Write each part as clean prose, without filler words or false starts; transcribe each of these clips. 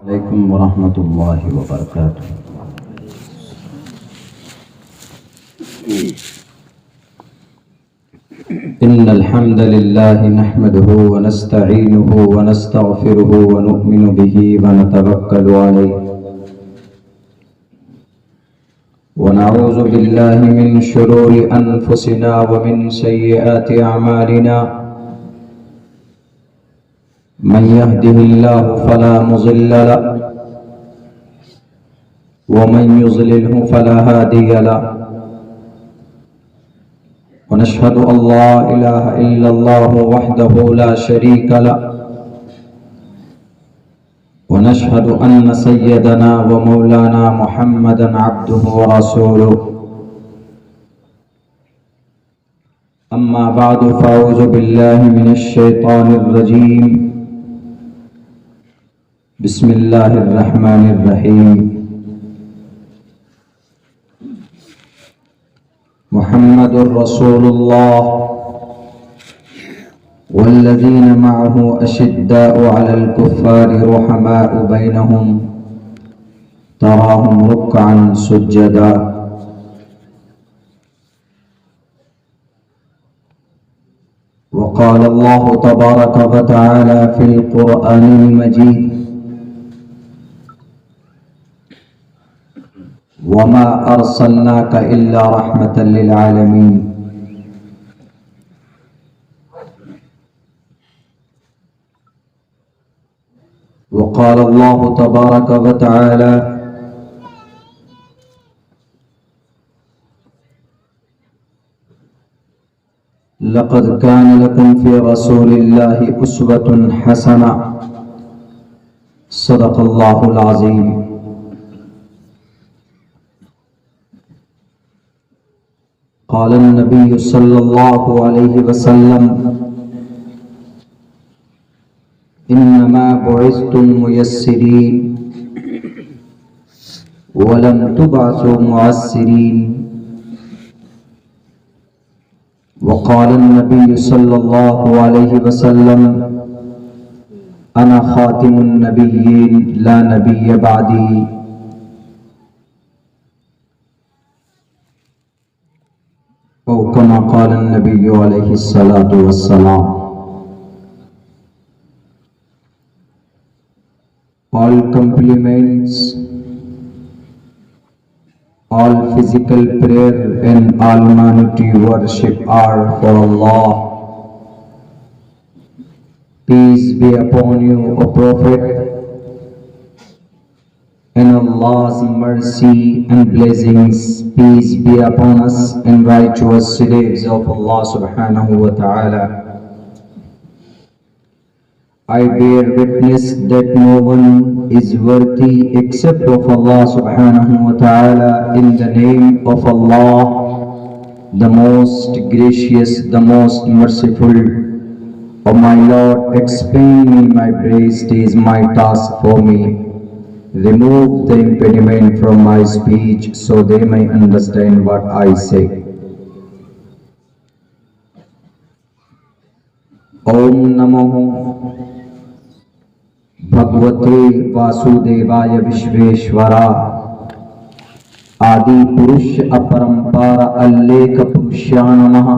علیکم ورحمۃ اللہ وبرکاتہ۔ ان الحمد للہ نحمده ونستعینه ونستغفره ونؤمن به ونتوکل علیہ ونعوذ باللہ من شرور انفسنا ومن سیئات اعمالنا من يهده الله فلا مضل له ومن يضلله فلا هادي له ونشهد أن لا إله إلا الله وحده لا شريك له ونشهد أن سيدنا ومولانا محمدا عبده ورسوله أما بعد فأعوذ بالله من الشيطان الرجيم بسم اللہ الرحمن الرحیم۔ محمد رسول اللہ والذین معه اشداء علی الکفار رحماء بینہم تراہم رکعا سجدا۔ وقال اللہ تبارک وتعالی فی القرآن المجید وما أرسلناك إلا رحمة للعالمين۔ وقال الله تبارك وتعالى لقد كان لكم في رسول الله أسوة حسنة صدق الله العظيم۔ قال النبي صلى الله عليه وسلم إنما بعثتم ميسرين ولم تبعثوا معسرين۔ وقال النبي صلى الله عليه وسلم أنا خاتم النبيين لا نبي بعدي۔ او کما قال النبی علیہ الصلاۃ والسلام۔ All compliments, all physical prayer and almighty worship are for Allah. Peace be upon you, O Prophet, and Allah's mercy and blessings, peace be upon us and righteous slaves of Allah subhanahu wa ta'ala. I bear witness that no one is worthy except of Allah subhanahu wa ta'ala. In the name of Allah, the most gracious, the most merciful. O my Lord, explain me my praise, it is my task for me. Remove the impediment from my speech so they may understand what I say. Om Namo Bhagavate Vasudevaya Vishveshwara Adi Purush Aparampara Alleka Purushanamaha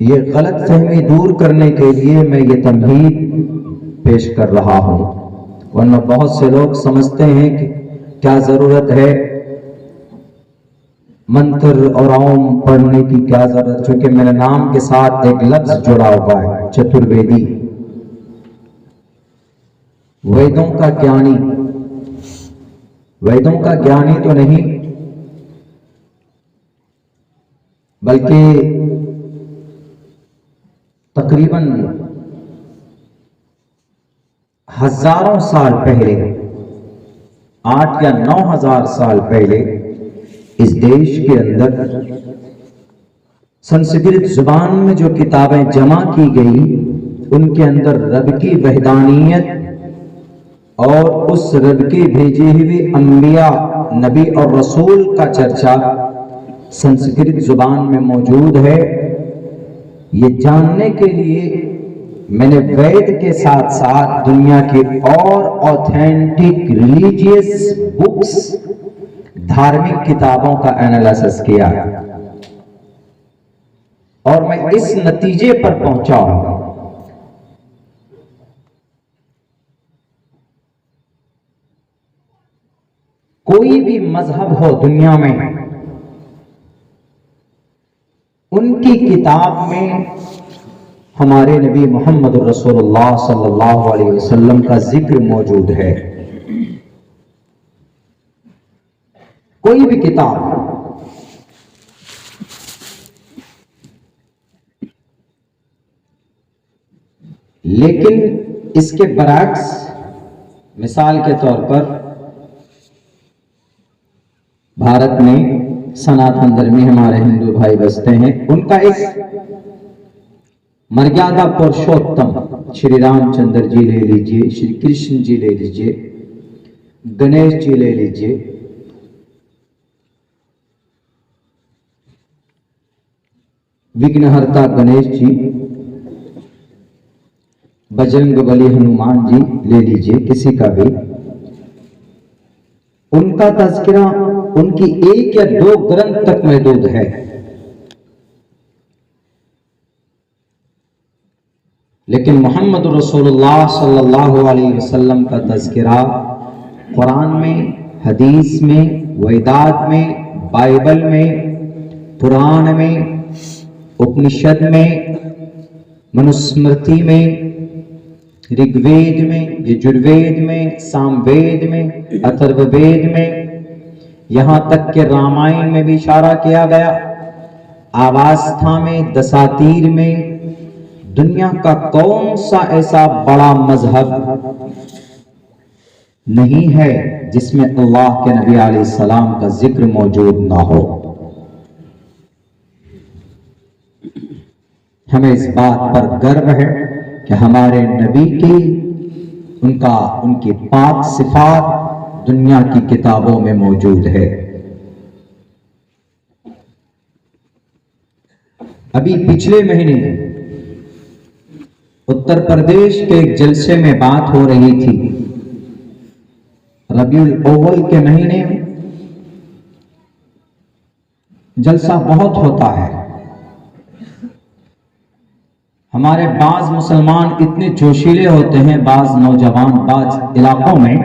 یہ غلط فہمی دور کرنے کے لیے میں یہ تمہید پیش کر رہا ہوں، ورنہ بہت سے لوگ سمجھتے ہیں کہ کیا ضرورت ہے منتر اور اوم پڑھنے کی، کیا ضرورت، چونکہ میرے نام کے ساتھ ایک لفظ جڑا ہوا ہے، چترویدی، ویدوں کا گیانی۔ ویدوں کا گیانی تو نہیں، بلکہ تقریباً ہزاروں سال پہلے، 8 یا 9 ہزار سال پہلے اس دیش کے اندر سنسکرت زبان میں جو کتابیں جمع کی گئی، ان کے اندر رب کی وحدانیت اور اس رب کے بھیجے ہوئے انبیاء، نبی اور رسول کا چرچا سنسکرت زبان میں موجود ہے۔ یہ جاننے کے لیے میں نے وید کے ساتھ ساتھ دنیا کی اور اوتھینٹک ریلیجیس بکس، دھارمک کتابوں کا انالیسس کیا اور میں اس نتیجے پر پہنچا ہوں کوئی بھی مذہب ہو دنیا میں، ان کی کتاب میں ہمارے نبی محمد رسول اللہ صلی اللہ علیہ وسلم کا ذکر موجود ہے۔ کوئی بھی کتاب، لیکن اس کے برعکس مثال کے طور پر بھارت میں سناتن دھرمی ہمارے ہندو بھائی بستے ہیں، ان کا ایک مریادا پرشوتم شری رام چندر جی لے لیجئے، شری کرشن جی لے لیجئے، گنیش جی لے لیجئے، وگنہرتا گنیش جی، بجرنگ بلی ہنومان جی لے لیجئے، کسی کا بھی، ان کا تذکرہ ان کی 1 یا 2 گرنتھ تک محدود ہے، لیکن محمد رسول اللہ صلی اللہ علیہ وسلم کا تذکرہ قرآن میں، حدیث میں، ویدات میں، بائبل میں، پران میں، اپنشد میں، منوسمرتی میں، رگ وید میں، یجروید میں، سام وید میں، اتھرو وید میں، یہاں تک کہ رامائن میں بھی اشارہ کیا گیا، آواستھا میں، دساتیر میں، دنیا کا کون سا ایسا بڑا مذہب نہیں ہے جس میں اللہ کے نبی علیہ السلام کا ذکر موجود نہ ہو۔ ہمیں اس بات پر گرو ہے کہ ہمارے نبی کی ان کی پاک صفات دنیا کی کتابوں میں موجود ہے۔ ابھی پچھلے مہینے اتر پردیش کے ایک جلسے میں بات ہو رہی تھی، ربیع الاول کے مہینے میں جلسہ بہت ہوتا ہے۔ ہمارے بعض مسلمان اتنے جوشیلے ہوتے ہیں، بعض نوجوان بعض علاقوں میں،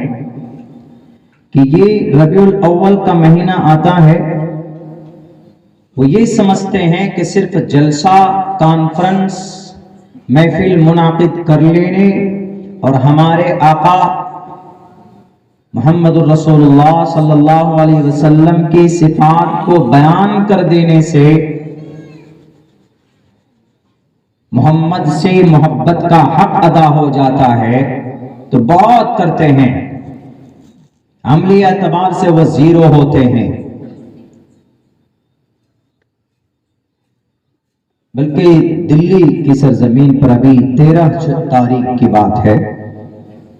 کہ یہ ربیع الاول کا مہینہ آتا ہے، وہ یہ سمجھتے ہیں کہ صرف جلسہ، کانفرنس، محفل منعقد کر لینے اور ہمارے آقا محمد الرسول اللہ صلی اللہ علیہ وسلم کی صفات کو بیان کر دینے سے محمد سے محبت کا حق ادا ہو جاتا ہے، تو بہت کرتے ہیں، عملی اعتبار سے وہ زیرو ہوتے ہیں۔ بلکہ دلی کی سرزمین پر ابھی 13 تاریخ کی بات ہے،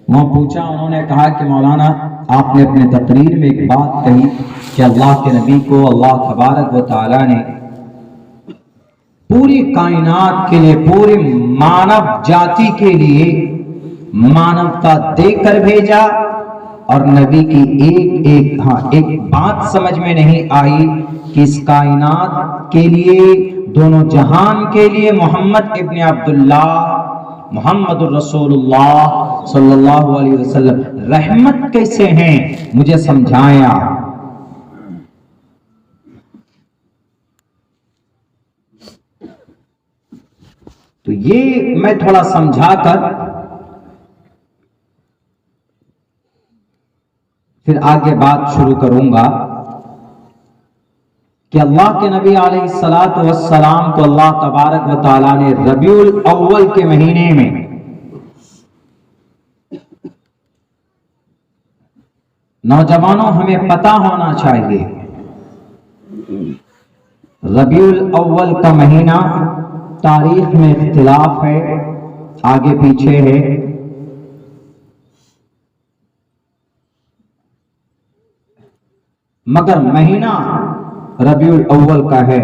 وہاں پوچھا، انہوں نے کہا کہ مولانا آپ نے اپنے تقریر میں ایک بات کہی کہ اللہ کے نبی کو اللہ تبارک و تعالی نے پوری کائنات کے لیے، پوری مانو جاتی کے لیے مانوتا دے کر بھیجا، اور نبی کی ایک بات سمجھ میں نہیں آئی کہ اس کائنات کے لیے دونوں جہان کے لیے محمد ابن عبداللہ محمد الرسول اللہ صلی اللہ علیہ وسلم رحمت کیسے ہیں مجھے سمجھایا۔ تو یہ میں تھوڑا سمجھا کر پھر آگے بات شروع کروں گا کہ اللہ کے نبی علیہ الصلوۃ والسلام کو اللہ تبارک و تعالیٰ نے ربیع الاول کے مہینے میں نوجوانوں ہمیں پتہ ہونا چاہیے ربیع الاول کا مہینہ تاریخ میں اختلاف ہے، آگے پیچھے ہے، مگر مہینہ ربیع الاول کا ہے۔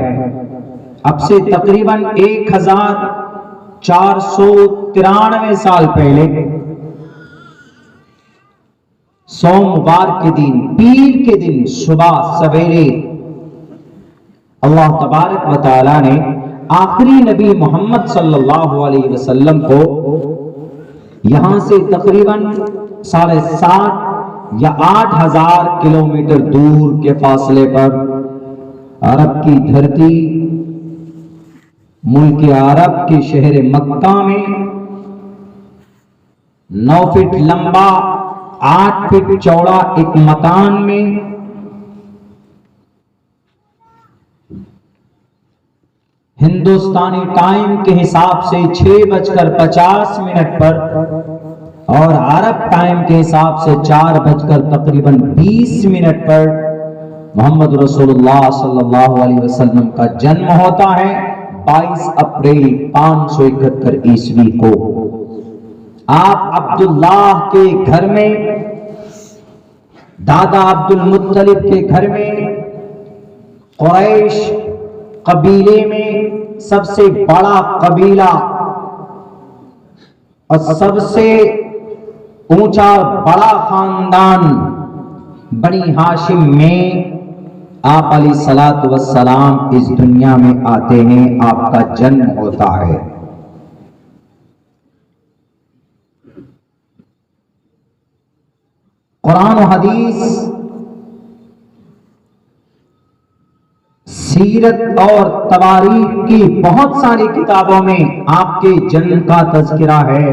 اب سے تقریباً 1493 سال پہلے سوموار کے دن، پیر کے دن صبح سویرے اللہ تبارک و تعالی نے آخری نبی محمد صلی اللہ علیہ وسلم کو یہاں سے تقریباً 7.5 یا 8,000 کلومیٹر دور کے فاصلے پر عرب کی دھرتی ملک عرب کے شہر مکہ میں 9 فٹ لمبا 8 فٹ چوڑا ایک مکان میں ہندوستانی ٹائم کے حساب سے 6:50 پر اور عرب ٹائم کے حساب سے 4:20 پر محمد رسول اللہ صلی اللہ علیہ وسلم کا جنم ہوتا ہے 22 اپریل 571 عیسوی کو۔ آپ عبداللہ کے گھر میں، دادا عبد المطلب کے گھر میں، قریش قبیلے میں سب سے بڑا قبیلہ اور سب سے اونچا بڑا خاندان بنی ہاشم میں آپ علیہ الصلوۃ والسلام اس دنیا میں آتے ہیں، آپ کا جنم ہوتا ہے۔ قرآن و حدیث، سیرت اور تواریخ کی بہت ساری کتابوں میں آپ کے جنم کا تذکرہ ہے،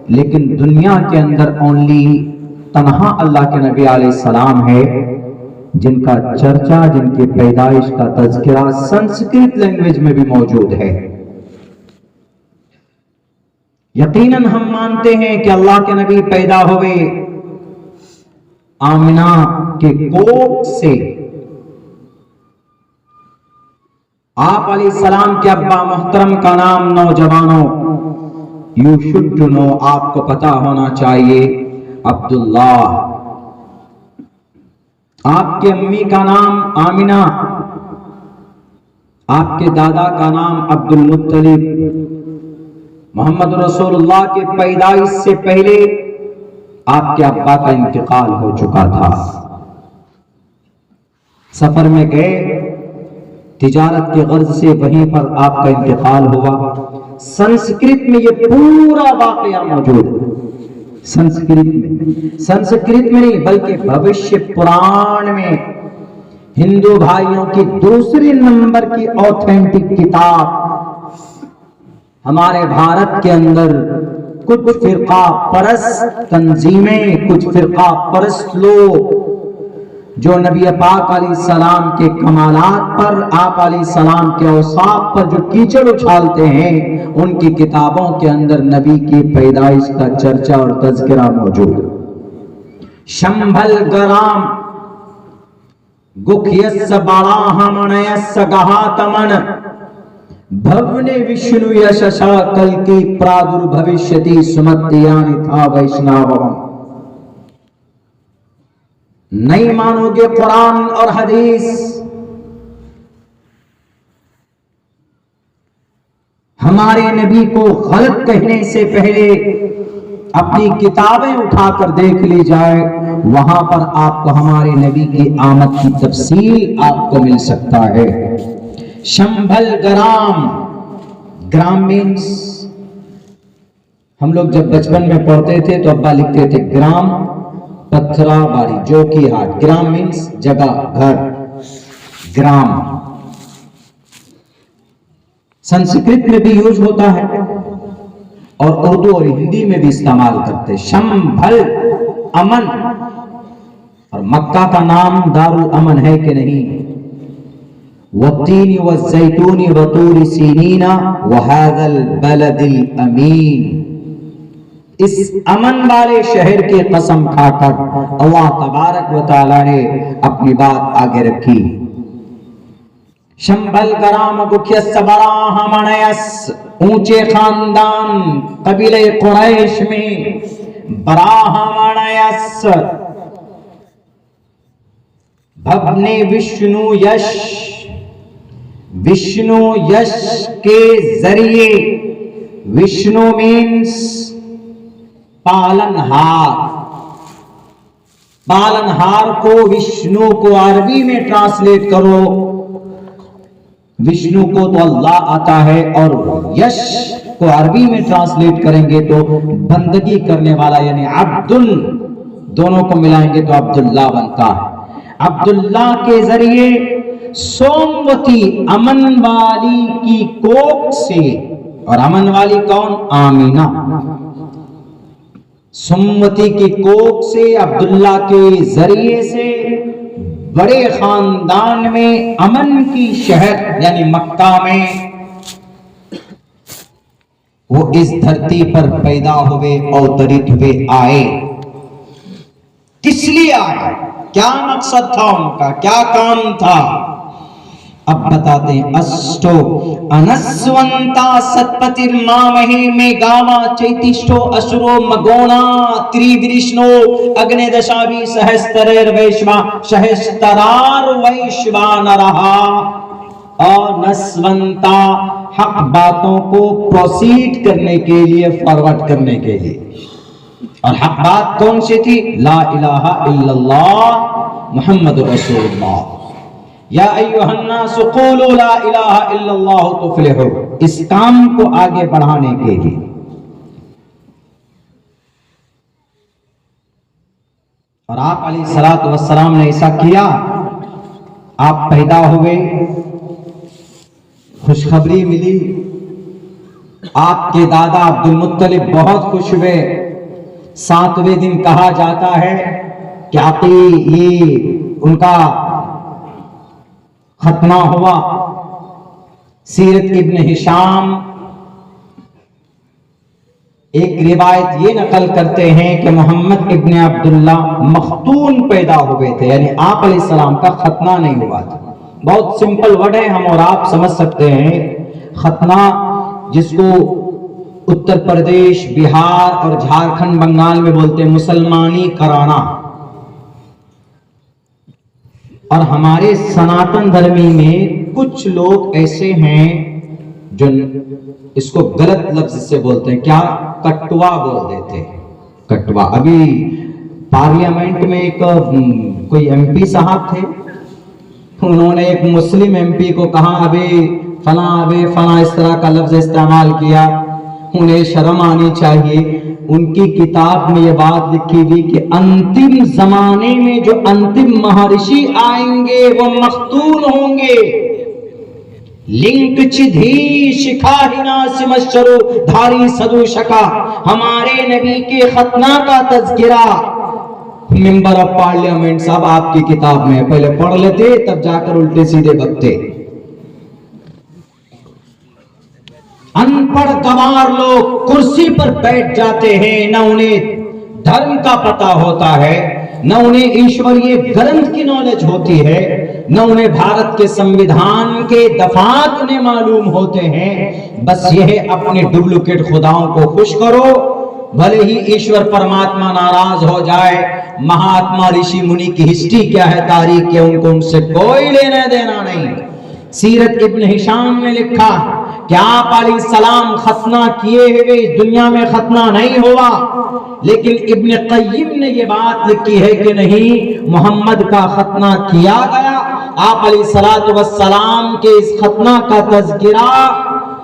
لیکن دنیا کے اندر اونلی تنہا اللہ کے نبی علیہ السلام ہے جن کا چرچا، جن کی پیدائش کا تذکرہ سنسکرت لینگویج میں بھی موجود ہے۔ یقیناً ہم مانتے ہیں کہ اللہ کے نبی پیدا ہوئے آمنہ کے کوکھ سے۔ آپ علیہ السلام کے ابا محترم کا نام نوجوانوں یو شوڈ ٹو نو، آپ کو پتا ہونا چاہیے، عبداللہ۔ آپ کے امی کا نام آمنہ، آپ کے دادا کا نام عبد المطلب۔ محمد رسول اللہ کے پیدائش سے پہلے آپ کے ابا کا انتقال ہو چکا تھا۔ سفر میں گئے، تجارت کے غرض سے وہیں پر آپ کا انتقال ہوا۔ سنسکرت میں یہ پورا واقعہ موجود ہے، سنسکرت میں نہیں بلکہ بھوشیہ پران میں، ہندو بھائیوں کی دوسرے نمبر کی اوتھینٹک کتاب۔ ہمارے بھارت کے اندر کچھ فرقہ پرست تنظیمیں، کچھ فرقہ پرست لوگ جو نبی پاک علیہ السلام کے کمالات پر، آپ علیہ السلام کے اوصاف پر جو کیچڑ اچھالتے ہیں، ان کی کتابوں کے اندر نبی کی پیدائش کا چرچا اور تذکرہ موجود۔ شمبھل گرام گکھیس باراہمنیس گہاتمن بھونے وشنو یششا کلکی پرادر بھوشیتی سمتیانی تھا ویشناوم۔ نہیں مانو گے قرآن اور حدیث، ہمارے نبی کو غلط کہنے سے پہلے اپنی کتابیں اٹھا کر دیکھ لی جائے، وہاں پر آپ کو ہمارے نبی کی آمد کی تفصیل آپ کو مل سکتا ہے۔ شمبھل گرام، گرام مینس، ہم لوگ جب بچپن میں پڑھتے تھے تو ابا لکھتے تھے گرام پتھرا باری جو کی ہاٹ، گرام مینس جگہ، گھر، گرام سنسکرت میں بھی یوز ہوتا ہے اور اردو اور ہندی میں بھی استعمال کرتے. شمبھل امن، اور مکہ کا نام دار الامن ہے کہ نہیں؟ والتین والزیتون وطور سینین وهذا البلد الامین، اس امن والے شہر کی قسم کھا کر اللہ تبارک و تعالی نے اپنی بات آگے رکھی. شمبھل گرام گکھیس براہمنیس، اونچے خاندان قبیلہ قریش میں براہمنیس، بھبنے وشنو یش، وشنو یش کے ذریعے، وشنو مینس پالنہار، پالنہار کو وشنو کو عربی میں ٹرانسلیٹ کرو، وشنو کو تو اللہ آتا ہے اور یش کو عربی میں ٹرانسلیٹ کریں گے تو بندگی کرنے والا یعنی عبد، دونوں کو ملائیں گے تو عبداللہ بنتا ہے. عبداللہ کے ذریعے سوموتی امن والی کی کوکھ سے، اور امن والی کون؟ آمینہ. سوموتی کی کوکھ سے، عبداللہ کے ذریعے سے بڑے خاندان میں امن کی شہر یعنی مکہ میں وہ اس دھرتی پر پیدا ہوئے، اوترت ہوئے، آئے. کس لیے آئے؟ کیا مقصد تھا ان کا؟ کیا کام تھا؟ اب بتاتے ہیں. اسٹو انسونتا ستپتر مامہے میں گاما چیتشٹو اسرو مگونا تریورشنو اگنے دشابی سہستریر ویشما سہسترار ویشوان رہا. اور نسونتا حق باتوں کو پروسیڈ کرنے کے لیے، فارورڈ کرنے کے لیے. اور حق بات کون سی تھی؟ لا الہ الا اللہ محمد رسول اللہ. یا ایھا الناس قولوا لا الہ الا اللہ تفلحوا، اس کام کو آگے بڑھانے کے لیے. اور آپ علیہ الصلوۃ والسلام نے ایسا کیا. آپ پیدا ہوئے، خوشخبری ملی، آپ کے دادا عبد المطلب بہت خوش ہوئے. 7ویں دن کہا جاتا ہے کہ عقیل یہ ان کا ختمہ ہوا. سیرت ابن ہشام ایک روایت یہ نقل کرتے ہیں کہ محمد ابن عبداللہ مختون پیدا ہوئے تھے، یعنی آپ علیہ السلام کا ختنہ نہیں ہوا تھا. بہت سمپل ورڈ ہے، ہم اور آپ سمجھ سکتے ہیں. ختنہ جس کو اتر پردیش، بہار اور جھارکھنڈ، بنگال میں بولتے ہیں مسلمانی کرانا. اور ہمارے سناتن دھرمی میں کچھ لوگ ایسے ہیں جو اس کو غلط لفظ سے بولتے ہیں. کیا؟ کٹوا بول دیتے ہیں. کٹوا. ابھی پارلیمنٹ میں ایک کوئی ایم پی صاحب تھے، انہوں نے ایک مسلم ایم پی کو کہا ابھی فلاں اس طرح کا لفظ استعمال کیا. انہیں شرم آنی چاہیے. ان کی کتاب میں یہ بات لکھی گئی کہ انتم زمانے میں جو انتم مہارشی آئیں گے وہ مختون ہوں گے. لنک چدھی شکھا ہنا سمشرو دھاری سدو شکا. ہمارے نبی کے ختنہ کا تذکرہ ممبر آف پارلیمنٹ صاحب آپ کی کتاب میں. پہلے پڑھ لیتے تب جا کر الٹے سیدھے بکتے. ان پڑھ گوار لوگ کرسی پر بیٹھ جاتے ہیں، نہ انہیں دھرم کا پتہ ہوتا ہے، نہ انہیں ایشوریہ گرنتھ کی نالج ہوتی ہے، نہ انہیں بھارت کے سمویدھان کے دفعات انہیں معلوم ہوتے ہیں. بس یہ ہے اپنے ڈپلیکیٹ خداؤں کو خوش کرو، بھلے ہی ایشور پرماتما ناراض ہو جائے. مہاتما رشی منی کی ہسٹری کیا ہے، تاریخ کیا، ان کو ان سے کوئی لینا دینا نہیں. سیرت ابن ہشام نے لکھا کہ آپ علیہ السلام ختنہ کیے ہوئے اس دنیا میں ختنہ نہیں ہوا. لیکن ابن قیم نے یہ بات لکھی ہے کہ نہیں، محمد کا ختنہ کیا گیا آپ علیہ الصلوۃ والسلام کے اس ختنہ کا تذکرہ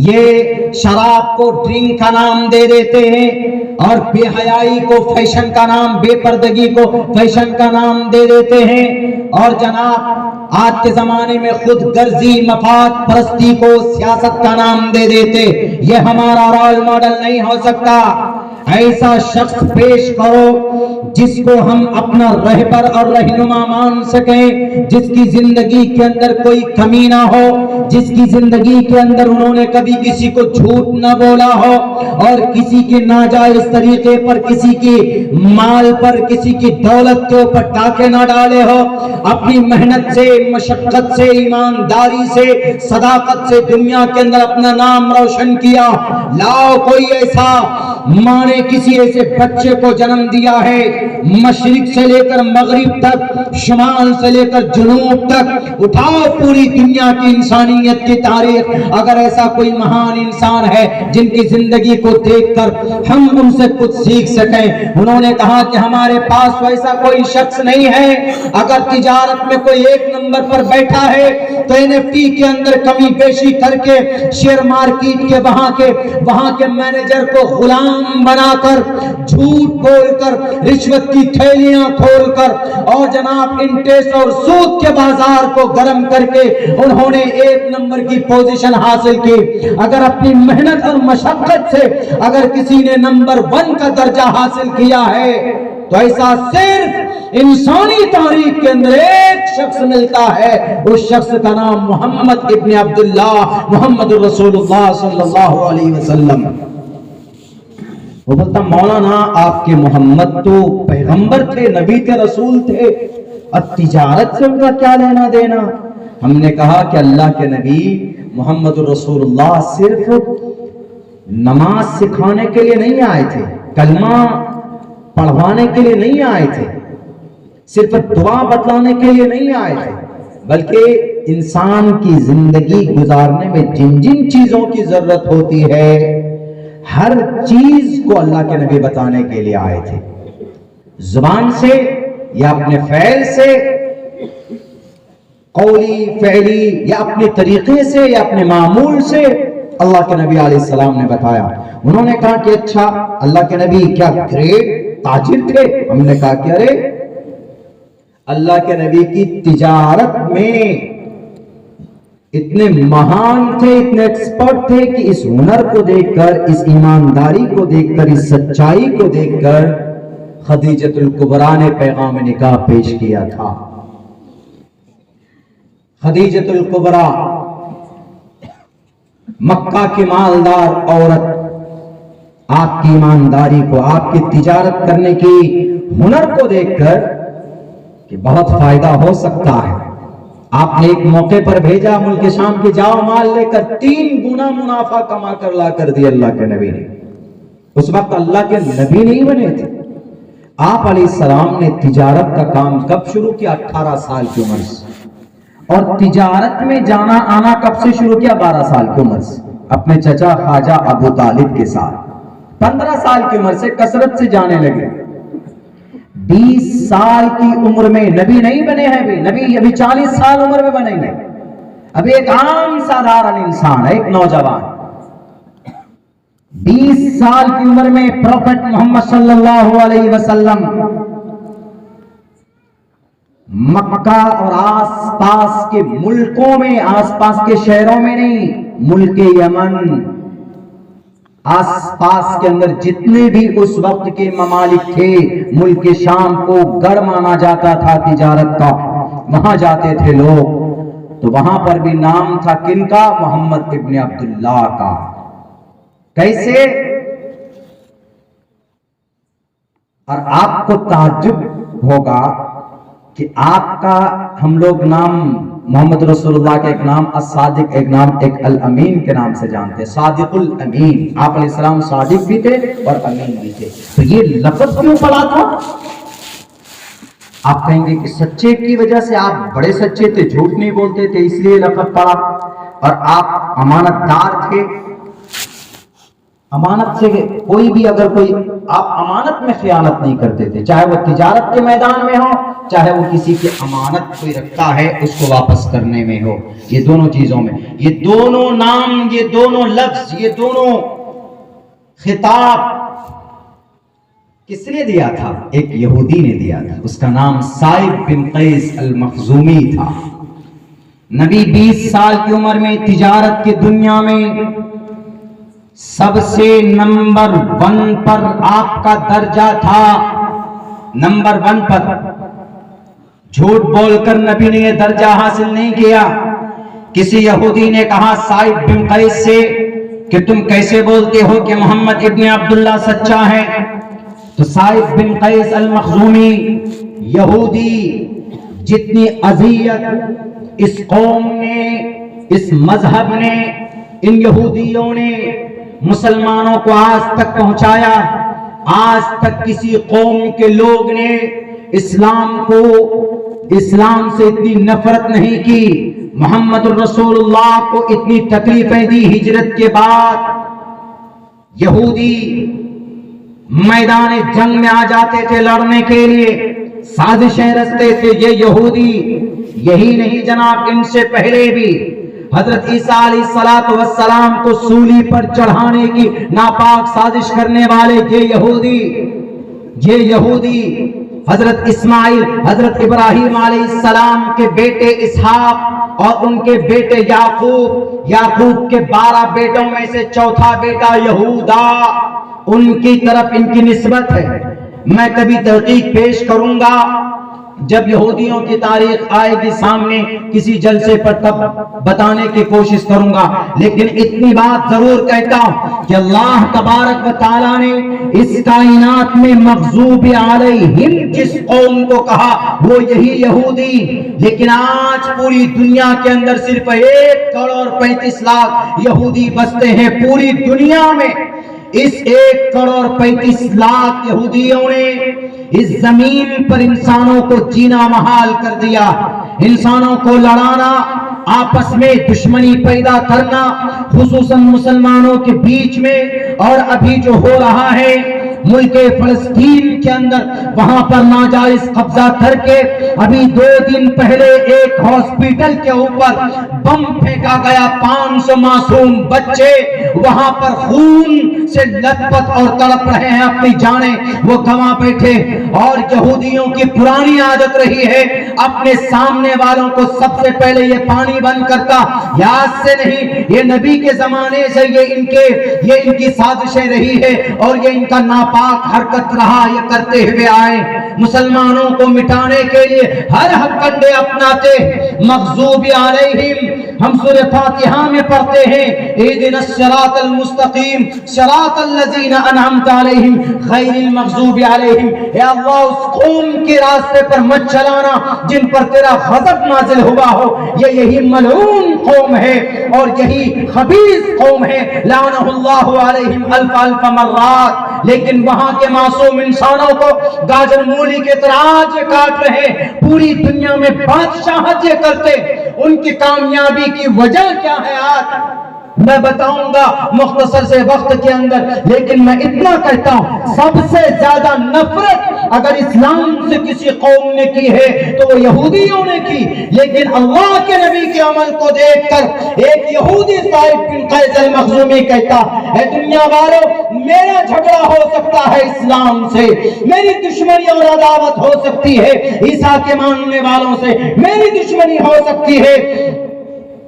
یہ شراب کو ڈرنک کا نام دے دیتے ہیں اور بے حیائی کو فیشن کا نام، بے پردگی کو فیشن کا نام دے دیتے ہیں، اور جناب آج کے زمانے میں خود غرضی مفاد پرستی کو سیاست کا نام دے دیتے۔ یہ ہمارا رول ماڈل نہیں ہو سکتا۔ ایسا شخص پیش کرو جس کو ہم اپنا رہبر اور رہنما مان سکیں، جس کی زندگی کے اندر کوئی کمی نہ ہو، جس کی زندگی کے اندر انہوں نے کبھی کسی کو جھوٹ نہ بولا ہو، اور کسی کے ناجائز طریقے پر، کسی کی مال پر، کسی کی دولت کے اوپر ڈاکے نہ ڈالے ہو، اپنی محنت سے، مشقت سے، ایمانداری سے، صداقت سے دنیا کے اندر اپنا نام روشن کیا۔ لاؤ کوئی ایسا ماں نے کسی ایسے بچے کو جنم دیا ہے، مشرق سے لے کر مغرب تک، شمال سے لے کر جنوب تک، اٹھاؤ پوری دنیا کی انسانیت کی تاریخ، اگر ایسا کوئی مہان انسان ہے جن کی زندگی کو دیکھ کر ہم ان سے کچھ سیکھ سکیں۔ انہوں نے کہا کہ ہمارے پاس ویسا کوئی شخص نہیں ہے، اگر تجارت میں کوئی ایک نمبر پر بیٹھا ہے تو NFT کے اندر کمی بیشی کر کے، شیئر مارکیٹ کے وہاں کے مینیجر کو غلام بنا کر، جھوٹ بول کر، رشوت کی تھیلیاں کھول کر، اور جناب انٹرسٹ اور سود کے بازار کو گرم کر کے انہوں نے ایک نمبر کی پوزیشن حاصل کی۔ اگر اپنی محنت اور مشقت سے اگر کسی نے نمبر 1 کا درجہ حاصل کیا ہے تو ایسا صرف انسانی تاریخ کے اندر ایک شخص ملتا ہے، اس شخص کا نام محمد ابن عبداللہ، محمد رسول اللہ صلی اللہ علیہ وسلم۔ وہ بولتا مولانا آپ کے محمد تو پیغمبر تھے، نبی تھے، رسول تھے، اور تجارت سے ان کا کیا لینا دینا؟ ہم نے کہا کہ اللہ کے نبی محمد رسول اللہ صرف نماز سکھانے کے لیے نہیں آئے تھے، کلمہ پڑھوانے کے لیے نہیں آئے تھے، صرف دعا بتلانے کے لیے نہیں آئے تھے، بلکہ انسان کی زندگی گزارنے میں جن جن چیزوں کی ضرورت ہوتی ہے ہر چیز کو اللہ کے نبی بتانے کے لیے آئے تھے، زبان سے یا اپنے فعل سے، قولی فعلی، یا اپنے طریقے سے یا اپنے معمول سے اللہ کے نبی علیہ السلام نے بتایا۔ انہوں نے کہا کہ اچھا اللہ کے نبی کیا گریٹ تاجر تھے؟ ہم نے کہا کہ ارے اللہ کے نبی کی تجارت میں اتنے مہان تھے، اتنے ایکسپرٹ تھے کہ اس ہنر کو دیکھ کر، اس ایمانداری کو دیکھ کر، اس سچائی کو دیکھ کر خدیجۃ الکبریٰ نے پیغام نکاح پیش کیا تھا۔ خدیجۃ الکبریٰ مکہ کی مالدار عورت، آپ کی ایمانداری کو، آپ کی تجارت کرنے کی ہنر کو دیکھ کر کہ بہت فائدہ ہو سکتا ہے، آپ نے ایک موقع پر بھیجا ملک شام کے، جاؤ مال لے کر 3 گنا منافع کما کر لا کر دیا اللہ کے نبی نے۔ اس وقت اللہ کے نبی نہیں بنے تھے، آپ علیہ السلام نے تجارت کا کام کب شروع کیا؟ 18 سال کی عمر سے، اور تجارت میں جانا آنا کب سے شروع کیا؟ 12 سال کی عمر سے، اپنے چچا خواجہ ابو طالب کے ساتھ۔ 15 سال کی عمر سے کثرت سے جانے لگے۔ 20 سال کی عمر میں نبی نہیں بنے ہیں، بھی نبی ابھی 40 سال عمر میں بنیں گے، ابھی ایک عام سادھارن انسان ہے، ایک نوجوان۔ 20 سال کی عمر میں پروفٹ محمد صلی اللہ علیہ وسلم مکہ اور آس پاس کے ملکوں میں، آس پاس کے شہروں میں نہیں، ملک یمن، آس پاس کے اندر جتنے بھی اس وقت کے ممالک تھے، ملک شام کو گڑھ مانا جاتا تھا تجارت کا، وہاں جاتے تھے لوگ، تو وہاں پر بھی نام تھا کن کا؟ محمد ابن عبداللہ کا۔ کیسے؟ اور آپ کو تعجب ہوگا کہ آپ کا ہم لوگ نام محمد رسول اللہ کا ایک نام الصادق، ایک نام ایک الامین کے نام سے جانتے ہیں، صادق الامین۔ آپ علیہ السلام صادق بھی تھے اور امین بھی تھے، تو یہ لفظ کیوں پڑا تھا؟ آپ کہیں گے کہ سچے کی وجہ سے، آپ بڑے سچے تھے، جھوٹ نہیں بولتے تھے، اس لیے لفظ پڑا، اور آپ امانت دار تھے، امانت سے کوئی بھی اگر کوئی، آپ امانت میں خیانت نہیں کرتے تھے، چاہے وہ تجارت کے میدان میں ہو چاہے وہ کسی کی امانت کوئی رکھتا ہے اس کو واپس کرنے میں ہو، یہ دونوں چیزوں میں، یہ دونوں نام، یہ دونوں لفظ، یہ دونوں خطاب کس نے دیا تھا؟ ایک یہودی نے دیا تھا، اس کا نام صائب بن قیس المخزومی تھا۔ نبی 20 سال کی عمر میں تجارت کی دنیا میں سب سے نمبر 1 پر آپ کا درجہ تھا، نمبر 1 پر۔ جھوٹ بول کر نبی نے یہ درجہ حاصل نہیں کیا۔ کسی یہودی نے کہا صائب بن قیس سے کہ تم کیسے بولتے ہو کہ محمد ابن عبداللہ سچا ہے؟ تو صائب بن قیس المخزومی یہودی، جتنی اذیت اس قوم نے، اس مذہب نے، ان یہودیوں نے مسلمانوں کو آج تک پہنچایا، آج تک کسی قوم کے لوگ نے اسلام سے اتنی نفرت نہیں کی، محمد الرسول اللہ کو اتنی تکلیفیں دی۔ ہجرت کے بعد یہودی میدان جنگ میں آ جاتے تھے لڑنے کے لیے، سازشیں رچتے تھے۔ یہ یہودی، یہی نہیں جناب، ان سے پہلے بھی حضرت عیسیٰ علیہ السلام کو سولی پر چڑھانے کی ناپاک سازش کرنے والے یہ یہودی حضرت اسماعیل، حضرت ابراہیم علیہ السلام کے بیٹے اسحاق اور ان کے بیٹے یعقوب کے 12 بیٹوں میں سے چوتھا بیٹا یہودا، ان کی طرف ان کی نسبت ہے۔ میں کبھی تحقیق پیش کروں گا جب یہودیوں کی تاریخ آئے گی سامنے کسی جلسے پر، تب بتانے کی کوشش کروں گا، لیکن اتنی بات ضرور کہتا ہوں کہ اللہ تبارک و تعالیٰ نے اس کائنات میں مغضوب علیہم جس قوم کو کہا وہ یہی یہودی، لیکن آج پوری دنیا کے اندر صرف 1,35,00,000 یہودی بستے ہیں پوری دنیا میں۔ اس 1,35,00,000 یہودیوں نے اس زمین پر انسانوں کو جینا محال کر دیا، انسانوں کو لڑانا، آپس میں دشمنی پیدا کرنا، خصوصاً مسلمانوں کے بیچ میں۔ اور ابھی جو ہو رہا ہے ملک فلسطین کے اندر، وہاں پر ناجائز قبضہ کر کے ابھی 2 دن پہلے ایک ہاسپٹل کے اوپر بم پھینکا گیا، 500 معصوم بچے وہاں پر خون سے لت پت اور تڑپ رہے ہیں، اپنی جانیں وہ گنوا بیٹھے۔ اور یہودیوں کی پرانی عادت رہی ہے اپنے سامنے والوں کو سب سے پہلے یہ پانی بند کرتا، یاد سے نہیں، یہ نبی کے زمانے سے یہ ان کی سازشیں رہی ہے اور یہ ان کا ناپاک حرکت رہا، یہ کرتے ہوئے آئے۔ مسلمانوں کو مٹانے کے لیے ہر ہتھکنڈے اپناتے۔ مغضوب علیہم ہم سورہ فاتحہ میں پڑھتے ہیں، اہدنا الصراط المستقیم صراط الذین انعمت علیہم غیر المغضوب علیہم۔ اے اللہ اس قوم کے راستے پر مت چلانا جن پر تیرا غضب نازل ہوا ہو، یہ یہی ملعون قوم ہے اور یہی خبیث قوم ہے، لعنہ اللہ علیہم الف الف مرات۔ لیکن وہاں کے معصوم انسانوں کو گاجر مولی کے طرح آج یہ کاٹ رہے، پوری دنیا میں بادشاہت یہ کرتے۔ ان کی کامیابی کی وجہ کیا ہے آج میں بتاؤں گا مختصر سے وقت کے اندر، لیکن میں اتنا کہتا ہوں سب سے زیادہ نفرت اگر اسلام سے کسی قوم نے کی ہے تو وہ یہودیوں نے کی۔ لیکن اللہ کے نبی کے عمل کو دیکھ کر ایک یہودی صائب بن قیس المخزومی کہتا ہے دنیا والوں میرا جھگڑا ہو سکتا ہے اسلام سے، میری دشمنی اور عداوت ہو سکتی ہے عیسیٰ کے ماننے والوں سے، میری دشمنی ہو سکتی ہے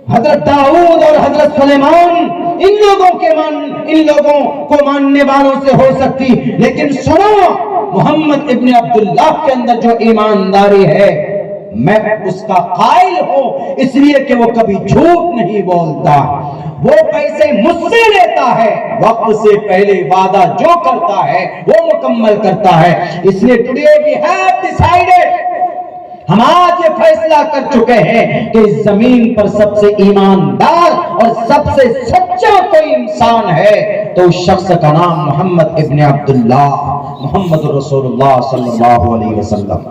حضرت داؤد اور حضرت سلیمان ان لوگوں کو ماننے والوں سے ہو سکتی، لیکن سنو محمد ابن عبداللہ کے اندر جو ایمانداری ہے میں اس کا قائل ہوں، اس لیے کہ وہ کبھی جھوٹ نہیں بولتا، وہ پیسے مجھ سے لیتا ہے، وقت سے پہلے وعدہ جو کرتا ہے وہ مکمل کرتا ہے۔ اس لیے ٹوڈے وی ہیو ڈیسائیڈڈ، ہم آج یہ فیصلہ کر چکے ہیں کہ اس زمین پر سب سے ایماندار اور سب سے سچا کوئی انسان ہے تو اس شخص کا نام محمد ابن عبداللہ، محمد رسول اللہ صلی اللہ علیہ وسلم۔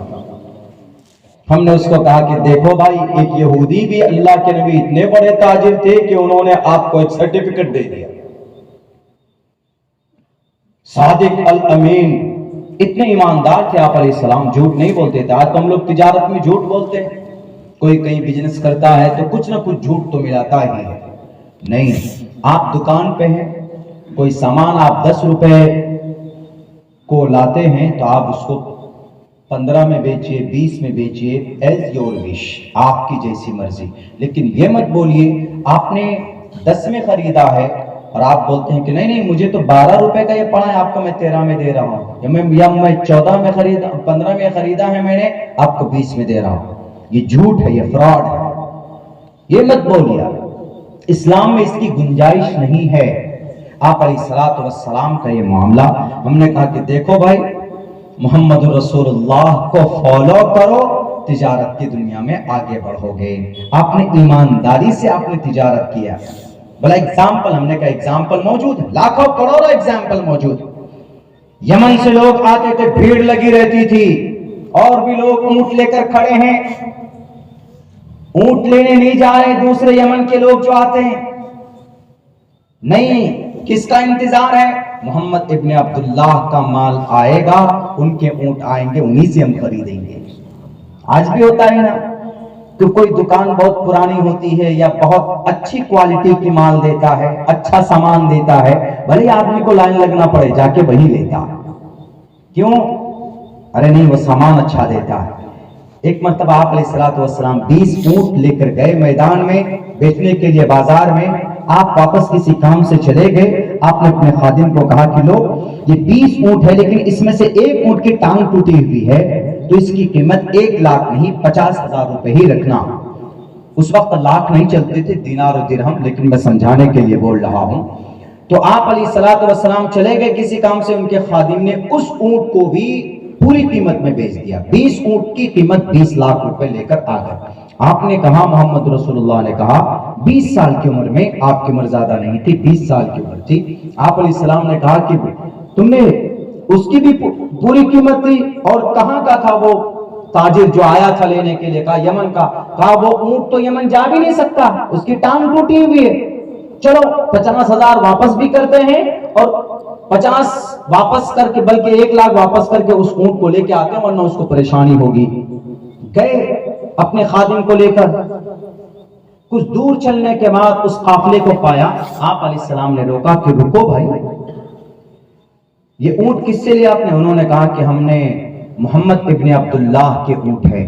ہم نے اس کو کہا کہ دیکھو بھائی، ایک یہودی بھی اللہ کے نبی اتنے بڑے تاجر تھے کہ انہوں نے آپ کو ایک سرٹیفکیٹ دے دیا، صادق الامین اتنے ایماندار تھے آپ علیہ السلام، جھوٹ نہیں بولتے تھے۔ آج تو ہم لوگ تجارت میں جھوٹ بولتے ہیں، کوئی کہیں بزنس کرتا ہے تو کچھ نہ کچھ جھوٹ تو ملاتا ہی ہے۔ نہیں، آپ دکان پہ ہیں، کوئی سامان آپ 10 روپے کو لاتے ہیں تو آپ اس کو 15 میں بیچیے، 20 میں بیچیے، ایز یور وش، آپ کی جیسی مرضی۔ لیکن یہ مت بولیے آپ نے 10 میں خریدا ہے اور آپ بولتے ہیں کہ نہیں نہیں مجھے تو 12 روپے کا یہ پڑا ہے، آپ کو میں 13 میں دے رہا ہوں، یا میں 14 میں خریدا، 15 میں خریدا ہے میں نے، آپ کو 20 میں دے رہا ہوں۔ یہ جھوٹ ہے، یہ فراڈ ہے، یہ مت بولیے۔ اسلام میں اس کی گنجائش نہیں ہے۔ آپ علیہ الصلوۃ والسلام کا یہ معاملہ، ہم نے کہا کہ دیکھو بھائی، محمد رسول اللہ کو فالو کرو، تجارت کی دنیا میں آگے بڑھو گے۔ آپ نے ایمانداری سے آپ نے تجارت کیا۔ بلا ایگزامپل، ہم نے کہا ایگزامپل موجود ہے، لاکھوں کروڑوں ایگزامپل موجود۔ یمن سے لوگ آتے تھے، بھیڑ لگی رہتی تھی، اور بھی لوگ اونٹ لے کر کھڑے ہیں، اونٹ لینے نہیں جا رہے دوسرے یمن کے لوگ جو آتے ہیں، نہیں، کس کا انتظار ہے؟ محمد ابن عبداللہ کا مال آئے گا، ان کے اونٹ آئیں گے، انہی سے ہم خریدیں گے۔ آج بھی ہوتا ہے نا کہ کوئی دکان بہت پرانی ہوتی ہے یا بہت اچھی کوالٹی کی مال دیتا ہے، اچھا سامان دیتا ہے، بھلے آدمی کو لائن لگنا پڑے، جا کے وہی لیتا ہے۔ کیوں؟ ارے نہیں، وہ سامان اچھا دیتا ہے۔ ایک مرتبہ آپ علیہ الصلوۃ والسلام 20 اونٹ لے کر گئے میدان میں بیچنے کے لیے بازار میں۔ آپ واپس کسی کام سے چلے گئے، آپ نے اپنے خادم کو کہا کہ لو یہ 20 اونٹ ہے، لیکن اس میں سے ایک اونٹ کی ٹانگ ٹوٹی ہوئی ہے، تو اس کی قیمت 1 لاکھ نہیں 50,000 روپے ہی رکھنا۔ اس وقت لاکھ نہیں چلتے تھے، دینار و درہم، لیکن میں سمجھانے کے لیے بول رہا ہوں۔ تو آپ علیہ الصلوۃ والسلام چلے گئے کسی کام سے، ان کے خادم نے اس اونٹ کو بھی پوری قیمت میں بیچ دیا۔ 20 اونٹ کی قیمت 20 لاکھ روپے لے کر آ گئے۔ آپ نے کہا، محمد رسول اللہ نے کہا، 20 سال کی عمر میں، آپ کی عمر زیادہ نہیں تھی، 20 سال کی عمر تھی، آپ علیہ السلام نے کہا کہ تم نے اس کی بھی پوری قیمت دی، اور کہاں کا تھا وہ تاجر جو آیا تھا لینے کے لیے؟ کہا یمن کا۔ کہا وہ اونٹ تو یمن جا بھی نہیں سکتا، اس کی ٹانگ ٹوٹی ہوئی ہے، چلو 50,000 واپس بھی کرتے ہیں، اور 50 واپس کر کے، بلکہ 1 لاکھ واپس کر کے اس اونٹ کو لے کے آتے ہیں، ورنہ اس کو پریشانی ہوگی۔ گئے اپنے خادم کو لے کر، کچھ دور چلنے کے بعد اس قافلے کو پایا۔ آپ علیہ السلام نے روکا کہ رکو بھائی، یہ اونٹ کس سے لیا آپ نے؟ انہوں نے کہا کہ ہم نے محمد ابن عبداللہ کے اونٹ ہے،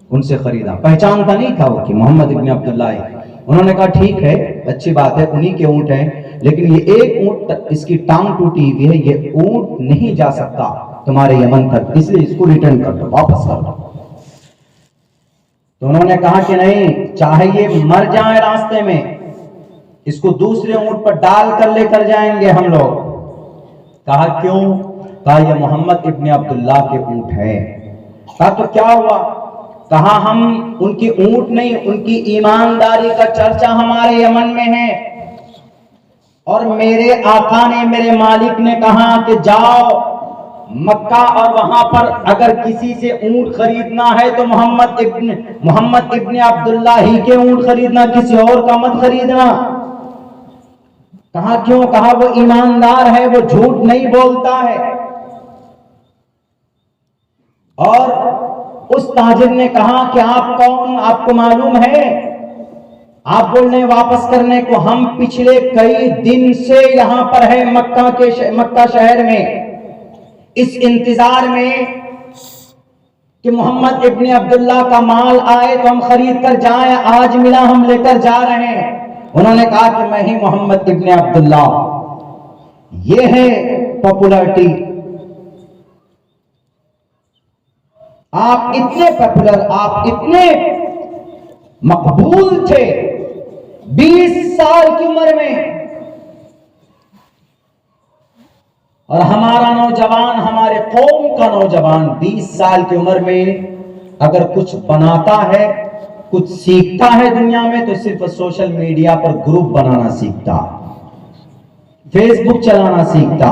ان سے خریدا۔ پہچانتا نہیں تھا وہ کہ محمد ابن عبداللہ ہے۔ انہوں نے کہا ٹھیک ہے، اچھی بات ہے، انہی کے اونٹ ہیں، لیکن یہ ایک اونٹ اس کی ٹانگ ٹوٹی ہوئی ہے، یہ اونٹ نہیں جا سکتا تمہارے یمن تک، اس لیے اس کو ریٹرن کر دو، واپس کر دو۔ تو انہوں نے کہا کہ نہیں، چاہے یہ مر جائیں راستے میں، اس کو دوسرے اونٹ پر ڈال کر لے کر جائیں گے ہم لوگ۔ کہا کیوں؟ کہا یہ محمد ابن عبداللہ کے اونٹ ہے۔ کہا تو کیا ہوا؟ کہا ہم ان کی اونٹ نہیں، ان کی ایمانداری کا چرچا ہمارے یمن میں ہے، اور میرے آقا نے، میرے مالک نے کہا کہ جاؤ مکہ، اور وہاں پر اگر کسی سے اونٹ خریدنا ہے تو محمد ابن عبداللہ ہی کے اونٹ خریدنا، کسی اور کا مت خریدنا۔ کہا کیوں؟ کہا وہ ایماندار ہے، وہ جھوٹ نہیں بولتا ہے۔ اور اس تاجر نے کہا کہ آپ کون؟ آپ کو معلوم ہے؟ آپ بول رہے ہیں واپس کرنے کو، ہم پچھلے کئی دن سے یہاں پر ہے مکہ شہر میں، اس انتظار میں کہ محمد ابن عبداللہ کا مال آئے تو ہم خرید کر جائیں، آج ملا، ہم لے کر جا رہے ہیں۔ انہوں نے کہا کہ میں ہی محمد ابن عبداللہ۔ یہ ہے پاپولرٹی۔ آپ اتنے پاپولر، آپ اتنے مقبول تھے 20 سال کی عمر میں، اور ہمارا نوجوان، ہمارے قوم کا نوجوان 20 سال کی عمر میں اگر کچھ بناتا ہے، کچھ سیکھتا ہے دنیا میں، تو صرف سوشل میڈیا پر گروپ بنانا سیکھتا، فیس بک چلانا سیکھتا،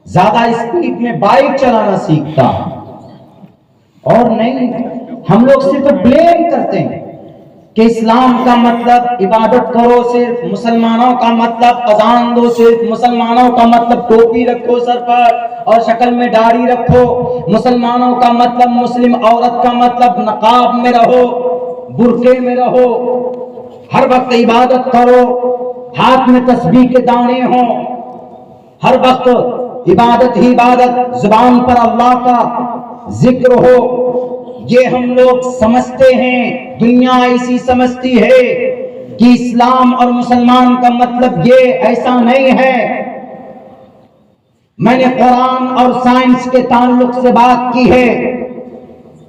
زیادہ اسپیڈ میں بائک چلانا سیکھتا، اور نہیں۔ ہم لوگ صرف بلیم کرتے ہیں، کہ اسلام کا مطلب عبادت کرو صرف، مسلمانوں کا مطلب اذان دو صرف، مسلمانوں کا مطلب ٹوپی رکھو سر پر اور شکل میں داڑھی رکھو، مسلمانوں کا مطلب مسلم عورت کا مطلب نقاب میں رہو، برقعے میں رہو، ہر وقت عبادت کرو، ہاتھ میں تسبیح کے دانے ہوں، ہر وقت عبادت ہی عبادت، زبان پر اللہ کا ذکر ہو، یہ ہم لوگ سمجھتے ہیں، دنیا ایسی سمجھتی ہے کہ اسلام اور مسلمان کا مطلب یہ، ایسا نہیں ہے۔ میں نے قرآن اور سائنس کے تعلق سے بات کی ہے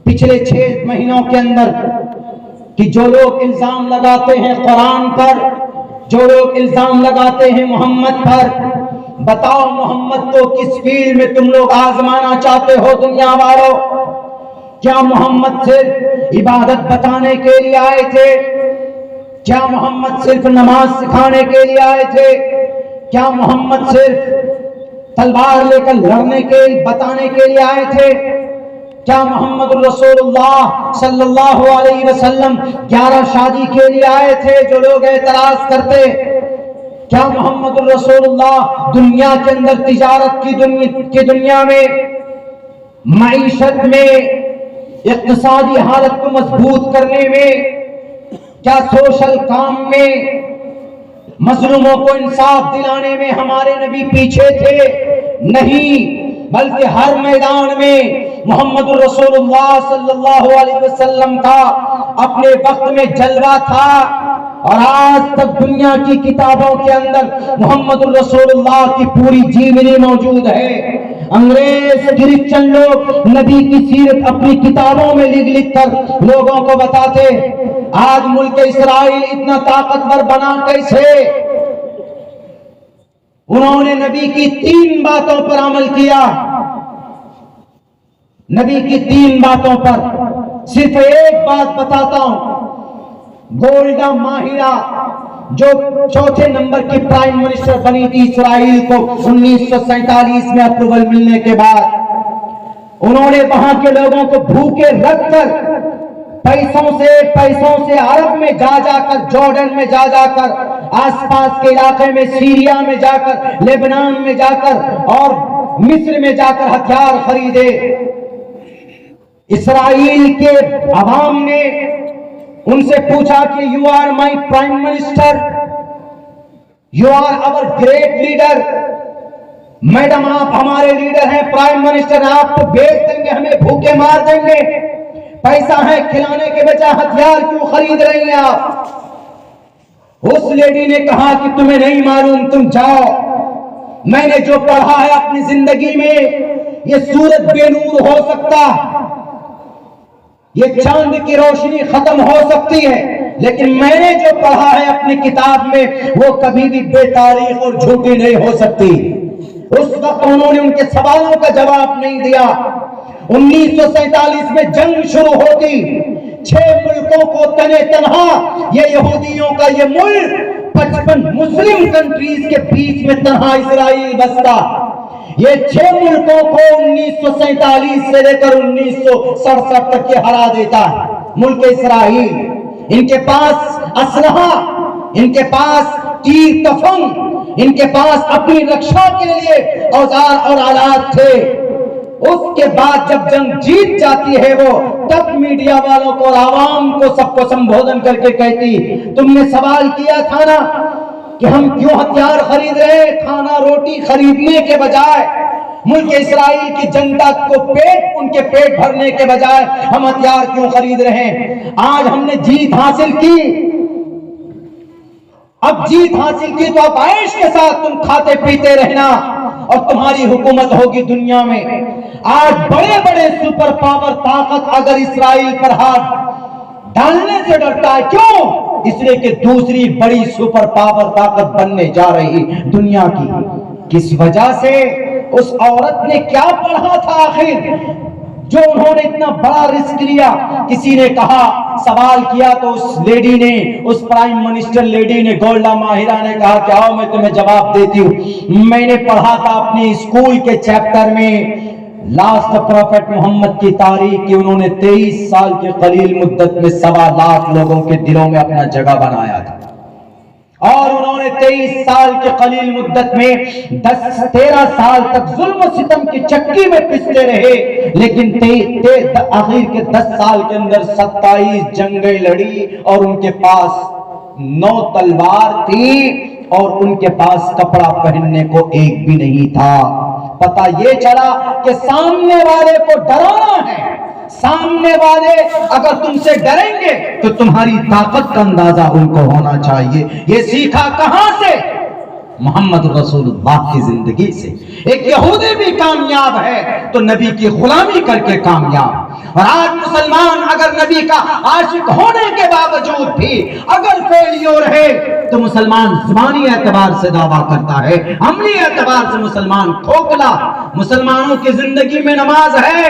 پچھلے 6 مہینوں کے اندر کہ جو لوگ الزام لگاتے ہیں قرآن پر، جو لوگ الزام لگاتے ہیں محمد پر، بتاؤ محمد کو کس فیلڈ میں تم لوگ آزمانا چاہتے ہو دنیا والوں؟ کیا محمد صرف عبادت بتانے کے لیے آئے تھے؟ کیا محمد صرف نماز سکھانے کے لیے آئے تھے؟ کیا محمد صرف تلوار لے کر لڑنے کے بتانے کے لیے آئے تھے؟ کیا محمد رسول اللہ صلی اللہ علیہ وسلم 11 شادی کے لیے آئے تھے جو لوگ اعتراض کرتے؟ کیا محمد رسول اللہ دنیا کے اندر تجارت کی دنیا میں، معیشت میں، اقتصادی حالت کو مضبوط کرنے میں، کیا سوشل کام میں، مظلوموں کو انصاف دلانے میں ہمارے نبی پیچھے تھے؟ نہیں، بلکہ ہر میدان میں محمد رسول اللہ صلی اللہ علیہ وسلم کا اپنے وقت میں جلوہ تھا، اور آج تک دنیا کی کتابوں کے اندر محمد رسول اللہ کی پوری جیونی موجود ہے۔ انگریز کرسچن لوگ نبی کی سیرت اپنی کتابوں میں لکھ کر لوگوں کو بتاتے، آج ملک اسرائیل اتنا طاقتور بنا کیسے؟ انہوں نے نبی کی 3 باتوں پر عمل کیا، نبی کی 3 باتوں پر صرف ایک بات بتاتا ہوں۔ گولڈا ماہرہ جو 4تھے نمبر کی پرائم منسٹر بنی تھی اسرائیل کو 1947 میں اپروول ملنے کے بعد، انہوں نے وہاں کے لوگوں کو بھوکے رکھ کر پیسوں سے عرب میں جا کر، جارڈن میں جا کر، آس پاس کے علاقے میں، سیریا میں جا کر، لیبنان میں جا کر اور مصر میں جا کر ہتھیار خریدے۔ اسرائیل کے عوام نے ان سے پوچھا کہ you are my prime minister, you are our great leader, madam آپ ہمارے لیڈر ہیں، پرائم منسٹر، آپ تو بیچ دیں گے، ہمیں بھوکے مار دیں گے، پیسہ ہے کھلانے کے بجائے ہتھیار کیوں خرید رہی ہیں آپ؟ اس لیڈی نے کہا کہ تمہیں نہیں معلوم، تم جاؤ، میں نے جو پڑھا ہے اپنی زندگی میں، یہ سورج بے نور ہو سکتا، یہ چاند کی روشنی ختم ہو سکتی ہے، لیکن میں نے جو پڑھا ہے اپنی کتاب میں وہ کبھی بھی بے تاریخ اور جھوٹی نہیں ہو سکتی۔ اس وقت انہوں نے ان کے سوالوں کا جواب نہیں دیا۔ 1947 میں جنگ شروع ہوتی، 6 ملکوں کو تنے تنہا یہ یہودیوں کا یہ ملک 55 مسلم کنٹریز کے بیچ میں تنہا اسرائیل بستا، یہ 6 ملکوں کو 1947 سے لے کر 1967 تک کے ہرا دیتا ہے ملک اسرائیل۔ ان کے پاس اسلحہ، ان کے پاس تیر تفنگ، ان کے پاس اپنی رکشا کے لیے اوزار اور آلات تھے۔ اس کے بعد جب جنگ جیت جاتی ہے وہ، تب میڈیا والوں کو اور عوام کو سب کو سمبودھن کر کے کہتی، تم نے سوال کیا تھا نا کہ ہم کیوں ہتھیار خرید رہے ہیں؟ کھانا روٹی خریدنے کے بجائے، ملک اسرائیل کی جنتا کو ان کے پیٹ بھرنے کے بجائے ہم ہتھیار کیوں خرید رہے ہیں؟ آج ہم نے جیت حاصل کی، اب جیت حاصل کی تو اب عیش کے ساتھ تم کھاتے پیتے رہنا اور تمہاری حکومت ہوگی دنیا میں۔ آج بڑے بڑے سپر پاور طاقت اگر اسرائیل پر ہاتھ ڈالنے سے ڈرتا ہے، کیوں؟ اس لیے کہ دوسری بڑی سپر پاور طاقت بننے جا رہی دنیا کی۔ کس وجہ سے؟ اس عورت نے کیا پڑھا تھا آخر جو انہوں نے اتنا بڑا رسک لیا؟ کسی نے کہا، سوال کیا تو اس لیڈی نے، اس پرائم منسٹر لیڈی نے، گولڈا ماہرہ نے کہا کہ آؤ میں تمہیں جواب دیتی ہوں۔ میں نے پڑھا تھا اپنے اسکول کے چیپٹر میں لاسٹ پروفیٹ محمد کی تاریخ کی انہوں نے 23 سال کی قلیل مدت میں 1.25 لاکھ لوگوں کے دلوں میں اپنا جگہ بنایا تھا، اور انہوں نے 23 سال کی قلیل مدت میں 13 سال تک ظلم و ستم کی چکی میں پستے رہے، لیکن آخر کے 10 سال کے اندر 27 جنگیں لڑی، اور ان کے پاس 9 تلوار تھی، اور ان کے پاس کپڑا پہننے کو ایک بھی نہیں تھا۔ پتہ یہ چلا کہ سامنے والے کو ڈرانا ہے، سامنے والے اگر تم سے ڈریں گے تو تمہاری طاقت کا اندازہ ان کو ہونا چاہیے۔ یہ سیکھا کہاں سے؟ محمد رسول اللہ کی زندگی سے۔ ایک یہودی بھی کامیاب ہے تو نبی کی غلامی کر کے کامیاب، اور آج مسلمان اگر نبی کا عاشق ہونے کے باوجود بھی اگر فیلیور ہے تو مسلمان زبانی اعتبار سے دعویٰ کرتا ہے، عملی اعتبار سے مسلمان کھوکھلا۔ مسلمانوں کی زندگی میں نماز ہے،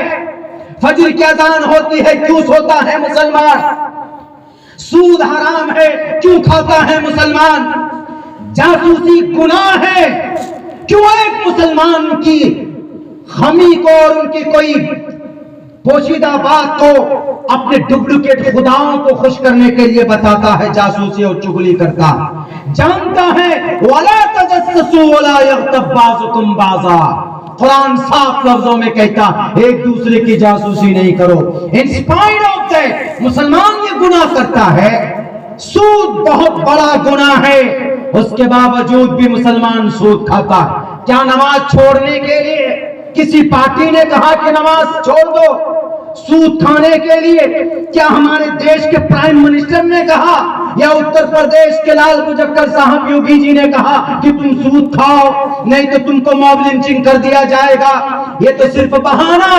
فجر کی اذان ہوتی ہے کیوں سوتا ہے مسلمان؟ سود حرام ہے کیوں کھاتا ہے مسلمان؟ جاسوسی گناہ ہے کیوں ایک مسلمان کی خمی کو اور ان کی کوئی پوشیدہ بات کو اپنے ڈپلیکیٹ خداؤں کو خوش کرنے کے لیے بتاتا ہے، جاسوسی اور چغلی کرتا جانتا ہے۔ وَلَا تَجَسَّسُوا وَلَا يَغْتَبْ بَعْضُكُمْ بَعْضًا، قرآن صاف لفظوں میں کہتا ایک دوسرے کی جاسوسی نہیں کرو۔ انسپائر آف دیٹ مسلمان یہ گناہ کرتا ہے، سود بہت بڑا گناہ ہے، اس کے باوجود بھی مسلمان سود کھاتا۔ کیا نماز چھوڑنے کے لیے کسی پارٹی نے کہا کہ نماز چھوڑ دو سود کھانے کے لیے؟ کیا ہمارے دیش کے پرائم منسٹر نے کہا، یا اتر پردیش کے لال بجکر صاحب یوگی جی نے کہا کہ تم سود کھاؤ نہیں تو تم کو موب لنچنگ کر دیا جائے گا؟ یہ تو صرف بہانہ۔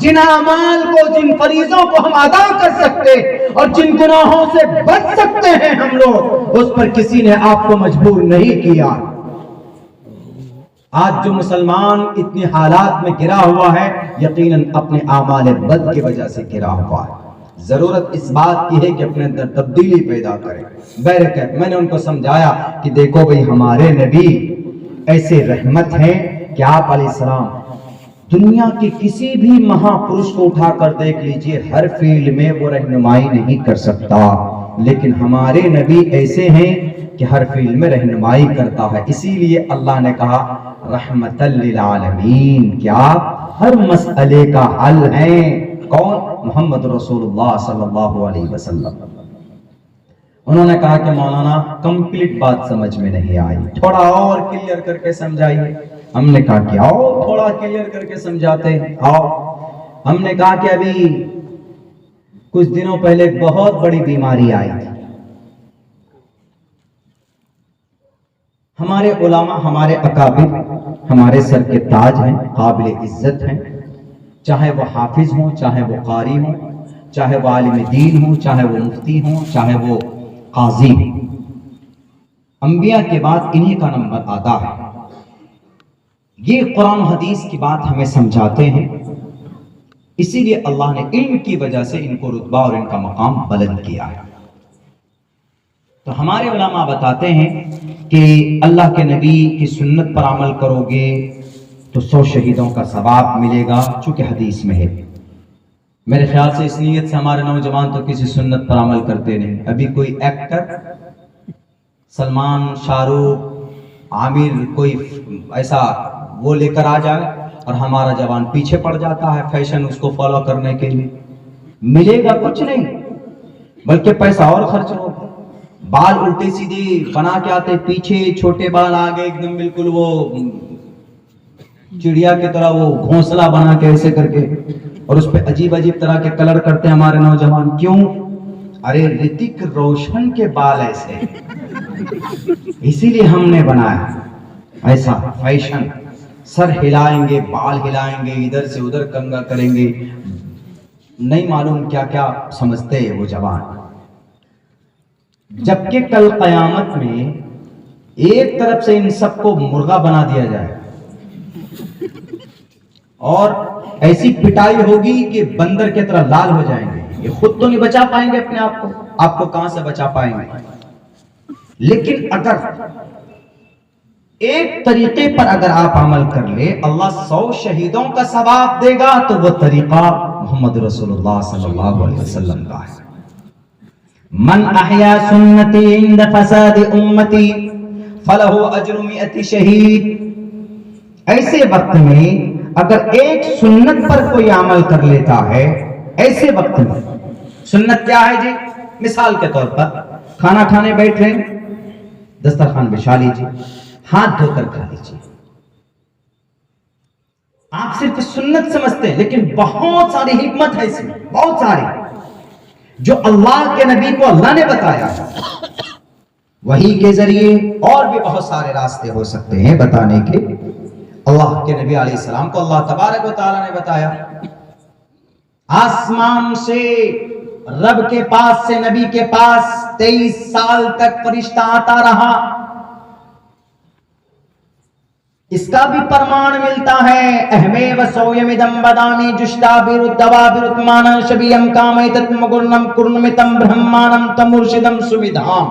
جن اعمال کو، جن فریضوں کو ہم ادا کر سکتے اور جن گناہوں سے بچ سکتے ہیں ہم لوگ، اس پر کسی نے آپ کو مجبور نہیں کیا۔ آج جو مسلمان اتنی حالات میں گرا ہوا ہے، یقیناً اپنے اعمال بد کی وجہ سے گرا ہوا ہے۔ ضرورت اس بات کی ہے کہ اپنے اندر تبدیلی پیدا کریں۔ بہرکیف میں نے ان کو سمجھایا کہ دیکھو بھئی ہمارے نبی ایسے رحمت ہیں کہ آپ علیہ السلام دنیا کے کسی بھی مہا پرش کو اٹھا کر دیکھ لیجئے، ہر فیلڈ میں وہ رہنمائی نہیں کر سکتا، لیکن ہمارے نبی ایسے ہیں کہ ہر فیلڈ میں رہنمائی کرتا ہے۔ اسی لیے اللہ نے کہا رحمت للعالمین، کیا ہر مسئلے کا حل ہے۔ کون؟ محمد رسول اللہ صلی اللہ علیہ وسلم۔ انہوں نے کہا کہ مولانا کمپلیٹ بات سمجھ میں نہیں آئی، تھوڑا اور کلیئر کر کے سمجھائیے۔ ہم نے کہا کہ آؤ تھوڑا کلیئر کر کے سمجھاتے ہیں، آؤ۔ ہم نے کہا کہ ابھی کچھ دنوں پہلے ایک بہت بڑی بیماری آئی تھی، ہمارے علماء، ہمارے اکابر، ہمارے سر کے تاج ہیں، قابل عزت ہیں، چاہے وہ حافظ ہوں، چاہے وہ قاری ہوں، چاہے وہ عالم دین ہوں، چاہے وہ مفتی ہوں، چاہے وہ قاضی ہوں، انبیاء کے بعد انہی کا نمبر آتا ہے۔ یہ قرآن حدیث کی بات ہمیں سمجھاتے ہیں، اسی لیے اللہ نے علم کی وجہ سے ان کو رتبہ اور ان کا مقام بلند کیا ہے۔ تو ہمارے علماء بتاتے ہیں کہ اللہ کے نبی کی سنت پر عمل کرو گے تو 100 شہیدوں کا ثواب ملے گا، چونکہ حدیث میں ہے۔ میرے خیال سے اس نیت سے ہمارے نوجوان تو کسی سنت پر عمل کرتے نہیں۔ ابھی کوئی ایکٹر سلمان، شاہ رخ، عامر، کوئی ایسا وہ لے کر آ جائے اور ہمارا جوان پیچھے پڑ جاتا ہے فیشن اس کو فالو کرنے کے لیے، ملے گا کچھ نہیں بلکہ پیسہ اور خرچ ہوگا۔ بال الٹے سیدھے بنا کے آتے، پیچھے چھوٹے بال آگے ایک دم بالکل وہ چڑیا کی طرح وہ گھونسلہ بنا کے ایسے کر کے، اور اس پہ عجیب عجیب طرح کے کلر کرتے ہیں ہمارے نوجوان۔ کیوں؟ ارے رتک روشن کے بال ایسے، اسی لیے ہم نے بنایا ایسا فیشن۔ سر ہلائیں گے، بال ہلائیں گے، ادھر سے ادھر کنگا کریں گے، نہیں معلوم کیا کیا سمجھتے ہیں وہ جوان۔ جبکہ کل قیامت میں ایک طرف سے ان سب کو مرغا بنا دیا جائے اور ایسی پٹائی ہوگی کہ بندر کی طرح لال ہو جائیں گے، یہ خود تو نہیں بچا پائیں گے اپنے آپ کو، آپ کو کہاں سے بچا پائیں گے؟ لیکن اگر ایک طریقے پر اگر آپ عمل کر لے اللہ 100 شہیدوں کا ثواب دے گا، تو وہ طریقہ محمد رسول اللہ صلی اللہ علیہ وسلم کا ہے. من احیا سنتی عند فساد امتی فلہ اجر 100 شہید. ایسے وقت میں اگر ایک سنت پر کوئی عمل کر لیتا ہے، ایسے وقت میں سنت کیا ہے جی؟ مثال کے طور پر کھانا کھانے بیٹھے، دسترخوان بچھا لیجیے، ہاتھ دھو کر کھا لیجیے. آپ صرف سنت سمجھتے ہیں، لیکن بہت ساری حکمت ہے اس میں، بہت ساری جو اللہ کے نبی کو اللہ نے بتایا. وحی کے ذریعے اور بھی بہت سارے راستے ہو سکتے ہیں بتانے کے. اللہ کے نبی علیہ السلام کو اللہ تبارک و تعالی نے بتایا. آسمان سے رب کے پاس سے نبی کے پاس 23 سال تک فرشتہ آتا رہا. اس کا بھی پرمان ملتا ہے. احمے وسویم دم بدامی جشتا بیرودوا بیرودمانا شبیم کامیتت مگرنم کرنمتم برہمانم تمرشدم سویدھام.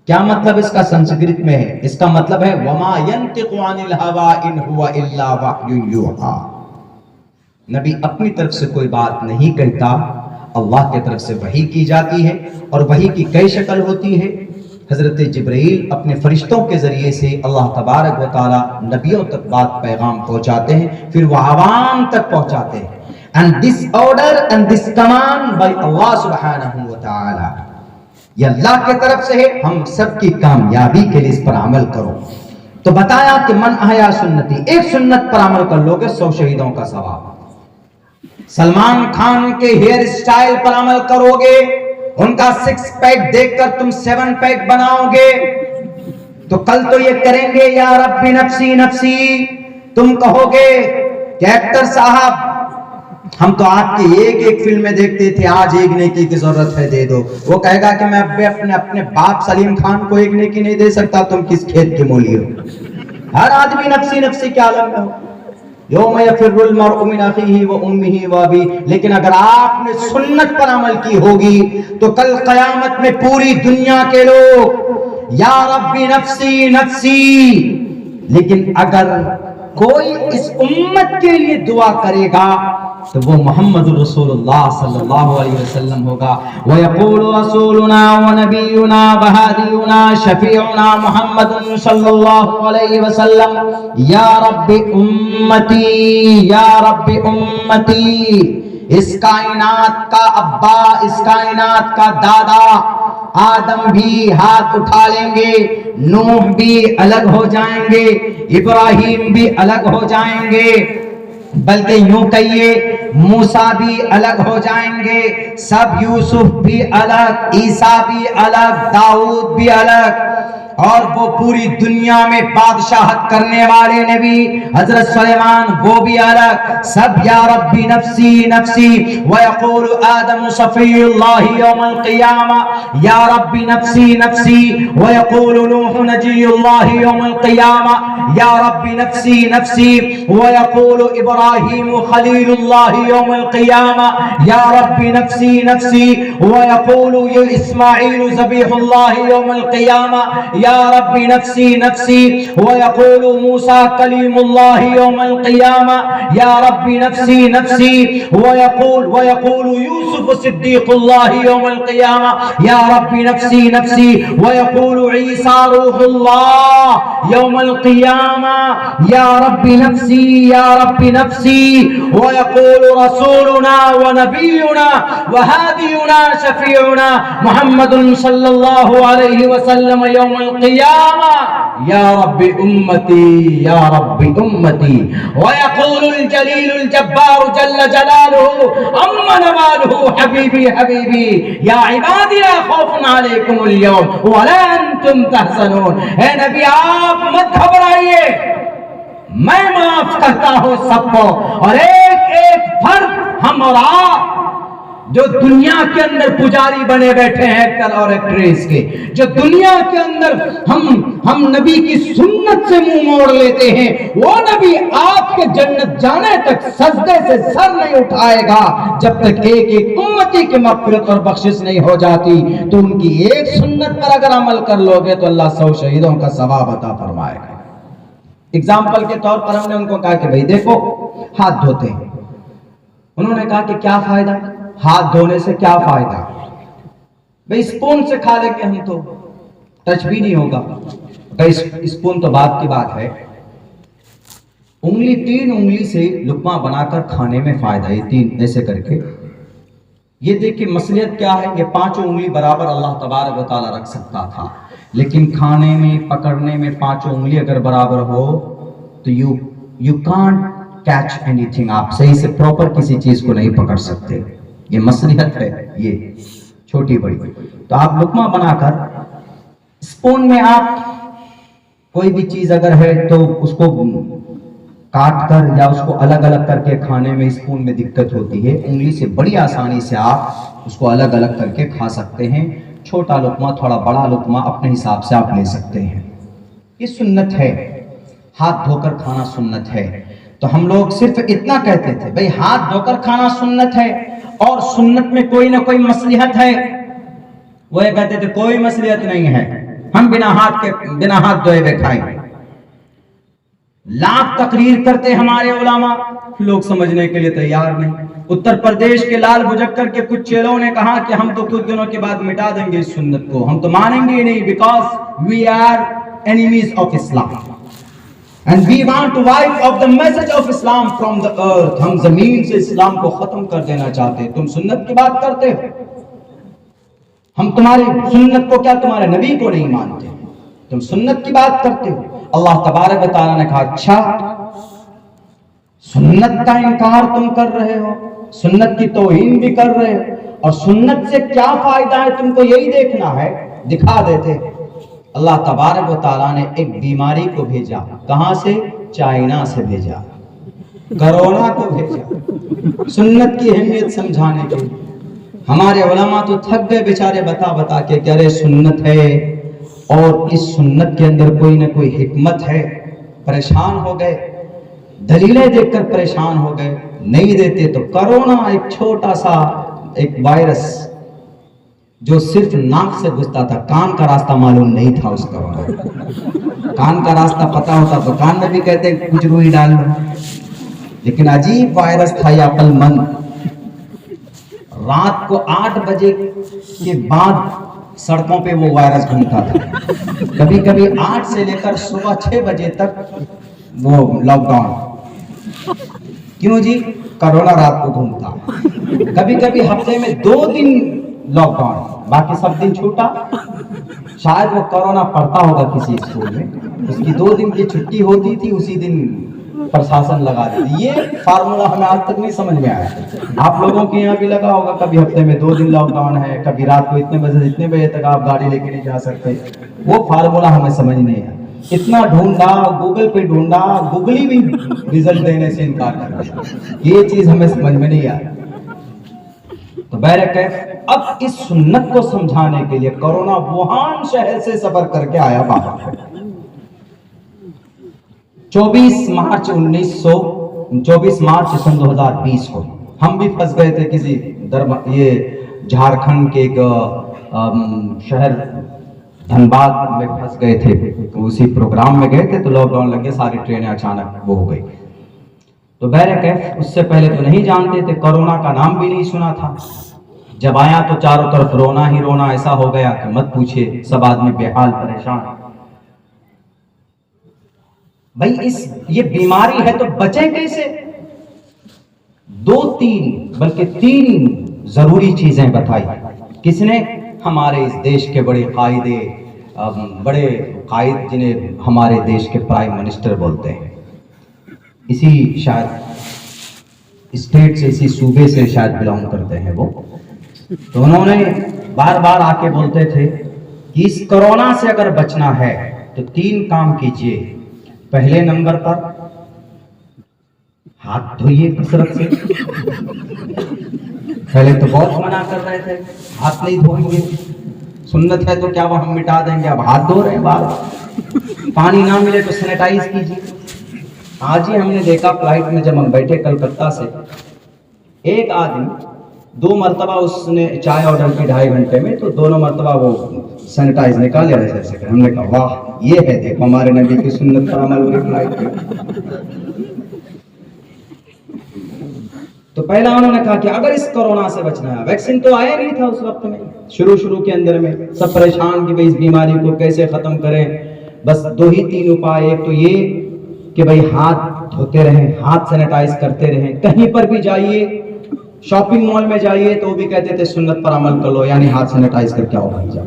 کیا مطلب اس کا سنسکرت میں ہے؟ اس کا مطلب ہے وما ينطق عن الهوى ان هو الا وحی یوحى. نبی اپنی طرف سے کوئی بات نہیں کہتا، اللہ کی طرف سے وحی کی جاتی ہے. اور وحی کی کئی شکل ہوتی ہے. حضرت جبرائیل اپنے فرشتوں کے ذریعے سے اللہ تبارک و تعالی نبیوں تک بات پیغام پہنچاتے ہیں، پھر وہ عوام تک پہنچاتے ہیں. and this order and this command by Allah سبحانہ و تعالی، یہ اللہ کے طرف سے ہے. ہم سب کی کامیابی کے لیے اس پر عمل کرو. تو بتایا کہ من احیا سنتی، ایک سنت پر عمل کر لو گے 100 شہیدوں کا ثواب. سلمان خان کے ہیئر سٹائل پر عمل کرو گے، ان کا 6 پیک دیکھ کر تم 7 پیک بناؤ گے، تو کل تو یہ کریں گے یا رب نفسی نفسی. تم کہو گے کہ ایکٹر صاحب ہم تو آپ کی ایک فلم میں دیکھتے تھے، آج ایک نیکی کی ضرورت ہے، دے دو. وہ کہے گا کہ میں اپنے باپ سلیم خان کو ایک نیکی نہیں دے سکتا، تم کس کھیت کے مولی ہو. ہر آدمی نفسی نفسی کے عالم میں ہو. یوم یفر المرء من اخیہ و امہ و ابیہ. لیکن اگر آپ نے سنت پر عمل کی ہوگی تو کل قیامت میں پوری دنیا کے لوگ یا ربی نفسی نفسی. لیکن اگر کوئی اس امت کے لیے دعا کرے گا تو وہ محمد رسول اللہ صلی اللہ علیہ وسلم ہوگا. وَيَقُولُ رَسُولُنَا وَنَبِيُّنَا وَهَادِيُنَا شَفِيعُنَا محمد صلی اللہ علیہ وسلم یا رب امتی یا رب امتی. اس کائنات کا ابا، اس کائنات کا دادا آدم بھی ہاتھ اٹھا لیں گے، نوح بھی الگ ہو جائیں گے، ابراہیم بھی الگ ہو جائیں گے، بلکہ یوں کہیے موسیٰ بھی الگ ہو جائیں گے، سب یوسف بھی الگ، عیسیٰ بھی الگ، داؤد بھی الگ. اور وہ پوری دنیا میں بادشاہت کرنے والے نبی حضرت سلیمان وہ بھی الگ. سب یا ربی نفسی نفسی. وَيَقُولُ آدم صفی اللہ یوم القیامہ یا ربی نفسی نفسی. وَيَقُولُ نوح نجی اللہ یوم القیامہ یا ربی نفسی نفسی. وَيَقُولُ ابراہیم خلیل اللہ یوم القیامہ یا ربی نفسی نفسی. وَيَقُولُ اسماعیل ذبیح اللہ یوم القیامہ یا ربی نفسی نفسی. وَيَقُولُ موسیٰ کلیم اللہ یوم القیامہ یا ربی نفسی نفسی. وَيَقُولُ یوسف صدیق اللہ یوم القیامہ یا ربی نفسی نفسی. وَيَقُولُ عیسیٰ روح اللہ یوم القیامہ یا ربی نفسی یا ربی نفسی. وَيَقُولُ رسولنا ونبینا وہادینا شفیعنا محمد صلی اللہ علیہ وسلم یوم القیامہ یا رب امتی یا رب امتی. ويقول الجلیل الجبار جل جلالہ اما نوالہ حبیبی حبیبی یا عبادی لا خوف علیکم اليوم ولا انتم تحزنون. اے نبی آپ مت گھبرائیے، میں معاف کرتا ہوں سب کو، اور ایک ایک فرد ہم اور آپ جو دنیا کے اندر پجاری بنے بیٹھے ہیں ایکٹر اور ایکٹریس کے، جو دنیا کے اندر ہم نبی کی سنت سے منہ موڑ لیتے ہیں، وہ نبی آپ کے جنت جانے تک سجدے سے سر نہیں اٹھائے گا جب تک ایک ایک امتی کی مغفرت اور بخشش نہیں ہو جاتی۔ تو ان کی ایک سنت پر اگر عمل کر لو گے تو اللہ 100 شہیدوں کا ثواب عطا فرمائے گا۔ اگزامپل کے طور پر ہم نے ان کو کہا کہ بھئی دیکھو ہاتھ دھوتے ہیں، انہوں نے کہا کہ کیا فائدہ، ہاتھ دھونے سے کیا فائدہ، بھئی اسپون سے کھا لیں گے ہم تو ٹچ بھی نہیں ہوگا۔ اسپون تو بات کی بات ہے، انگلی 3 انگلی سے لقمہ بنا کر کھانے میں فائدہ ہے، 3 ایسے کر کے۔ یہ دیکھیں مصلحت کیا ہے، یہ 5 انگلی برابر اللہ تبارک و تعالیٰ رکھ سکتا تھا، لیکن کھانے میں پکڑنے میں 5 انگلی اگر برابر ہو تو you can't catch anything، آپ صحیح سے پراپر کسی چیز کو نہیں پکڑ سکتے۔ یہ مصلحت ہے، یہ چھوٹی بڑی۔ تو آپ لقمہ بنا کر اسپون میں آپ کوئی بھی چیز اگر ہے تو اس کو کاٹ کر یا اس کو الگ الگ کر کے کھانے میں اسپون میں دقت ہوتی ہے، انگلی سے بڑی آسانی سے آپ اس کو الگ الگ کر کے کھا سکتے ہیں۔ چھوٹا لقمہ تھوڑا بڑا لقمہ اپنے حساب سے آپ لے سکتے ہیں۔ یہ سنت ہے، ہاتھ دھو کر کھانا سنت ہے۔ تو ہم لوگ صرف اتنا کہتے تھے بھئی ہاتھ دھو کر کھانا سنت ہے اور سنت میں کوئی نہ کوئی مصلحت ہے، وہ یہ کہتے تھے کوئی مصلحت نہیں ہے، ہم بنا ہاتھ دھوئے ہوئے کھائیں۔ لاکھ تقریر کرتے ہمارے علماء، لوگ سمجھنے کے لیے تیار نہیں۔ اتر پردیش کے لال بھجکر کے کچھ چیلوں نے کہا کہ ہم تو کچھ دنوں کے بعد مٹا دیں گے اس سنت کو، ہم تو مانیں گے نہیں، because we are enemies of Islam and we want to wipe off the message of Islam from the earth, ہم زمین سے اسلام کو ختم کر دینا چاہتے ہیں۔ تم سنت کی بات کرتے ہو، ہم تمہاری سنت کو کیا تمہارے نبی کو نہیں مانتے، تم سنت کی بات کرتے ہو۔ اللہ تبارک و تعالیٰ نے کہا اچھا سنت کا انکار تم کر رہے ہو، سنت کی توہین بھی کر رہے ہو، اور سنت سے کیا فائدہ ہے تم کو یہی دیکھنا ہے، دکھا دیتے۔ اللہ تبارک و تعالیٰ نے ایک بیماری کو بھیجا، کہاں سے؟ چائنا سے بھیجا، کرونا کو بھیجا سنت کی اہمیت سمجھانے کے لیے۔ ہمارے علماء تو تھک گئے بیچارے بتا بتا کے کہ ارے سنت ہے اور اس سنت کے اندر کوئی نہ کوئی حکمت ہے، پریشان ہو گئے، دلیلیں دیکھ کر پریشان ہو گئے، نہیں دیتے تو کرونا ایک چھوٹا سا ایک وائرس جو صرف ناک سے گھستا تھا، کان کا راستہ معلوم نہیں تھا اس کرونا۔ کان کا راستہ پتا ہوتا تو کان میں بھی کہتے ہیں کچھ روئی ڈال لو، لیکن عجیب وائرس تھا یہ عقل مند۔ رات کو 8 بجے کے بعد سڑکوں پہ وہ وائرس گھومتا تھا، کبھی کبھی 8 سے لے کر صبح 6 بجے تک وہ لاک ڈاؤن۔ کیوں جی؟ کرونا رات کو گھومتا، کبھی کبھی ہفتے میں 2 دن لاک ڈاؤن، باقی سب دن چھوٹا۔ شاید وہ کرونا پڑھتا ہوگا کسی اسکول میں، اس کی 2 دن کی چھٹی ہوتی تھی، اسی دن پرشاسن لگا دیتی۔ یہ فارمولا ہمیں آج تک نہیں سمجھ میں آیا، آپ لوگوں کے یہاں بھی لگا ہوگا، کبھی ہفتے میں 2 دن لاک ڈاؤن ہے، کبھی رات کو اتنے بجے سے اتنے بجے تک آپ گاڑی لے کے نہیں جا سکتے۔ وہ فارمولا ہمیں سمجھ نہیں آیا، اتنا ڈھونڈا، گوگل پہ ڈھونڈا، گوگلی بھی رزلٹ دینے سے انکار کر دیا، یہ چیز ہمیں سمجھ میں نہیں آئی۔ تو بہرکیف اب اس سنت کو سمجھانے کے لیے کرونا ووہان شہر سے سفر کر کے آیا باہر۔ 24 مارچ سن 2020 کو ہم بھی پھنس گئے تھے کسی یہ جھارکھنڈ کے ایک شہر دھنباد میں پھنس گئے تھے، اسی پروگرام میں گئے تھے تو لاک ڈاؤن لگ گیا، ساری ٹرینیں اچانک وہ ہو گئی۔ تو بہرکیف اس سے پہلے تو نہیں جانتے تھے، کرونا کا نام بھی نہیں سنا تھا، جب آیا تو چاروں طرف رونا ہی رونا ایسا ہو گیا کہ مت پوچھے، سب آدمی بے حال پریشان۔ بھائی یہ بیماری ہے تو بچیں کیسے؟ 3 ضروری چیزیں بتائی۔ کس نے؟ ہمارے اس دیش کے بڑے قائد جنہیں ہمارے دیش کے پرائم منسٹر بولتے ہیں، اسی شاید اسٹیٹ سے، اسی صوبے سے شاید بلانگ کرتے ہیں وہ، تو انہوں نے بار بار آ کے بولتے تھے کہ اس کرونا سے اگر بچنا ہے تو 3 کام کیجئے۔ پہلے نمبر پر ہاتھ دھوئیے کثرت سے، پہلے تو بہت منع کر رہے تھے ہاتھ نہیں دھوئیں گے، سنت ہے تو کیا وہ ہم مٹا دیں گے، اب ہاتھ دھو رہے ہیں بار بار، پانی نہ ملے تو سینیٹائز کیجیے۔ آج ہی ہم نے دیکھا فلائٹ میں جب ہم بیٹھے کلکتہ سے، ایک آدمی 2 مرتبہ اس نے چائے آرڈر کی 2.5 گھنٹے میں، تو دونوں مرتبہ وہ سینیٹائز نکالے ایسے سے، ہم نے کہا واہ یہ ہے دیکھو ہمارے نبی کی سنت پر عمل ہوئی فلائٹ میں۔ تو پہلا انہوں نے کہا کہ اگر اس کورونا سے بچنا ہے، ویکسین تو آیا نہیں تھا اس وقت میں، شروع کے اندر میں سب پریشان کہ بھئی اس بیماری کو کیسے ختم کریں، بس 2 ہی 3 اپائے، ایک تو یہ کہ بھئی ہاتھ دھوتے رہیں، ہاتھ سینیٹائز کرتے رہیں، کہیں پر بھی جائیے، شاپنگ مال میں جائیے تو وہ بھی کہتے تھے سنت پر عمل کر لو، یعنی ہاتھ سینیٹائز کر کے آؤ بھائی جاؤ۔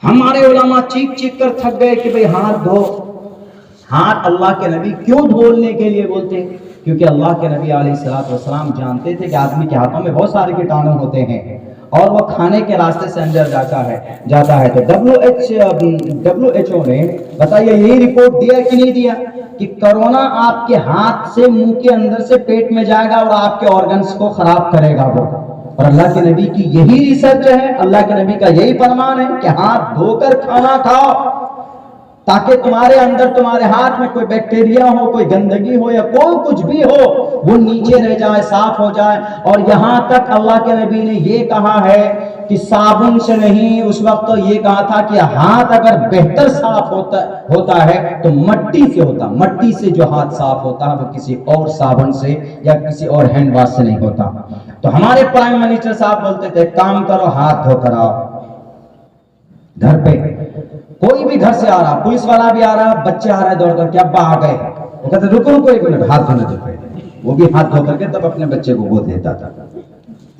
ہمارے علماء چیخ کر تھک گئے کہ بھئی ہاتھ دھو۔ ہاتھ اللہ کے نبی کیوں دھونے کے لیے بولتے ہیں؟ کیونکہ اللہ کے نبی علیہ الصلوۃ والسلام جانتے تھے کہ آدمی کے ہاتھوں میں بہت سارے کیٹانو ہوتے ہیں اور وہ کھانے کے راستے سے اندر جاتا ہے۔ تو WHO نے بتائیے یہی رپورٹ دیا کہ نہیں دیا کہ کرونا آپ کے ہاتھ سے منہ کے اندر سے پیٹ میں جائے گا اور آپ کے آرگنز کو خراب کرے گا وہ، اور اللہ کے نبی کی یہی ریسرچ ہے، اللہ کے نبی کا یہی فرمان ہے کہ ہاتھ دھو کر کھانا کھاؤ، تاکہ تمہارے اندر تمہارے ہاتھ میں کوئی بیکٹیریا ہو، کوئی گندگی ہو یا کوئی کچھ بھی ہو وہ نیچے رہ جائے، صاف ہو جائے۔ اور یہاں تک اللہ کے نبی نے یہ کہا ہے کہ صابن سے نہیں، اس وقت تو یہ کہا تھا کہ ہاتھ اگر بہتر صاف ہوتا ہے تو مٹی سے ہوتا، مٹی سے جو ہاتھ صاف ہوتا ہے وہ کسی اور صابن سے یا کسی اور ہینڈ واش سے نہیں ہوتا۔ تو ہمارے پرائم منسٹر صاحب بولتے تھے کام کرو ہاتھ دھو کر آؤ۔ گھر پہ کوئی بھی گھر سے آ رہا، پولیس والا بھی آ رہا، بچے آ رہے دوڑ کر کے ابا آ گئے، وہ کہتے رکو 1 منٹ ہاتھ دھونے دو، وہ بھی ہاتھ دھو کر کے تب اپنے بچے کو گود دیتا تھا۔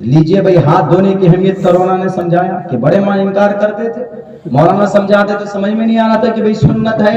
لیجئے بھئی ہاتھ دھونے کی اہمیت کرونا نے سمجھایا کہ بڑے ماں انکار کرتے تھے، مولانا سمجھاتے تو سمجھ میں نہیں آ رہا تھا کہ بھئی سنت ہے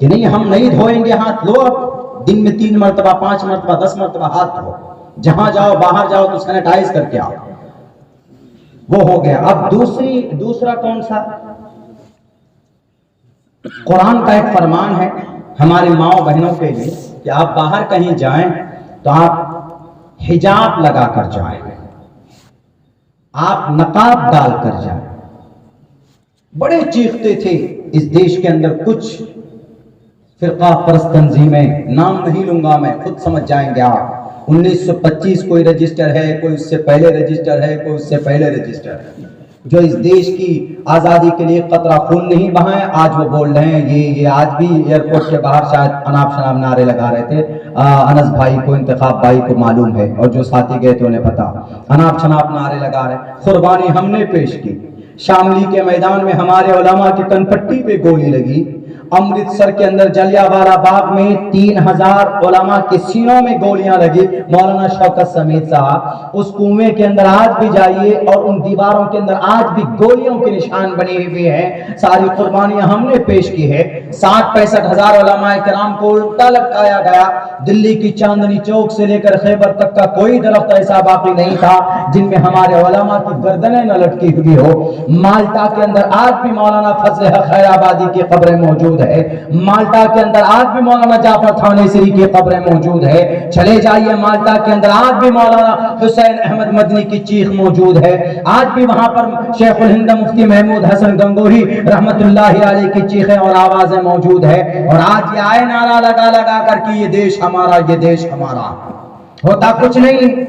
کہ نہیں ہم نہیں دھوئیں گے ہاتھ۔ لو اب دن میں 3 مرتبہ 5 مرتبہ 10 مرتبہ ہاتھ دھو، جہاں جاؤ باہر جاؤ تو سینیٹائز کر کے آؤ، وہ ہو گیا۔ اب دوسرا کون سا؟ قرآن کا ایک فرمان ہے ہمارے ماؤں بہنوں کے لیے کہ آپ باہر کہیں جائیں تو آپ حجاب لگا کر جائیں، آپ نقاب ڈال کر جائیں۔ بڑے چیختے تھے اس دیش کے اندر کچھ فرقہ پرست تنظیمیں، نام نہیں لوں گا میں، خود سمجھ جائیں گے آپ۔ 1925 کوئی رجسٹر ہے، کوئی اس سے پہلے رجسٹر ہے، کوئی اس سے پہلے رجسٹر ہے، جو اس دیش کی آزادی کے لیے قطرہ خون نہیں بہائے، آج وہ بول رہے ہیں۔ یہ آج بھی ایئرپورٹ کے باہر شاید اناپ شناپ نعرے لگا رہے تھے، انس بھائی کو، انتخاب بھائی کو معلوم ہے، اور جو ساتھی گئے تھے انہیں پتا، اناپ شناپ نعرے لگا رہے۔ قربانی ہم نے پیش کی، شاملی کے میدان میں ہمارے علماء کی کن پٹی پہ گولی لگی، امرتسر کے اندر جلیانوالہ باغ میں 3000 علماء کے سینوں میں گولیاں لگی، مولانا شوکت سمیت صاحب اس کنویں کے اندر آج بھی جائیے اور ان دیواروں کے اندر آج بھی گولیوں کے نشان بنے ہوئے ہیں۔ ساری قربانیاں ہم نے پیش کی ہے۔ 60-65 ہزار علماء کرام کو الٹا لٹکایا گیا۔ دلی کی چاندنی چوک سے لے کر خیبر تک کا کوئی درخت ایسا باقی نہیں تھا جن میں ہمارے علماء کی گردنیں نہ لٹکی ہوئی ہو۔ مالٹا کے اندر آج بھی مولانا فضل حق خیر آبادی کی قبریں موجود ہے، مالٹا کے اندر آج بھی مولانا جعفر تھانیسری کی قبریں موجود ہے۔ چلے جائیے مالٹا کے اندر آج بھی مولانا حسین احمد مدنی کی چیخ موجود ہے، آج بھی وہاں پر شیخ الہند مفتی محمود حسن گنگوہی رحمت اللہ علیہ کی چیخیں اور آوازیں موجود ہے۔ اور آج یہ آئے نعرہ لگا کر کہ یہ دیش ہمارا، یہ دیش ہمارا، ہوتا کچھ نہیں۔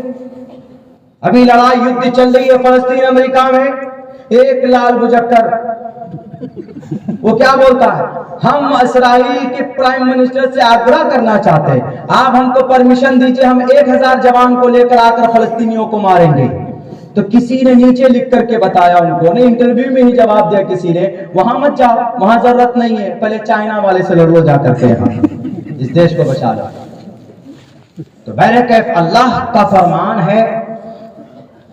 ابھی لڑائی یدھ چل رہی ہے فلسطین امریکہ میں، ایک لال بجکر وہ کیا بولتا ہے، ہم اسرائیل کے پرائم منسٹر سے آگرہ کرنا چاہتے ہیں، آپ ہم کو پرمیشن دیجئے، ہم 1000 جوان کو لے کر آ کر فلسطینیوں کو ماریں گے۔ تو کسی نے نیچے لکھ کر کے بتایا ان کو، نہیں انٹرویو میں ہی جواب دیا کسی نے، وہاں مت جاؤ، وہاں ضرورت نہیں ہے، پہلے چائنا والے سے لڑو جا کر کے، اس دیش کو بچا لو۔ تو بہرکیف اللہ کا فرمان ہے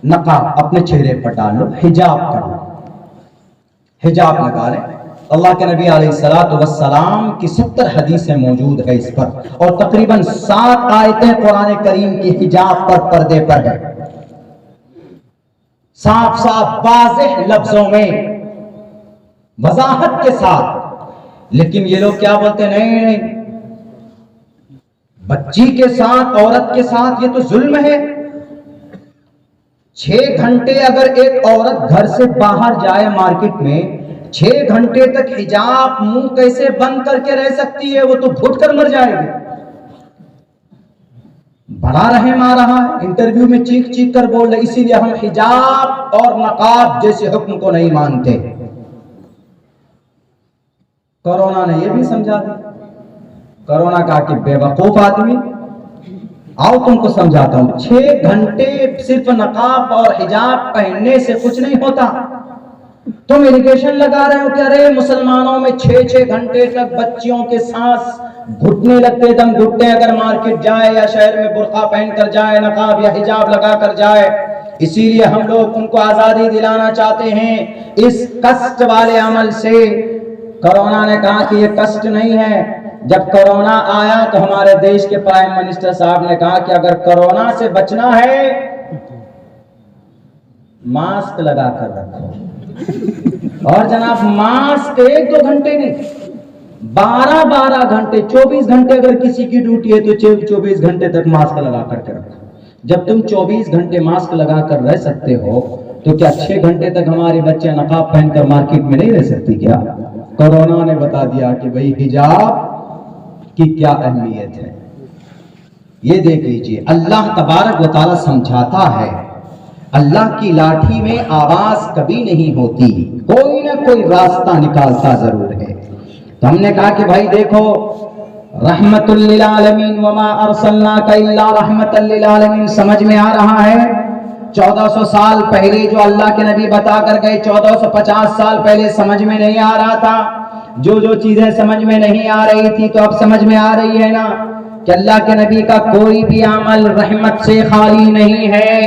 نقاب اپنے چہرے پر ڈال لو، حجاب کر لو، حجاب لگا لیں۔ اللہ کے نبی علیہ الصلوۃ والسلام کی 70 حدیثیں موجود ہے اس پر، اور تقریباً 7 آیتیں قرآن کریم کی حجاب پر، پردے پر ہے، صاف صاف واضح لفظوں میں وضاحت کے ساتھ۔ لیکن یہ لوگ کیا بولتے ہیں، نہیں بچی کے ساتھ، عورت کے ساتھ یہ تو ظلم ہے۔ 6 گھنٹے اگر ایک عورت گھر سے باہر جائے مارکیٹ میں، 6 گھنٹے تک حجاب منہ کیسے بند کر کے رہ سکتی ہے؟ وہ تو گھٹ کر مر جائے گی۔ بڑا رحم آ رہا ہے، انٹرویو میں چیخ چیخ کر بول رہے، اسی لیے ہم حجاب اور نقاب جیسے حکم کو نہیں مانتے۔ کورونا نے یہ بھی سمجھا دیا۔ کورونا کہا کہ بے وقوف آدمی، آؤ تم کو سمجھاتا ہوں، 6 گھنٹے صرف نقاب اور حجاب پہننے سے کچھ نہیں ہوتا۔ تم ایلیگیشن لگا رہے ہو کہ ارے مسلمانوں میں 6 گھنٹے تک بچیوں کے سانس گھٹنے لگتے، دم گھٹتے، اگر مارکیٹ جائے یا شہر میں برقع پہن کر جائے، نقاب یا حجاب لگا کر جائے۔ اسی لیے ہم لوگ ان کو آزادی دلانا چاہتے ہیں اس کسٹ والے عمل سے۔ کورونا نے کہا کہ یہ کسٹ نہیں ہے۔ جب کورونا آیا تو ہمارے دیش کے پرائم منسٹر صاحب نے کہا کہ اگر کورونا سے بچنا ہے ماسک لگا کر رکھو۔ اور جناب ماسک 1-2 گھنٹے نہیں، 12 گھنٹے، 24 گھنٹے اگر کسی کی ڈیوٹی ہے تو 24 گھنٹے تک ماسک لگا کر کے رکھو۔ جب تم 24 گھنٹے ماسک لگا کر رہ سکتے ہو تو کیا 6 گھنٹے تک ہمارے بچے نقاب پہن کر مارکیٹ میں نہیں رہ سکتی کیا؟ کورونا نے بتا دیا کہ بھئی حجاب کی کیا اہمیت ہے۔ یہ دیکھ لیجئے، اللہ تبارک و تعالی سمجھاتا ہے، اللہ کی لاٹھی میں آواز کبھی نہیں ہوتی، کوئی نہ کوئی راستہ نکالتا ضرور ہے۔ تو ہم نے کہا کہ بھائی دیکھو، رحمت للعالمین وما ارسلناک الا رحمت للعالمین سمجھ میں آ رہا ہے۔ 1400 سال پہلے جو اللہ کے نبی بتا کر گئے، 1450 سال پہلے سمجھ میں نہیں آ رہا تھا۔ جو چیزیں سمجھ میں نہیں آ رہی تھی تو اب سمجھ میں آ رہی ہے نا، کہ اللہ کے نبی کا کوئی بھی عمل رحمت سے خالی نہیں ہے،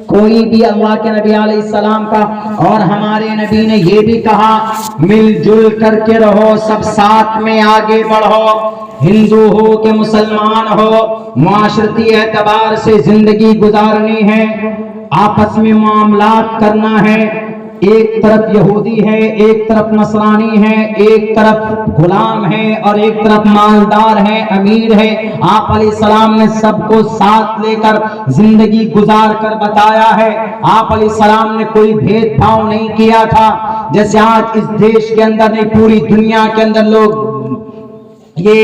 کوئی بھی اللہ کے نبی علیہ السلام کا۔ اور ہمارے نبی نے یہ بھی کہا مل جل کر کے رہو، سب ساتھ میں آگے بڑھو، ہندو ہو کہ مسلمان ہو، معاشرتی اعتبار سے زندگی گزارنی ہے، آپس میں معاملات کرنا ہے۔ ایک طرف یہودی ہے، ایک طرف نصرانی ہے، ایک طرف غلام ہے اور ایک طرف مالدار ہے، امیر ہے۔ آپ علیہ السلام نے سب کو ساتھ لے کر زندگی گزار کر بتایا ہے۔ آپ علیہ السلام نے کوئی بھید بھاؤ نہیں کیا تھا، جیسے آج اس دیش کے اندر نہیں پوری دنیا کے اندر لوگ یہ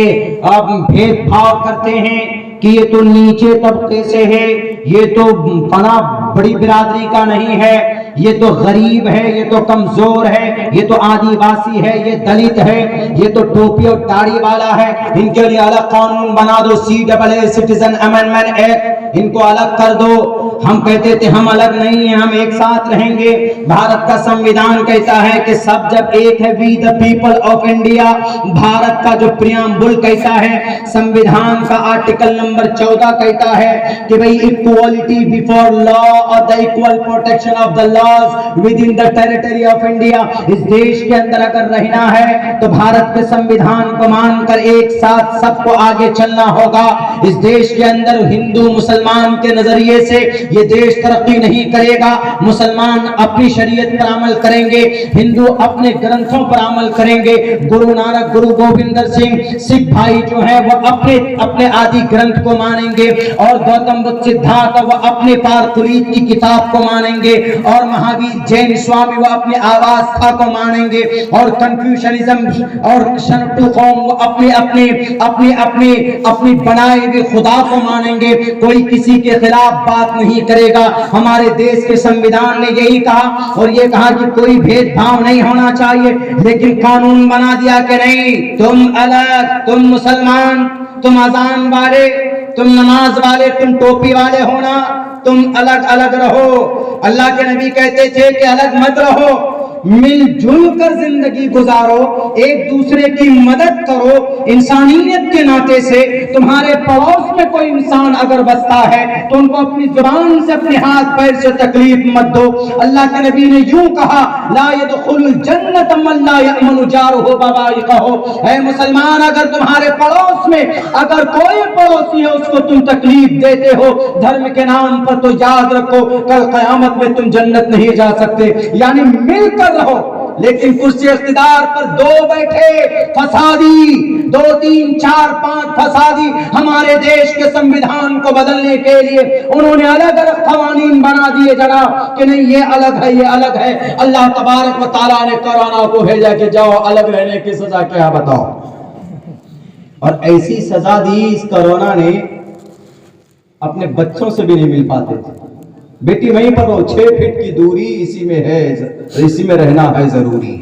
بھید بھاؤ کرتے ہیں کہ یہ تو نیچے طبقے سے ہے، یہ تو فلاں بڑی برادری کا نہیں ہے، یہ تو غریب ہے، یہ تو کمزور ہے، یہ تو آدیواسی ہے، یہ دلت ہے، یہ تو ٹوپی اور داڑھی والا ہے، ان کے لیے الگ قانون بنا دو، CAA سٹیزن امینڈمنٹ ایکٹ، ان کو الگ کر دو۔ ہم کہتے تھے ہم الگ نہیں ہیں، ہم ایک ساتھ رہیں گے۔ بھارت کا سنویدھان کہتا ہے کہ سب جب ایک ہے، we the people of India. Bharat کا جو پریامبل کہتا ہے، سنویدھان کا آرٹیکل نمبر 14 کہتا ہے کہ بھئی equality before law اور the equal protection of the laws within the territory of India۔ اس دیش کے اندر اگر رہنا ہے تو بھارت کے سنویدھان کو مان کر ایک ساتھ سب کو آگے چلنا ہوگا۔ اس دیش کے اندر ہندو مسلمان کے نظریے سے یہ دیش ترقی نہیں کرے گا۔ مسلمان اپنی شریعت پر عمل کریں گے، ہندو اپنے گرنتھوں پر عمل کریں گے۔ گرو نانک، گرو گوبندر سنگھ، سکھ بھائی جو ہیں وہ اپنے آدی گرنتھ کو مانیں گے، اور گوتم بدھ سدھارتھ وہ اپنے پارکلیت کی کتاب کو مانیں گے، اور مہاویر جین سوامی وہ اپنے آواستھا کو مانیں گے، اور کنفیوشنزم اور شنٹو قوم وہ اپنی بنائے ہوئے خدا کو مانیں گے۔ کوئی کسی کے خلاف بات نہیں کرے گا۔ ہمارے دیش کے سنویدھان نے یہی کہا، اور یہ کہا کہ کوئی بھید بھاؤ نہیں ہونا چاہیے، لیکن قانون بنا دیا کہ نہیں، تم الگ، تم مسلمان، تم اذان والے، تم نماز والے، تم ٹوپی والے ہونا، تم الگ الگ رہو۔ اللہ کے نبی کہتے تھے کہ الگ مت رہو، مل جل کر زندگی گزارو، ایک دوسرے کی مدد کرو۔ انسانیت کے ناطے سے تمہارے پڑوس میں کوئی انسان اگر بستا ہے تو ان کو اپنی زبان سے، اپنے ہاتھ پیر سے تکلیف مت دو۔ اللہ کے نبی نے یوں کہا، لا يدخل الجنت من لا يأمن جارہ بوائقہ۔ اے مسلمان، اگر تمہارے پڑوس میں اگر کوئی پڑوسی ہے اس کو تم تکلیف دیتے ہو دھرم کے نام پر، تو یاد رکھو کل قیامت میں تم جنت نہیں جا سکتے۔ یعنی مل کر رہو، لیکن کرسی اقتدار پر دو بیٹھے فسادی، 2 3 4 5 فسادی ہمارے دیش کے سنویدھان کو بدلنے کے لیے انہوں نے الگ الگ قوانین بنا دیے جناب کہ نہیں یہ الگ ہے یہ الگ ہے۔ اللہ تبارک و تعالیٰ نے کورونا کو بھیجا کہ جاؤ الگ رہنے کی سزا کیا بتاؤ، اور ایسی سزا دی اس کورونا نے اپنے بچوں سے بھی نہیں مل پاتے تھے۔ بیٹی وہیں پر ہو، 6 فٹ کی دوری اسی میں ہے، اسی میں رہنا ہے ضروری۔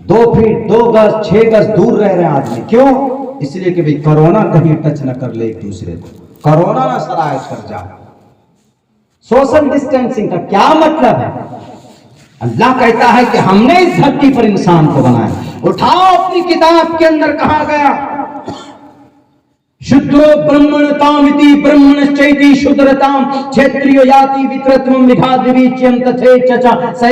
2 فٹ 2 گز 6 گز دور رہ رہے ہیں آدمی، کیوں؟ اس لیے کہ کورونا کہیں ٹچ نہ کر لے ایک دوسرے کو، کورونا نہ سرایت کر جائے۔ سوشل ڈسٹینسنگ کا کیا مطلب ہے؟ اللہ کہتا ہے کہ ہم نے اس دھرتی پر انسان کو بنایا۔ اٹھاؤ اپنی کتاب کے اندر کہا گیا شودرو برہمنتامتی برہمنಶ್ಚೈತಿ ಶೂದ್ರತಾಂ ಕ್ಷೇತ್ರಿಯೋ ಯಾತಿ ವಿತ್ರತ್ವಂ ವಿಘಾದ್ವಿಚ್ಯಂ ತಥೇ ಚಚ ಸೇ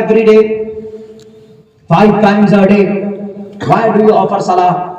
every day 5 times a day? why do you offer salah?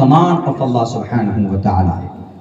command of Allah subhanahu wa ta'ala,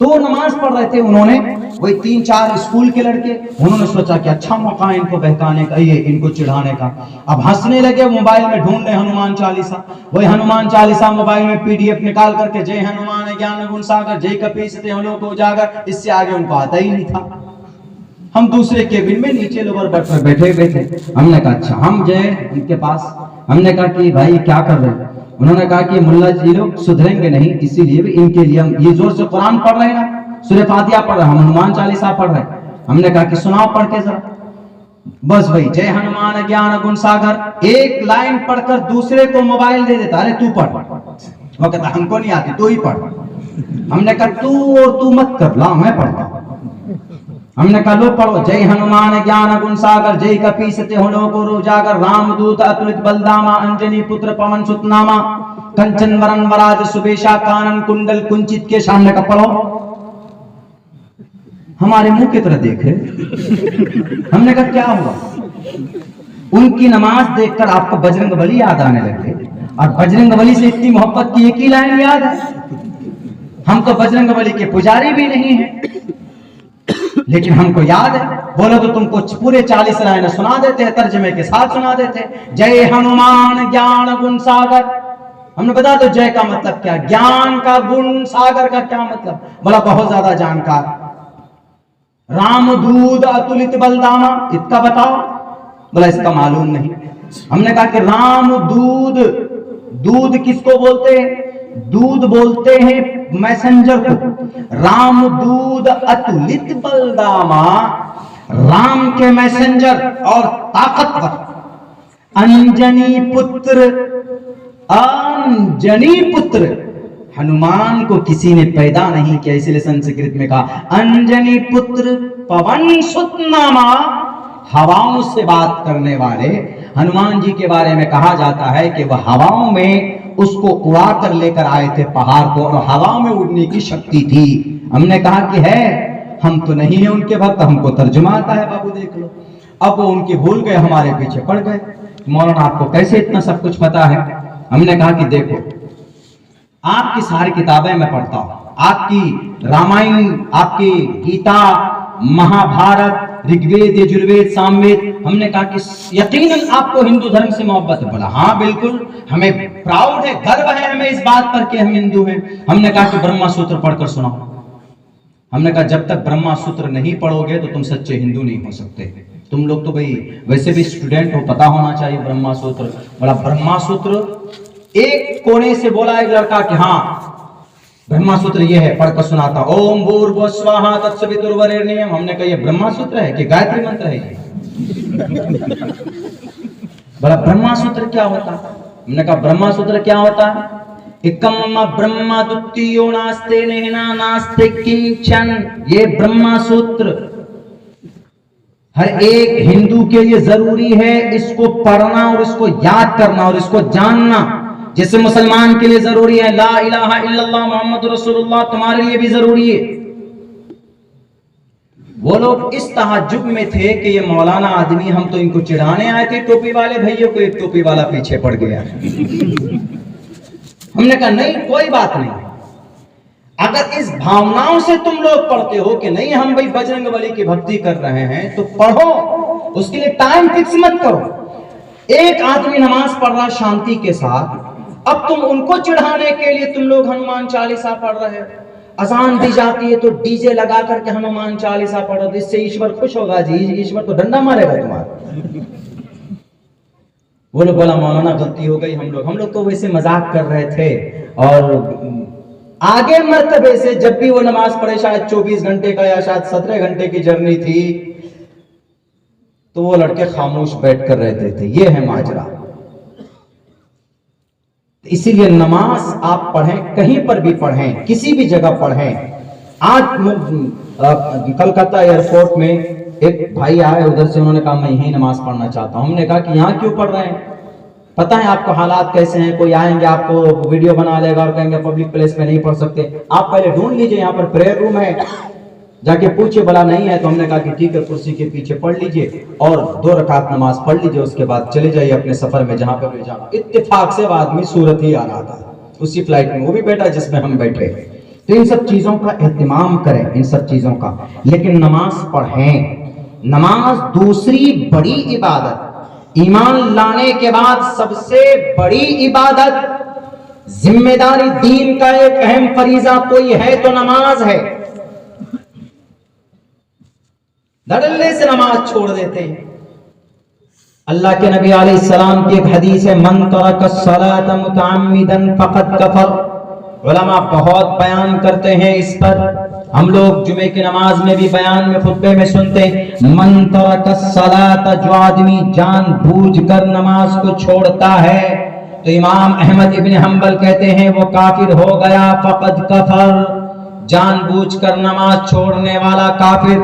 تو وہ نماز پڑھ رہے تھے, انہوں نے وہی 3-4 اسکول کے لڑکے, انہوں نے سوچا کہ اچھا موقع ہے ان کو بہکانے کا, یہ ان کو چڑھانے کا. اب ہنسنے لگے, موبائل میں ڈھونڈ رہے ہنومان چالیسا. وہی ہنومان چالیسا موبائل میں PDF نکال کر کے جے ہنومان گیان گن ساگر جے کپیستے ہلو کو اجاگر, اس سے آگے ان کو آتا ہی نہیں تھا. ہم دوسرے کیبن میں نیچے لوور برتھ میں بیٹھے ہوئے تھے. ہم نے کہا اچھا, ہم گئے ان کے پاس, ہم نے کہا کہ بھائی کیا کر رہے ہیں؟ انہوں نے کہا کہ ملا جی لوگ سدھریں گے نہیں, اسی لیے بھی ان کے لیے ہم یہ زور سے قرآن پڑھ رہے ہیں نا, سورہ فاتحہ پڑھ رہے ہیں, ہم ہنومان چالیسا پڑھ رہے ہیں. ہم نے کہا کہ سناؤ پڑھ کے ذرا. بس بھائی جے ہنومان گیان گن ساگر ایک لائن پڑھ کر دوسرے کو موبائل دے دیتا, ارے تو پڑھ. وہ کہتا ہم کو نہیں آتی, تو ہی پڑھ. ہم نے کہا تو مت کر, لا میں پڑھتا ہوں. ہم نے کہا لو پڑھو, جے ہنومان گیان گن ساگر جے کپیستے ہلو کو اجاگر رام دوت اتلت بلداما انجنی پتر پون ست ناما کنچن ورن وراج سبیشا کانن کنڈل کنچت کے. سامنے کا پڑھو. ہمارے منہ کی طرح دیکھ رہے. ہم نے کہا کیا ہوا؟ ان کی نماز دیکھ کر آپ کو بجرنگ بلی یاد آنے لگے, اور بجرنگ بلی سے اتنی محبت کی ایک ہی لائن یاد ہے. ہم تو بجرنگ بلی کے پجاری بھی نہیں ہیں, لیکن ہم کو یاد ہے. بولو تو تم کو پورے 40 لائنیں سنا دیتے ہیں, ترجمے کے ساتھ سنا دیتے ہیں. جے ہنومان گیان گن ساگر. ہم نے بتا دو جے کا مطلب کیا, گیان کا, گن ساگر کا کیا مطلب. بولا بہت زیادہ جانکار. رام دود اتلت بلداما, اس کا بتاؤ. بولا اس کا معلوم نہیں. ہم نے کہا کہ رام دود, دودھ کس کو بولتے ہیں؟ دودھ بولتے ہیں میسنجر کو. رام دود اتلت بلداما, رام کے میسنجر اور طاقتور. انجنی پتر, انجنی پتر, ہنومان کو کسی نے پیدا نہیں کیا, اس لیے سنسکرت میں کہا انجنی پتر پون ست ناما, ہواؤں سے بات کرنے والے. ہنومان جی کے بارے میں کہا جاتا ہے کہ وہ ہواؤں میں اس کو اڑا کر لے کر آئے تھے پہاڑ کو, اور ہوا میں اڑنے کی شکتی تھی. ہم نے کہا کہ ہے, ہم تو نہیں ہیں ان کے وقت, ہم کو ترجمہ آتا ہے بابو دیکھ لو. اب وہ ان کی بھول گئے, ہمارے پیچھے پڑ گئے. مولانا آپ کو کیسے اتنا سب کچھ پتا ہے؟ ہم نے کہا کہ دیکھو, آپ کی ساری کتابیں میں پڑھتا ہوں, آپ کی رامائن, آپ کی گیتا, مہا بھارت, رگ وید, یجروید, سام وید. ہم نے کہا کہ یقیناً آپ کو ہندو دھرم سے محبت ہے. بولا ہاں بالکل, ہمیں پراؤڈ ہے, گرو ہے ہمیں اس بات پر کہ ہم ہندو ہیں. ہم نے کہا کہ برہما سوتر پڑھ کر سناؤ. ہم نے کہا جب تک برہما سوتر نہیں پڑھو گے تو تم سچے ہندو نہیں ہو سکتے. تم لوگ تو بھئی ویسے بھی اسٹوڈنٹ ہو, پتا ہونا چاہیے برہما سوتر. بولا برہما سوتر, ایک کونے سے بولا ایک لڑکا کہ ہاں برہما سوتر یہ ہے, پڑھ کر سناتا. اوم بھوربھوہ سواہا تتسویتروریرنیم. ہم نے کہا یہ برہما سوتر ہے کہ گایتری منتر ہے یہ؟ بولا برہما سوتر کیا ہوتا ہے؟ ہم نے کہا برہما سوتر کیا ہوتا ہے؟ ایکم برہما دتیو ناستے نہنا ناستے کنچن. یہ برہما سوتر ہر ایک ہندو کے لیے ضروری ہے, اس کو پڑھنا اور اس کو یاد کرنا اور اس کو جاننا. جیسے مسلمان کے لیے ضروری ہے لا الہ الا اللہ محمد رسول اللہ, تمہارے لیے بھی ضروری ہے. وہ لوگ اس تعجب میں تھے کہ یہ مولانا آدمی, ہم تو ان کو چڑھانے آئے تھے ٹوپی والے بھائیوں کو, ایک ٹوپی والا پیچھے پڑ گیا. ہم نے کہا نہیں کوئی بات نہیں, اگر اس بھاوناؤں سے تم لوگ پڑھتے ہو کہ نہیں ہم بھائی بجرنگ بلی کی بھکتی کر رہے ہیں تو پڑھو, اس کے لیے ٹائم فکس مت کرو. ایک آدمی نماز پڑھ رہا شانتی کے ساتھ, اب تم ان کو چڑھانے کے لیے تم لوگ ہنومان چالیسا پڑھ رہے ہو. اذان دی جاتی ہے تو ڈی جے لگا کر کے ہنومان چالیسا پڑھو, اس سے ایشور خوش ہوگا جی, ایشور تو ڈنڈا مارے گا تمہارا. وہ لوگ بولا مولانا غلطی ہو گئی, ہم لوگ تو ویسے مذاق کر رہے تھے. اور آگے مرتبے سے جب بھی وہ نماز پڑھے, شاید 24 گھنٹے کا یا شاید 17 گھنٹے کی جرنی تھی, تو وہ لڑکے خاموش بیٹھ کر رہتے تھے. یہ ہے ماجرا. اسی لیے نماز آپ پڑھیں, کہیں پر بھی پڑھیں, کسی بھی جگہ پڑھیں. آج کلکتہ ایئرپورٹ میں ایک بھائی آئے ادھر سے, انہوں نے کہا میں یہیں نماز پڑھنا چاہتا ہوں. ہم نے کہا کہ یہاں کیوں پڑھ رہے ہیں؟ پتہ ہے آپ کو حالات کیسے ہیں, کوئی آئیں گے آپ کو ویڈیو بنا لے گا اور کہیں گے پبلک پلیس میں نہیں پڑھ سکتے. آپ پہلے ڈھونڈ لیجئے یہاں پر پریئر روم ہے, جا کے پوچھے, بلا نہیں ہے. تو ہم نے کہا کہ ٹھیک ہے, کرسی کے پیچھے پڑھ لیجئے اور 2 رکعت نماز پڑھ لیجئے, اس کے بعد چلے جائیے اپنے سفر میں جہاں پر بھی جانا. اتفاق سے وہ آدمی سورت ہی آ رہا تھا, اسی فلائٹ میں وہ بھی بیٹھا جس میں ہم بیٹھے. تو ان سب چیزوں کا اہتمام کریں، ان سب چیزوں کا، لیکن نماز پڑھیں۔ نماز دوسری بڑی عبادت، ایمان لانے کے بعد سب سے بڑی عبادت، ذمہ داری، دین کا ایک اہم فریضہ کوئی ہے تو نماز ہے۔ دھڑلے سے نماز چھوڑ دیتے ہیں۔ اللہ کے نبی علیہ السلام کی ایک حدیث ہے، من ترک الصلاۃ متعمدا فقد کفر۔ علماء بہت بیان کرتے ہیں اس پر، ہم لوگ جمعے کی نماز میں بھی بیان میں خطبے میں سنتے ہیں، من ترک الصلاۃ، جو آدمی جان بوجھ کر نماز کو چھوڑتا ہے تو امام احمد ابن حنبل کہتے ہیں وہ کافر ہو گیا، فقد کفر، جان بوجھ کر نماز چھوڑنے والا کافر۔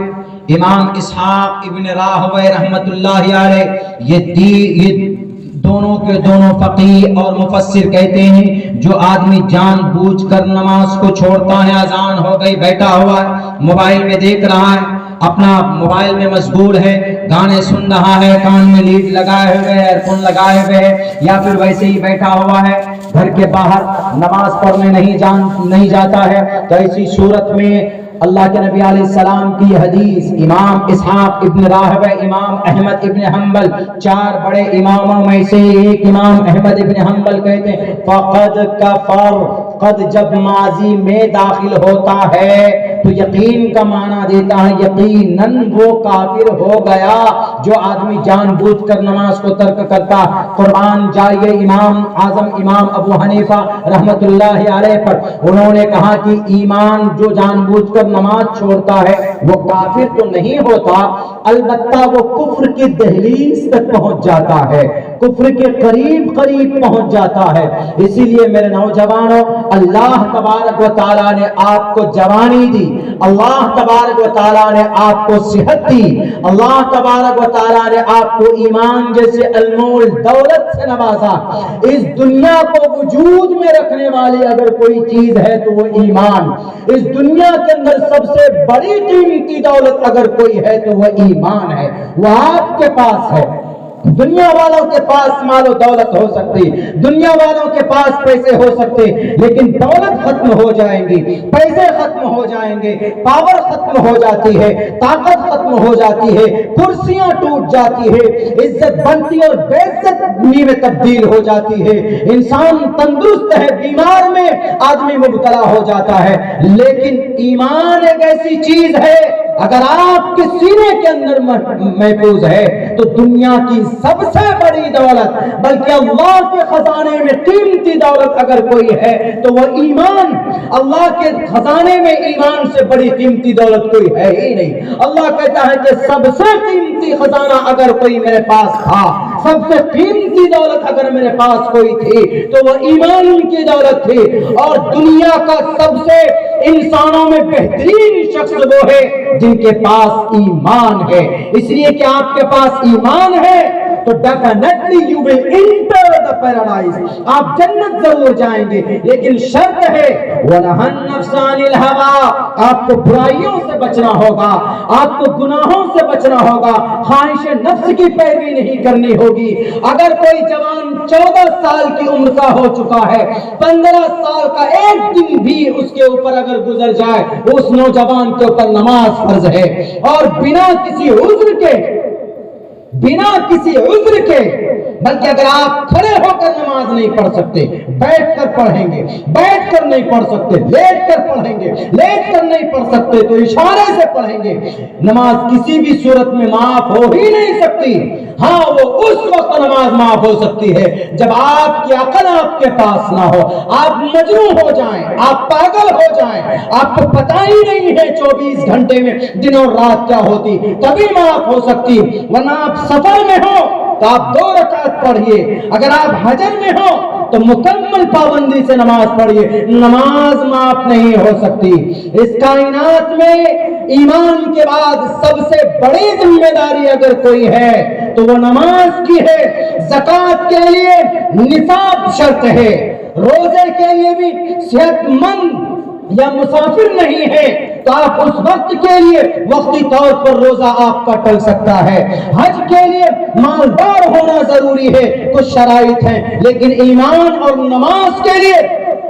امام اسحاق ابن راہوی رحمت اللہ علیہ یہ دونوں کے دونوں فقیہ اور مفسر کہتے ہیں جو آدمی جان بوجھ کر نماز کو چھوڑتا ہے، اذان ہو گئی، بیٹھا ہوا ہے، موبائل میں دیکھ رہا ہے، اپنا موبائل میں مشغول ہے، گانے سن رہا ہے، کان میں لیڈ لگائے ہوئے ہے، ایئر فون لگائے ہوئے ہے، یا پھر ویسے ہی بیٹھا ہوا ہے، گھر کے باہر نماز پڑھنے نہیں جاتا ہے، تو ایسی صورت میں اللہ کے نبی علیہ السلام کی حدیث، امام اسحاق ابن راہوی، امام احمد ابن حنبل، چار بڑے اماموں میں سے ایک امام احمد ابن حنبل کہتے ہیں فقد کفر، قد جب ماضی میں داخل ہوتا ہے تو یقین کا معنی دیتا ہے یقیناً وہ کافر ہو گیا جو آدمی جان بوجھ کر نماز کو ترک کرتا۔ قرآن جائیے امام اعظم امام ابو حنیفہ رحمت اللہ علیہ پر، انہوں نے کہا کہ ایمان جو جان بوجھ کر نماز چھوڑتا ہے وہ کافر تو نہیں ہوتا، البتہ وہ کفر کی دہلیز تک پہنچ جاتا ہے، کفر کے قریب پہنچ جاتا ہے۔ اسی لیے میرے نوجوانوں، اللہ تبارک و تعالیٰ نے آپ کو جوانی دی، اللہ تبارک و تعالیٰ نے آپ کو صحت دی، اللہ تبارک و تعالیٰ نے آپ کو ایمان جیسے انمول دولت سے نوازا۔ اس دنیا کو وجود میں رکھنے والی اگر کوئی چیز ہے تو وہ ایمان، اس دنیا کے اندر سب سے بڑی قیمتی دولت اگر کوئی ہے تو وہ ایمان ہے، وہ آپ کے پاس ہے۔ دنیا والوں کے پاس مال و دولت ہو سکتی، دنیا والوں کے پاس پیسے ہو سکتے، لیکن دولت ختم ہو جائیں گی، پیسے ختم ہو جائیں گے، پاور ختم ہو جاتی ہے، طاقت ختم ہو جاتی ہے، کرسیاں ٹوٹ جاتی ہے، عزت بنتی اور بے عزتی میں تبدیل ہو جاتی ہے، انسان تندرست ہے، بیمار میں آدمی مبتلا ہو جاتا ہے، لیکن ایمان ایک ایسی چیز ہے اگر آپ کے سینے کے اندر محفوظ ہے تو دنیا کی سب سے بڑی دولت، بلکہ اللہ کے خزانے میں قیمتی دولت اگر کوئی ہے تو وہ ایمان۔ اللہ کے خزانے میں ایمان سے بڑی قیمتی دولت کوئی ہے ہی نہیں۔ اللہ کہتا ہے کہ سب سے قیمتی خزانہ اگر کوئی میرے پاس تھا، سب سے قیمتی دولت اگر میرے پاس کوئی تھی تو وہ ایمان کی دولت تھی، اور دنیا کا سب سے انسانوں میں بہترین شخص وہ ہے جن کے پاس ایمان ہے۔ اس لیے کہ آپ کے پاس ایمان ہے تو definitely you will enter the paradise، آپ جنت ضرور جائیں گے، لیکن شرط ہے وَنَهَى النَّفْسَ عَنِ الْهَوَىٰ، آپ کو برائیوں سے بچنا ہوگا، آپ کو گناہوں سے بچنا ہوگا، خواہش نفس کی پیروی نہیں کرنی ہوگی۔ اگر کوئی جوان 14 سال کی عمر کا ہو چکا ہے، 15 سال کا ایک دن بھی اس کے اوپر اگر گزر جائے، اس نوجوان کے اوپر نماز فرض ہے، اور بنا کسی عذر کے، بلکہ اگر آپ کھڑے ہو کر نماز نہیں پڑھ سکتے، بیٹھ کر پڑھیں گے، بیٹھ کر نہیں پڑھ سکتے، لیٹ کر پڑھیں گے، لیٹ کر نہیں پڑھ سکتے تو اشارے سے پڑھیں گے، نماز کسی بھی صورت میں معاف ہو ہی نہیں سکتی۔ ہاں وہ اس وقت نماز معاف ہو سکتی ہے جب آپ کی عقل آپ کے پاس نہ ہو، آپ مجنون ہو جائیں، آپ پاگل ہو جائیں، آپ کو پتہ ہی نہیں ہے 24 گھنٹے میں دن اور رات کیا ہوتی، تبھی معاف ہو سکتی، ورنہ آپ سفر میں ہو تو آپ 2 رکعت پڑھیے، اگر آپ حجر میں ہو تو مکمل پابندی سے نماز پڑھیے، نماز معاف نہیں ہو سکتی۔ اس کائنات میں ایمان کے بعد سب سے بڑی ذمہ داری اگر کوئی ہے تو وہ نماز کی ہے۔ زکوٰۃ کے لیے نصاب شرط ہے، روزے کے لیے بھی صحت مند یا مسافر نہیں ہے تو آپ اس وقت کے لیے وقتی طور پر روزہ آپ کا ٹل سکتا ہے، حج کے لیے مالدار ہونا ضروری ہے، کچھ شرائط ہیں، لیکن ایمان اور نماز کے لیے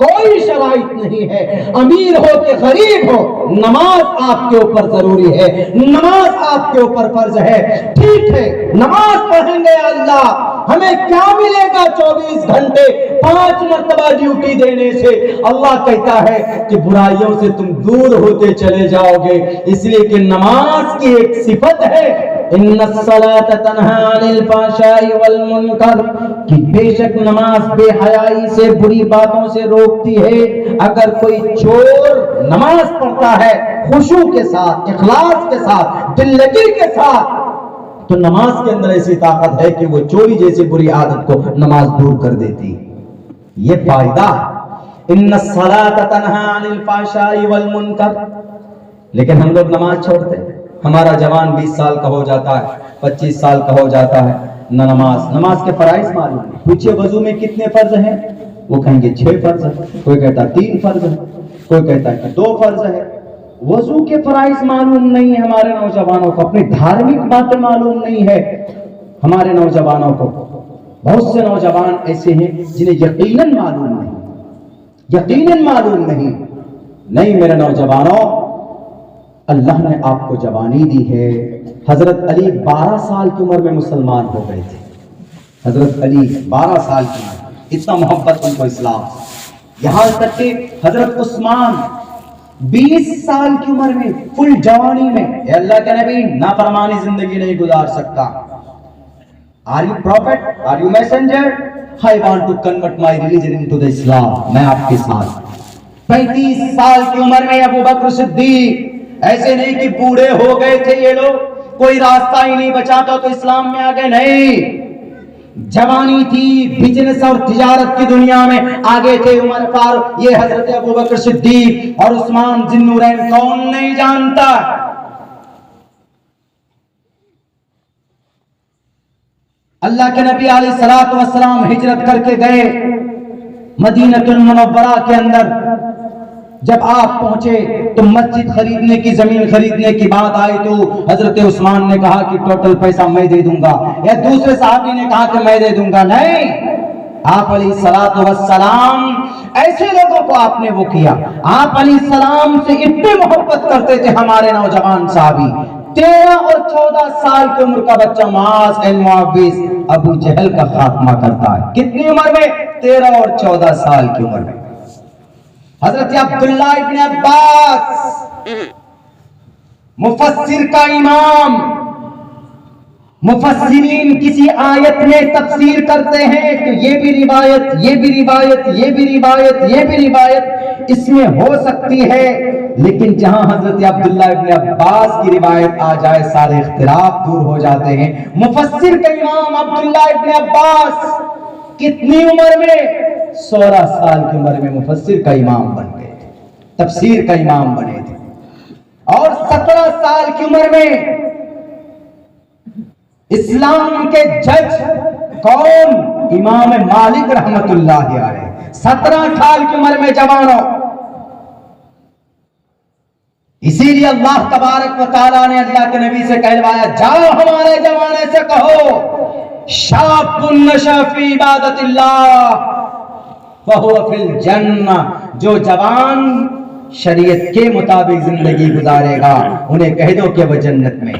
کوئی شرائط نہیں ہے، امیر ہو کہ غریب ہو، نماز آپ کے اوپر ضروری ہے، نماز آپ کے اوپر فرض ہے۔ ٹھیک ہے، نماز پڑھیں گے، اللہ ہمیں کیا ملے گا 24 گھنٹے 5 مرتبہ ڈیوٹی دینے سے؟ اللہ کہتا ہے کہ برائیوں سے تم دور ہوتے چلے جاؤ گے، اس لیے کہ نماز کی ایک صفت ہے ان الصلاۃ تنہی عن الفحشاء والمنکر، کہ بے شک نماز بے حیائی سے، بری باتوں سے روکتی ہے۔ اگر کوئی چور نماز پڑھتا ہے خشوع کے ساتھ، اخلاص کے ساتھ، دل لگی کے ساتھ، تو نماز کے اندر ایسی طاقت ہے کہ وہ چوری جیسی بری عادت کو نماز دور کر دیتی۔ یہ فائدہ ان الصلاۃ تنہی عن الفحشاء والمنکر۔ لیکن ہم لوگ نماز چھوڑتے ہیں، ہمارا جوان 20 سال کا ہو جاتا ہے، 25 سال کا ہو جاتا ہے، نہ نماز کے فرائض معلوم نہیں۔ پوچھئے وضو میں کتنے فرض ہیں، وہ کہیں گے 6 فرض ہیں، کوئی کہتا 3 فرض ہیں، کوئی کہتا ہے کہ 2 فرض ہے۔ وضو کے فرائض معلوم نہیں ہے ہمارے نوجوانوں کو، اپنی دھارمک باتیں معلوم نہیں ہے ہمارے نوجوانوں کو۔ بہت سے نوجوان ایسے ہیں جنہیں یقیناً معلوم نہیں، یقیناً معلوم نہیں میرے نوجوانوں، اللہ نے آپ کو جوانی دی ہے۔ حضرت علی 12 سال کی عمر میں مسلمان ہو گئے تھے، حضرت علی 12 سال کی عمر، اتنا محبت ان کو اسلام۔ یہاں تک کہ حضرت عثمان 20 سال کی عمر میں، فل جوانی میں، اے اللہ کے نبی نافرمانی زندگی نہیں گزار سکتا۔ Are you prophet? Are you messenger? I want to convert my religion into the Islam. میں آپ کے ساتھ 35 سال کی عمر میں ابو بکر صدیق، ایسے نہیں کہ بوڑھے ہو گئے تھے یہ لوگ، کوئی راستہ ہی نہیں بچا تو اسلام میں آگے، نہیں، جوانی تھی، بزنس اور تجارت کی دنیا میں آگے تھے عمر فاروق، یہ حضرت ابو بکر صدیق اور عثمان ذی النورین کون نہیں جانتا۔ اللہ کے نبی علیہ الصلوۃ والسلام ہجرت کر کے گئے مدینہ المنورہ کے اندر، جب آپ پہنچے تو مسجد خریدنے کی، زمین خریدنے کی بات آئی تو حضرت عثمان نے کہا کہ ٹوٹل پیسہ میں دے دوں گا، یا دوسرے صحابی نے کہا کہ میں دے دوں گا، نہیں، آپ علیہ الصلوۃ والسلام ایسے لوگوں کو آپ نے وہ کیا۔ آپ علیہ السلام سے اتنی محبت کرتے تھے ہمارے نوجوان صحابی، 13 اور 14 سال کی عمر کا بچہ معاذ بن معوذ ابو جہل کا خاتمہ کرتا ہے، کتنی عمر میں؟ 13 اور 14 سال کی عمر میں۔ حضرت عبداللہ ابن عباس مفسر کا امام، مفسرین کسی آیت میں تفسیر کرتے ہیں کہ یہ بھی روایت، یہ بھی روایت، یہ بھی روایت، یہ بھی روایت اس میں ہو سکتی ہے، لیکن جہاں حضرت عبداللہ ابن عباس کی روایت آ جائے سارے اختلاف دور ہو جاتے ہیں۔ مفسر کا امام عبداللہ ابن عباس کتنی عمر میں؟ 16 سال کی عمر میں مفسر کا امام بن گئے تھے، تفسیر کا امام بنے تھے، اور 17 سال کی عمر میں اسلام کے جج کون؟ امام مالک رحمت اللہ علیہ، 17 سال کی عمر میں جوانوں۔ اسی لیے اللہ تبارک و تعالیٰ نے اللہ کے نبی سے کہلوایا، جاؤ ہمارے جوانے سے کہو، شاب نشأ فی عبادت اللہ فہو فی الجنہ، جو جوان شریعت کے مطابق زندگی گزارے گا انہیں کہہ دو کہ وہ جنت میں۔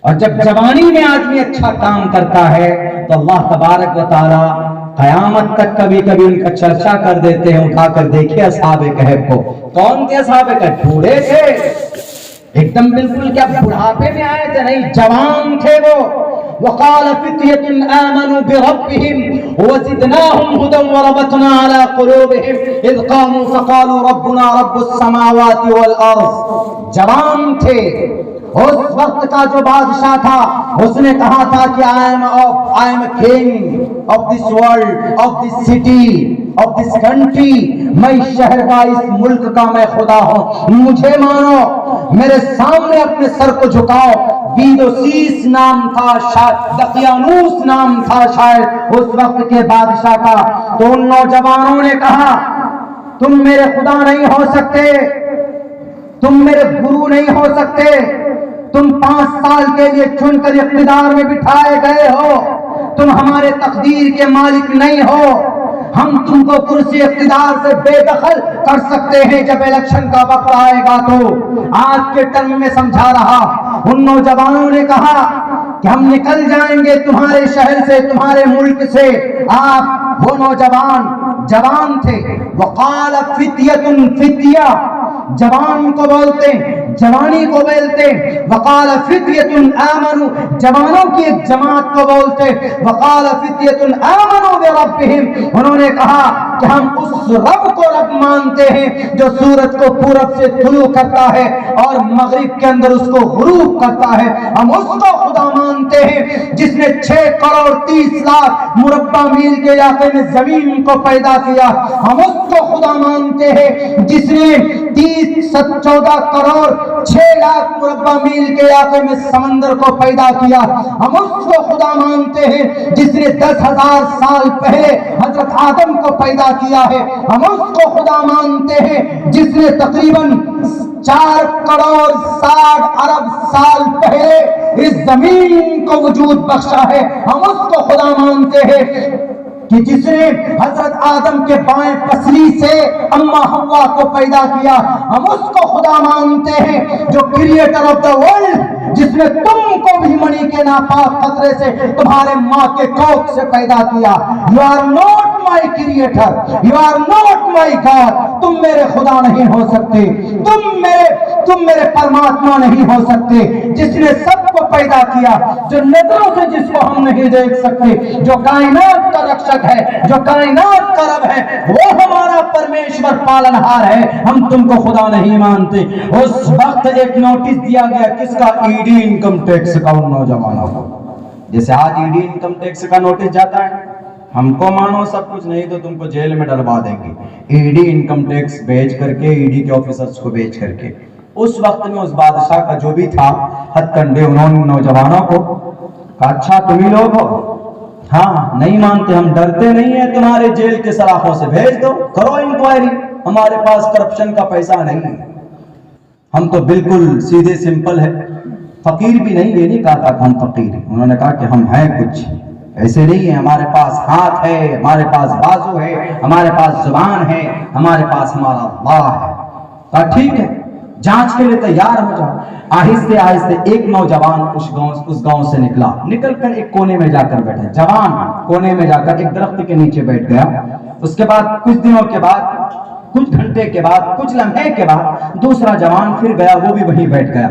اور جب جوانی میں آدمی اچھا کام کرتا ہے تو اللہ تبارک و تعالی قیامت تک کبھی کبھی ان کا چرچا کر دیتے ہیں، اٹھا کر دیکھیں اصحاب کہف کو، کون تھے اصحاب کہف؟ بوڑھے تھے ایک دم، بالکل کیا بڑھاپے میں آئے تھے؟ نہیں، جوان تھے وہ۔ وقال فتية آمنوا بربهم وزدناهم هدى وربطنا على قلوبهم إذ قاموا فقالوا ربنا رب السماوات والأرض، جوان تھے۔ اس وقت کا جو بادشاہ تھا اس نے کہا تھا کہ I am a king of this world, of this city, of this country، میں اس شہر کا، اس ملک کا میں خدا ہوں، مجھے مانو، میرے سامنے اپنے سر کو جھکاؤ۔ بیدوسیس نام تھا، شاید دقیانوس نام تھا شاید اس وقت کے بادشاہ کا۔ تو ان نوجوانوں نے کہا تم میرے خدا نہیں ہو سکتے، تم میرے گرو نہیں ہو سکتے، تم 5 سال کے لیے چن کر اقتدار میں بٹھائے گئے ہو، تم ہمارے تقدیر کے مالک نہیں ہو، ہم تم کو کرسی اقتدار سے بے دخل کر سکتے ہیں جب الیکشن کا وقت آئے گا تو. آج کے ٹرم میں سمجھا رہا ان نوجوانوں نے کہا کہ ہم نکل جائیں گے تمہارے شہر سے, تمہارے ملک سے. آپ وہ نوجوان جوان تھے. وقال فتیۃ فتیہ, جوان کو بولتے, جوانی کو بولتے. وقال فتیۃ آمنوا, جوانوں کی ایک جماعت کو بولتے. وقال فتیۃ آمنوا بربہم, انہوں نے کہا کہ ہم اس رب کو رب مانتے ہیں جو سورج کو پورب سے طلوع کرتا ہے اور مغرب کے اندر اس کو غروب کرتا ہے. ہم اس کو خدا مانتے ہیں جس نے 6 کروڑ 30 لاکھ مربع میل کے علاقے میں زمین کو پیدا کیا. ہم اس کو خدا مانتے ہیں جس نے 14 کروڑ 6 لاکھ مربع میل کے علاقے میں سمندر کو پیدا کیا. ہم اس کو خدا مانتے ہیں جس نے 10,000 سال پہلے حضرت آدم کو پیدا کیا ہے. ہم اس کو خدا مانتے ہیں جس نے تقریباً 4 کروڑ 60 ارب سال پہلے اس زمین کو وجود بخشا ہے. ہم اس کو خدا مانتے ہیں کہ جس نے حضرت آدم کے بائیں پسلی سے اما حوا کو پیدا کیا. ہم اس کو خدا مانتے ہیں جو کریٹر آف دا ورلڈ, جس نے تم کو بھی منی کے ناپاک قطرے سے تمہارے ماں کے کوکھ سے پیدا کیا. You are not my creator, you are not my God. تم میرے خدا نہیں ہو سکتے, تم میرے پرماتما نہیں ہو سکتے. جس نے سب کو پیدا کیا, جو نظروں سے جس کو ہم نہیں دیکھ سکتے, جو کائنات کا رکشک ہے, جو کائنات کا رب ہے, وہ ہمارا پرمیشور پالنہار ہے. ہم تم کو خدا نہیں مانتے. اس وقت ایک نوٹس دیا گیا, کس کا؟ ای ڈی انکم ٹیکس کا, ان نوجوانوں کو. جیسے آج ای ڈی انکم ٹیکس کا نوٹس جاتا ہے, ہم کو مانو سب کچھ, نہیں تو تم کو جیل میں ڈلوا دیں گے. ای ڈی انکم ٹیکس بھیج کر کے, ای ڈی کے آفیسرز کو بھیج کر کے, اس وقت میں اس بادشاہ کا جو بھی تھا ہتھ کنڈے, انہوں نے نوجوانوں کو کہا اچھا تم ہی لوگ ہو, ہاں نہیں مانتے, ہم ڈرتے نہیں ہیں تمہارے جیل کے سلاخوں سے, بھیج دو, کرو انکوائری. ہمارے پاس کرپشن کا پیسہ نہیں ہے, ہم تو بالکل سیدھے سمپل ہے, فقیر بھی نہیں. یہ نہیں کہا تھا کہ ہم فقیر ہیں, انہوں نے کہا کہ ہم ہیں کچھ ایسے نہیں ہیں, ہمارے پاس ہاتھ ہے, ہمارے پاس بازو ہے, ہمارے پاس زبان ہے, ہمارے پاس ہمارا اللہ ہے. کہا ٹھیک ہے, جانچ کے لیے تیار ہو جاؤ. آہستہ آہستہ ایک نوجوان اس گاؤں سے نکل کر ایک کونے میں جا کر بیٹھا. جوان کونے میں جا کر ایک درخت کے نیچے بیٹھ گیا. اس کے بعد کچھ دنوں کے بعد, کچھ گھنٹے کے بعد, کچھ لمحے کے بعد دوسرا جوان پھر گیا, وہ بھی وہیں بیٹھ گیا.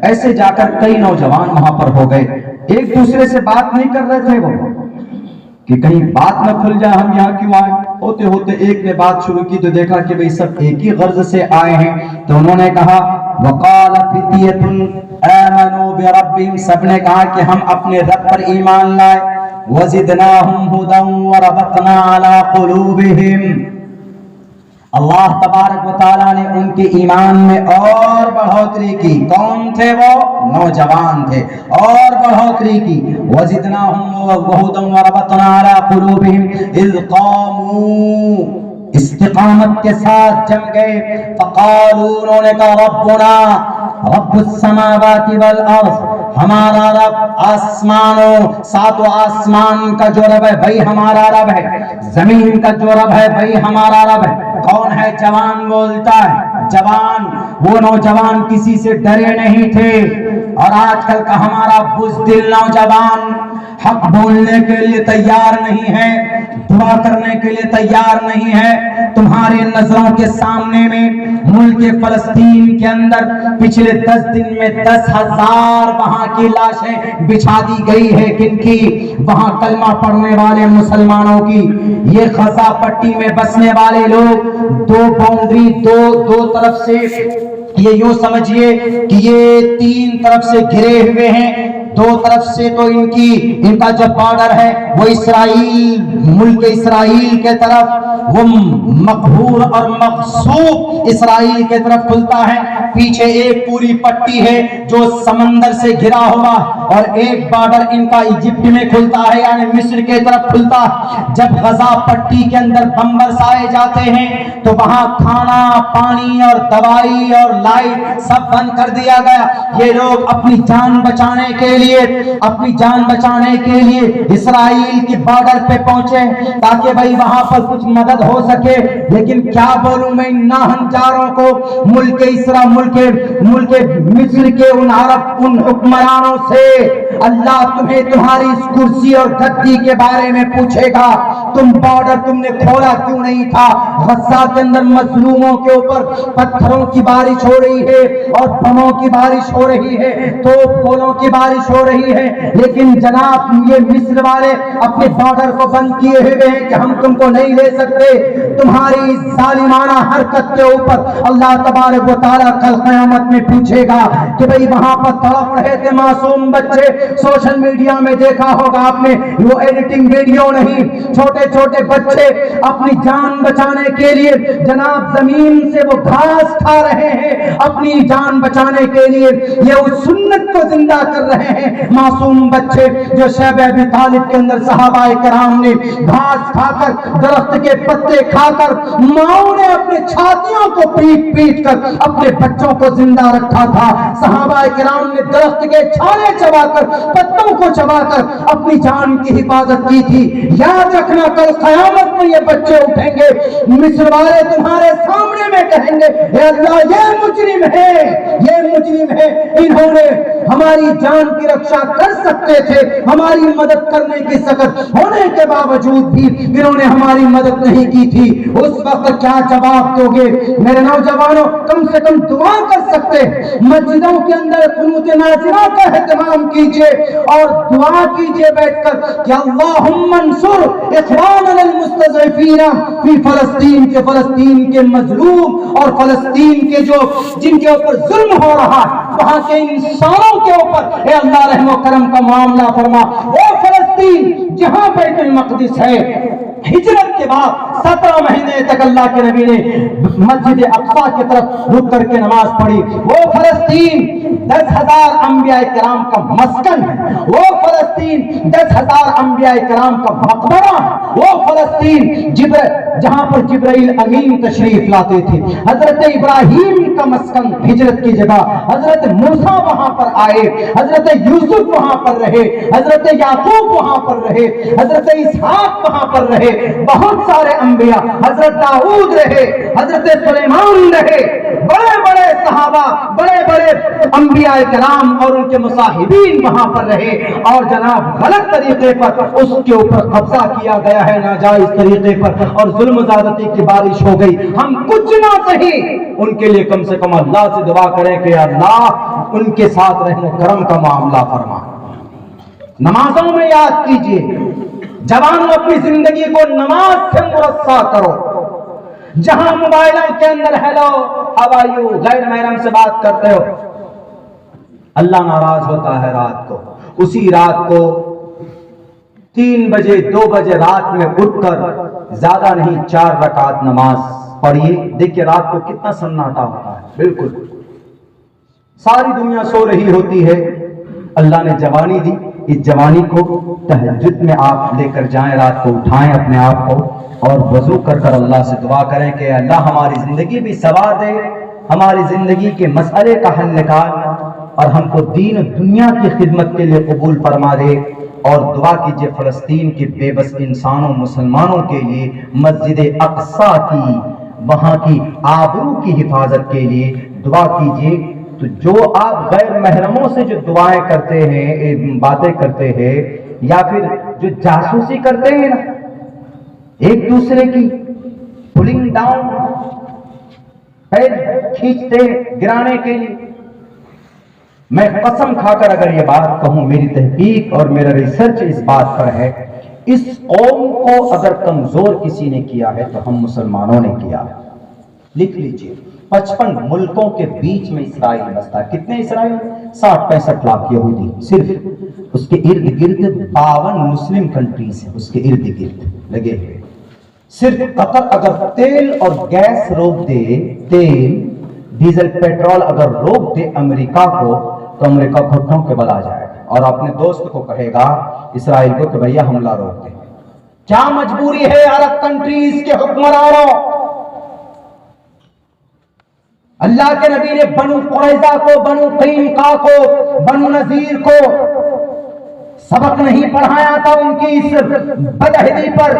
ایسے جا کر کئی نوجوان وہاں پر ہو گئے. ایک دوسرے سے بات نہیں کر رہے تھے وہ کہ کہیں بات نہ کھل جائے, ہم یہاں کیوں آئے. ہوتے ہوتے ایک نے بات شروع کی تو دیکھا کہ بھئی سب ایک ہی غرض سے آئے ہیں. تو انہوں نے کہا وقال فتیۃ آمنوا بربہم, سب نے کہا کہ ہم اپنے رب پر ایمان لائے. وزدناہم ھدی وربطنا علی قلوبہم, اللہ تبارک و تعالیٰ نے ان کے ایمان میں اور بڑھوتری کی. کون تھے وہ؟ نوجوان تھے, اور بڑھوتری کی. وزدناہم ھدی وربطنا علی قلوبہم اذ قاموا, استقامت کے ساتھ جم گئے. فقالوا, انہوں نے کہا ربنا رب السماوات والارض, ہمارا رب آسمانوں, ساتوں آسمان کا جو رب ہے بھائی ہمارا رب ہے, زمین کا جو رب ہے بھائی ہمارا رب ہے. کون ہے؟ جوان بولتا ہے. جوان, وہ نوجوان کسی سے ڈرے نہیں تھے. اور آج کل کا ہمارا بزدل نوجوان حق بولنے کے لیے تیار نہیں ہے, دعا کرنے کے لیے تیار نہیں ہے. تمہارے نظروں کے سامنے میں ملک فلسطین کے اندر پچھلے 10 دن میں 10,000 وہاں کی لاشیں بچھا دی گئی ہے. کن کی؟ وہاں کلمہ پڑھنے والے مسلمانوں کی. یہ غزہ پٹی میں بسنے والے لوگ, 2 باؤنڈری, دو طرف سے, یہ یوں سمجھیے کہ یہ 3 طرف سے گھرے ہوئے ہیں. 2 طرف سے تو ان کا جو بارڈر ہے وہ اسرائیل, ملک اسرائیل کے طرف, وہ مقہور اور مغصوب اسرائیل کے طرف کھلتا ہے. پیچھے ایک پوری پٹی ہے جو سمندر سے گھرا ہوا, اور ایک بارڈر ان کا ایجپٹ میں کھلتا ہے, یعنی مصر کے طرف کھلتا. جب غزہ پٹی کے اندر بم برسائے جاتے ہیں تو وہاں کھانا, پانی اور دوائی اور لائٹ سب بند کر دیا گیا. یہ لوگ اپنی جان بچانے کے لیے لیے اپنی جان بچانے کے لیے اسرائیل کی بارڈر پہ پہنچے تاکہ بھائی وہاں پر کچھ مدد ہو سکے. لیکن کیا بولوں میں ان ناہنجاروں کو, ملک مصر کے ان عرب ان حکمرانوں سے, اللہ تمہیں تمہاری اس کرسی اور گدی کے بارے میں پوچھے گا. تم بارڈر تم نے کھولا کیوں نہیں تھا؟ غزہ کے اندر مظلوموں کے اوپر پتھروں کی بارش ہو رہی ہے اور بموں کی بارش ہو رہی ہے, توپ گولوں کی بارش ہو رہی ہے, لیکن جناب یہ مصر والے اپنے بارڈر کو بند کیے ہوئے ہیں کہ ہم تم کو نہیں لے سکتے. تمہاری ظالمانہ حرکت کے اوپر اللہ تبارک و تعالیٰ کل قیامت میں پوچھے گا کہ بھئی وہاں پر تڑپ رہے تھے معصوم بچے. سوشل میڈیا میں دیکھا ہوگا آپ نے, وہ ایڈیٹنگ ویڈیو نہیں, چھوٹے چھوٹے بچے اپنی جان بچانے کے لیے جناب زمین سے وہ گھاس کھا رہے ہیں اپنی جان بچانے کے لیے. یہ اس سنت کو زندہ کر رہے ہیں معصوم بچے جو شیب ابی طالب کے اندر صحابہ کرام نے گھاس کھا کر, درخت کے پتے کھا کر, ماؤں نے اپنے چھاتیوں کو پیٹ پیٹ کر اپنے بچوں کو زندہ رکھا تھا. صحابہ کرام نے درخت کے چھالے چبا کر, پتوں کو چبا کر اپنی جان کی حفاظت کی تھی. یاد رکھنا کل قیامت میں یہ بچے اٹھیں گے, مصر والے تمہارے سامنے میں کہیں گے اے اللہ یہ مجرم ہے, یہ مجرم ہے, انہوں نے ہماری جان کی رکشا کر سکتے تھے, ہماری مدد کرنے کی سخت ہونے کے باوجود بھی انہوں نے ہماری مدد نہیں کی تھی. اس وقت کیا جواب دو گے؟ میرے نوجوانوں کم سے کم دعا کر سکتے, مسجدوں کے اندر قنوت نازلہ کا اہتمام کیجئے اور دعا کیجئے بیٹھ کر کہ اللہم انصر اخواننا المستضعفین فی فلسطین, کے فلسطین کے مظلوم اور فلسطین کے جو جن کے اوپر ظلم ہو رہا ہے وہاں کے انسانوں کے اوپر اے اللہ رحم و کرم کا معاملہ فرما. اے فلسطین جہاں بیت المقدس ہے, ہجرت کے بعد 17 مہینے تک اللہ کے نبی نے مسجد اقصی کی طرف رک کر کے نماز پڑھی. وہ فلسطین 10,000 انبیاء کرام کا مسکن ہے, وہ فلسطین 10,000 انبیاء کرام کا مقبرہ ہے, وہ فلسطین جہاں پر جبرائیل امین تشریف لاتے تھے, حضرت ابراہیم کا مسکن ہجرت کی جگہ, حضرت موسیٰ وہاں پر آئے, حضرت یوسف وہاں پر رہے, حضرت یعقوب وہاں پر رہے, حضرت اسحاق وہاں پر رہے, بہت سارے انبیاء, حضرت داؤد رہے, حضرت سلیمان رہے, بڑے بڑے صحابہ, بڑے بڑے انبیاء کرام اور ان کے مصاحبین وہاں پر رہے. اور جناب غلط طریقے پر اس کے اوپر قبضہ کیا گیا ہے, ناجائز طریقے پر, اور ظلم و زیادتی کی بارش ہو گئی. ہم کچھ نہ صحیح ان کے لیے کم سے کم اللہ سے دعا کریں کہ اللہ ان کے ساتھ رحم و کرم کا معاملہ فرما. نمازوں میں یاد کیجئے, جوانوں اپنی زندگی کو نماز سے مرصع کرو. جہاں موبائلوں کے اندر ہیلو ہاؤ آر یو غیر محرم سے بات کرتے ہو, اللہ ناراض ہوتا ہے رات کو. اسی رات کو 3 بجے 2 بجے رات میں اٹھ کر زیادہ نہیں 4 رکعت نماز پڑھیے. دیکھیے رات کو کتنا سناٹا ہوتا ہے, بالکل ساری دنیا سو رہی ہوتی ہے. اللہ نے جوانی دی, اس جوانی کو تہجد میں آپ لے کر جائیں, رات کو اٹھائیں اپنے آپ کو اور وضو کر کر اللہ سے دعا کریں کہ اللہ ہماری زندگی بھی سنوار دے, ہماری زندگی کے مسئلے کا حل نکال اور ہم کو دین و دنیا کی خدمت کے لیے قبول فرما دے. اور دعا کیجئے فلسطین کے بے بس انسانوں مسلمانوں کے لیے, مسجد اقصی کی وہاں کی آبرو کی حفاظت کے لیے دعا کیجئے. تو جو آپ غیر محرموں سے جو دعائیں کرتے ہیں, باتیں کرتے ہیں, یا پھر جو جاسوسی کرتے ہیں نا ایک دوسرے کی, پولنگ ڈاؤن, پیر کھینچتے گرانے کے لیے, میں قسم کھا کر اگر یہ بات کہوں, میری تحقیق اور میرا ریسرچ اس بات پر ہے, اس قوم کو اگر کمزور کسی نے کیا ہے تو ہم مسلمانوں نے کیا. لکھ لیجئے 55 ملکوں کے بیچ میں اسرائیل بستا ہے. کتنے اسرائیل؟ 60-65 لاکھ یہودی. صرف اس کے ارد گرد 52 مسلم کنٹریز ہیں اس کے ارد گرد لگے ہوئے. صرف قطر اگر تیل اور گیس روک دے, تیل ڈیزل پیٹرول اگر روک دے امریکہ کو, تو امریکہ گھٹنوں کے بل آ جائے گا اور اپنے دوست کو کہے گا اسرائیل کو کہ بھیا حملہ روک دے. کیا مجبوری ہے عرب کنٹریز کے حکمرانوں؟ اللہ کے نبی نے بنو قریظہ کو, بنو قینقاع کو, بنو نذیر کو سبق نہیں پڑھایا تھا ان کی اس بدعہدی پر،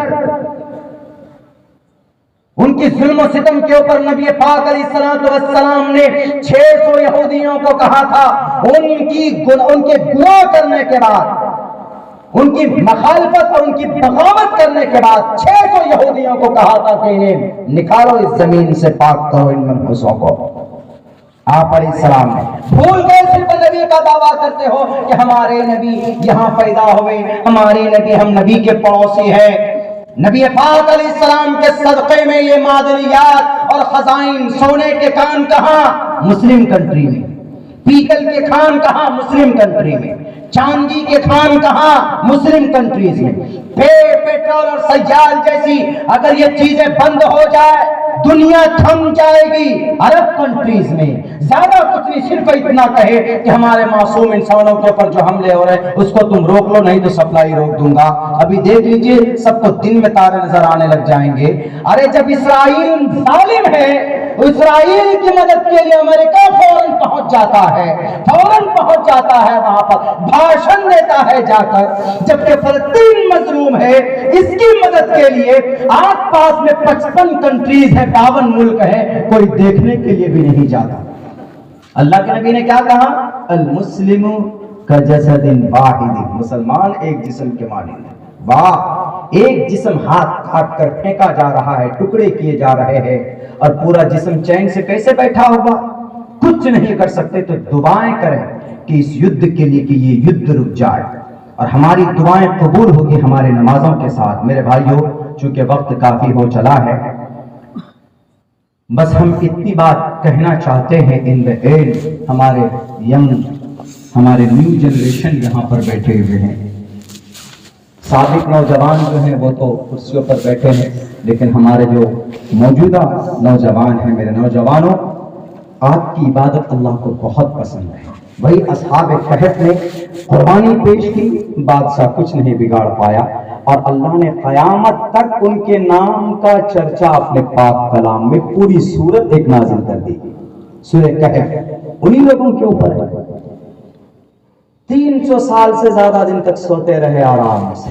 ان کی ظلم و ستم کے اوپر نبی پاک علیہ السلام نے 600 یہودیوں کو کہا تھا، ان کے گناہ کرنے کے بعد، ان کی مخالفت اور ان کی بغاوت کرنے کے بعد 600 یہودیوں کو کہا تھا کہ انہیں نکالو اس زمین سے، پاک کرو ان منحوسوں کو۔ آپ علیہ السلام نے بھول گئے، صرف نبی کا دعویٰ کرتے ہو کہ ہمارے نبی یہاں پیدا ہوئے، ہمارے نبی، ہم نبی کے پڑوسی ہیں۔ نبی پاک علیہ السلام کے صدقے میں یہ معدنیات اور خزائن، سونے کے کان کہاں؟ مسلم کنٹری میں۔ پیتل کے کھان کہاں؟ مسلم کنٹری میں۔ چاندی کے کھان کہاں؟ مسلم کنٹریز میں۔ پیٹرول اور سیال جیسی اگر یہ چیزیں بند ہو جائے، دنیا تھم جائے گی عرب کنٹریز میں۔ زیادہ کچھ نہیں، صرف اتنا کہے کہ ہمارے معصوم انسانوں کے اوپر جو حملے ہو رہے ہیں اس کو تم روک لو، نہیں تو سپلائی روک دوں گا۔ ابھی دیکھ لیجئے سب کو دن میں تارے نظر آنے لگ جائیں گے۔ ارے جب اسرائیل ظالم ہے، اسرائیل کی مدد کے لیے امریکہ فوراً پہنچ جاتا ہے، وہاں پر بھاشن دیتا ہے جا کر، جبکہ فلسطین مظلوم ہے، اس کی مدد کے لیے آس پاس میں 55 کنٹریز ہیں، 52 ملک ہیں، کوئی دیکھنے کے لیے بھی نہیں جاتا۔ اللہ کے نبی نے کیا کہا؟ المسلم کجسد واحد، مسلمان ایک جسم کے مانند ہے۔ واہ، ایک جسم ہاتھ کاٹ کر پھینکا جا رہا ہے، ٹکڑے کیے جا رہے ہیں، اور پورا جسم چین سے کیسے بیٹھا ہوگا؟ کچھ نہیں کر سکتے تو دعائیں کریں کہ اس یدھ کے لیے کہ یہ یدھ رک جائے، اور ہماری دعائیں قبول ہوگی ہمارے نمازوں کے ساتھ۔ میرے بھائیوں، چونکہ وقت کافی ہو چلا ہے، بس ہم اتنی بات کہنا چاہتے ہیں ان دا اینڈ، ہمارے نیو جنریشن یہاں پر بیٹھے ہوئے ہیں، سابق نوجوان جو ہیں وہ تو کرسیوں پر بیٹھے ہیں، لیکن ہمارے جو موجودہ نوجوان ہیں، میرے نوجوانوں، آپ کی عبادت اللہ کو بہت پسند ہے۔ وہی اصحاب کہف نے قربانی پیش کی، بادشاہ کچھ نہیں بگاڑ پایا، اور اللہ نے قیامت تک ان کے نام کا چرچا اپنے پاک کلام میں پوری سورت ایک نازل کر دی۔ سورہ کہف انہی لوگوں کے اوپر ہے، 300 سال سے زیادہ دن تک سوتے رہے آرام سے،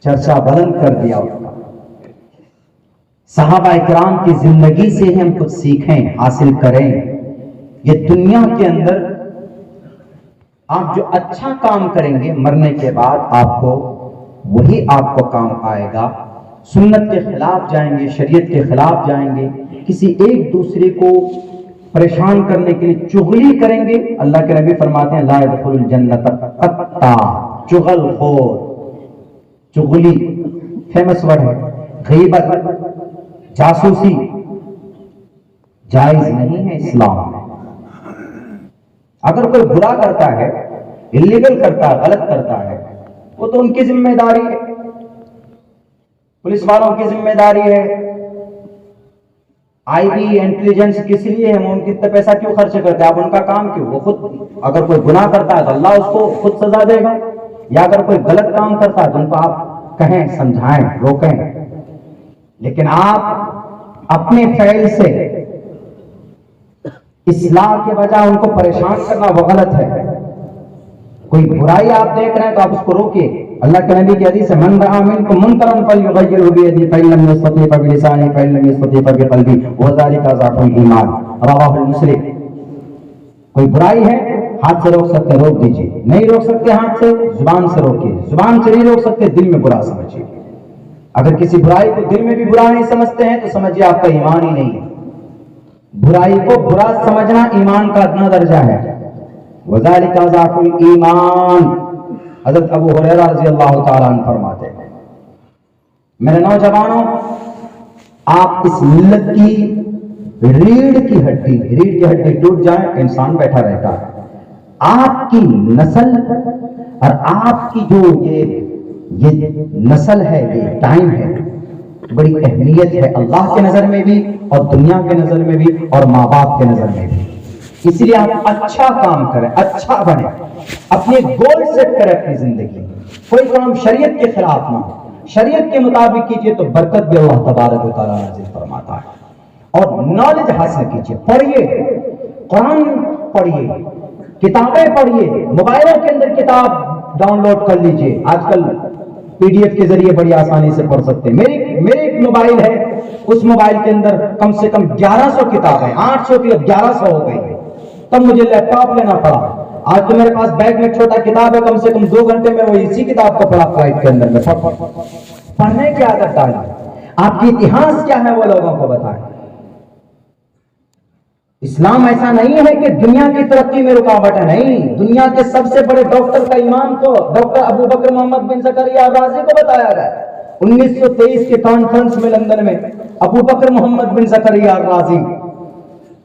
چرچا بلند کر دیا ان کا۔ صحابہ کرام کی زندگی سے ہم کچھ سیکھیں، حاصل کریں۔ یہ دنیا کے اندر آپ جو اچھا کام کریں گے، مرنے کے بعد آپ کو وہی آپ کو کام آئے گا۔ سنت کے خلاف جائیں گے، شریعت کے خلاف جائیں گے، کسی ایک دوسرے کو پریشان کرنے کے لیے چغلی کریں گے، اللہ کے نبی فرماتے ہیں لا يدخل الجنت قطع، چغل خور، چغلی فیمس ورڈ ہے، غیبت، جاسوسی جائز نہیں ہے اسلام میں۔ اگر کوئی برا کرتا ہے، اللیگل کرتا ہے، غلط کرتا ہے، وہ تو ان کی ذمہ داری ہے، پولیس والوں کی ذمہ داری ہے۔ آئی بی انٹیلیجنس کس لیے ہے؟ وہ ان کی اتنا پیسہ کیوں خرچ کرتے ہیں؟ آپ ان کا کام کیوں؟ وہ خود اگر کوئی گناہ کرتا ہے تو اللہ اس کو خود سزا دے گا، یا اگر کوئی غلط کام کرتا ہے تو ان کو آپ کہیں، سمجھائیں، روکیں۔ لیکن آپ اپنے فعل سے اصلاح کے بجائے ان کو پریشان کرنا وہ غلط ہے۔ کوئی برائی آپ دیکھ رہے ہیں تو آپ اس کو روکیے۔ اللہ کے نبی کی حدیث ہے من رأى منکم منکرا فلیغیرہ بیدہ فإن لم یستطع فبلسانہ فإن لم یستطع فبقلبہ وذلک ضعف الایمان، رواہ مسلم۔ کوئی برائی ہے، ہاتھ سے روک سکتے روک دیجیے، نہیں روک سکتے ہاتھ سے، زبان سے روکیے، زبان سے نہیں روک سکتے دل میں برا سمجھیے۔ اگر کسی برائی کو دل میں بھی برا نہیں سمجھتے ہیں تو سمجھیے آپ کا ایمان ہی نہیں ہے۔ برائی کو برا سمجھنا ایمان کا ادنا درجہ ہے۔ وذالک ضعف الایمان، حضرت ابو ہریرہ رضی اللہ تعالیٰ عنہ فرماتے ہیں۔ میرے نوجوانوں، آپ اس ملت کی ریڑھ کی ہڈی ٹوٹ جائے انسان بیٹھا رہتا ہے۔ آپ کی نسل اور آپ کی جو یہ نسل ہے، یہ ٹائم ہے، بڑی اہمیت ہے اللہ کے نظر میں بھی اور دنیا کے نظر میں بھی اور ماں باپ کے نظر میں بھی۔ اس لیے آپ اچھا کام کریں، اچھا بنیں، اپنے گول سیٹ کریں اپنی زندگی میں۔ کوئی کام شریعت کے خلاف نہ ہو، شریعت کے مطابق کیجئے تو برکت بھی اللہ تبارک و تعالیٰ نازل فرماتا ہے۔ اور نالج حاصل کیجئے، پڑھیے، قرآن پڑھیے، کتابیں پڑھیے، موبائلوں کے اندر کتاب ڈاؤن لوڈ کر لیجئے، آج کل PDF کے ذریعے بڑی آسانی سے پڑھ سکتے ہیں۔ میرے ایک موبائل ہے، اس موبائل کے اندر کم سے کم 1100 کتابیں، 800 کی اب 1100 ہو گئی ہے، تب مجھے لیپ ٹاپ لینا پڑا۔ آج تو میرے پاس بیگ میں چھوٹا کتاب ہے، کم سے کم 2 گھنٹے میں وہ اسی کتاب کو پڑھا فلائٹ کے اندر میں پڑھنے کی عادت ڈالی۔ آپ کی اتہاس کیا ہے وہ لوگوں کو بتائیں۔ اسلام ایسا نہیں ہے کہ دنیا کی ترقی میں رکاوٹ ہے، نہیں، دنیا کے سب سے بڑے ڈاکٹر کا امام کو ڈاکٹر ابو بکر محمد بن زکریا الرازی کو بتایا گیا 1923 کے کانفرنس میں لندن میں، ابو بکر محمد بن زکریا الرازی۔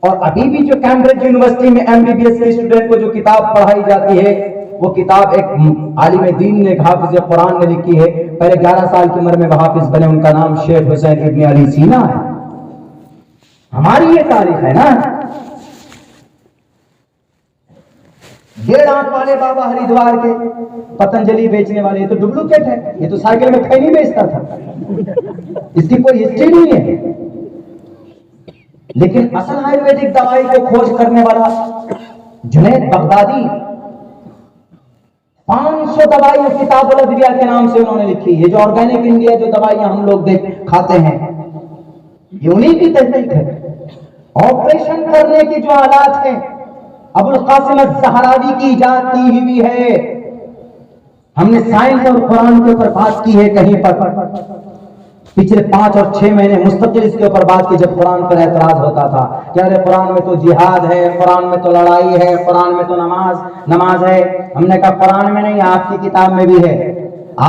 اور ابھی بھی جو کیمبرج یونیورسٹی میں MBBS کے اسٹوڈنٹ کو جو کتاب پڑھائی جاتی ہے، وہ کتاب ایک عالم دین نے، حافظ قرآن نے لکھی ہے، پہلے 11 سال کی عمر میں وہ حافظ بنے، ان کا نام شیخ حسین ابن علی سینا ہے۔ ہماری یہ تاریخ ہے نا۔ یہ دانت والے بابا ہریدوار کے پتنجلی بیچنے والے، یہ تو ڈپلیکیٹ ہے، یہ تو سائیکل میں کھینی بیچتا تھا، اس کی کوئی ہسٹری نہیں ہے۔ لیکن اصل آیورویدک دوائی کو کھوج کرنے والا جنید بغدادی 500 دوائی کتاب الادویہ کے نام سے انہوں نے لکھی۔ یہ جو آرگینک انڈیا جو دوائیاں ہم لوگ کھاتے ہیں، یہ انہی کی تحقیق ہے۔ آپریشن کرنے کی جو آلات ہیں، ابو القاسم الزہراوی کی ایجاد کی ہوئی ہے۔ ہم نے سائنس اور قرآن کے اوپر بات کی ہے کہیں پر، پچھلے 5 اور 6 مہینے مستقل اس کے اوپر بات کی، جب قرآن پر اعتراض ہوتا تھا کہ ارے قرآن میں تو جہاد ہے، قرآن میں تو لڑائی ہے، قرآن میں تو نماز ہے۔ ہم نے کہا قرآن میں نہیں، آپ کی کتاب میں بھی ہے،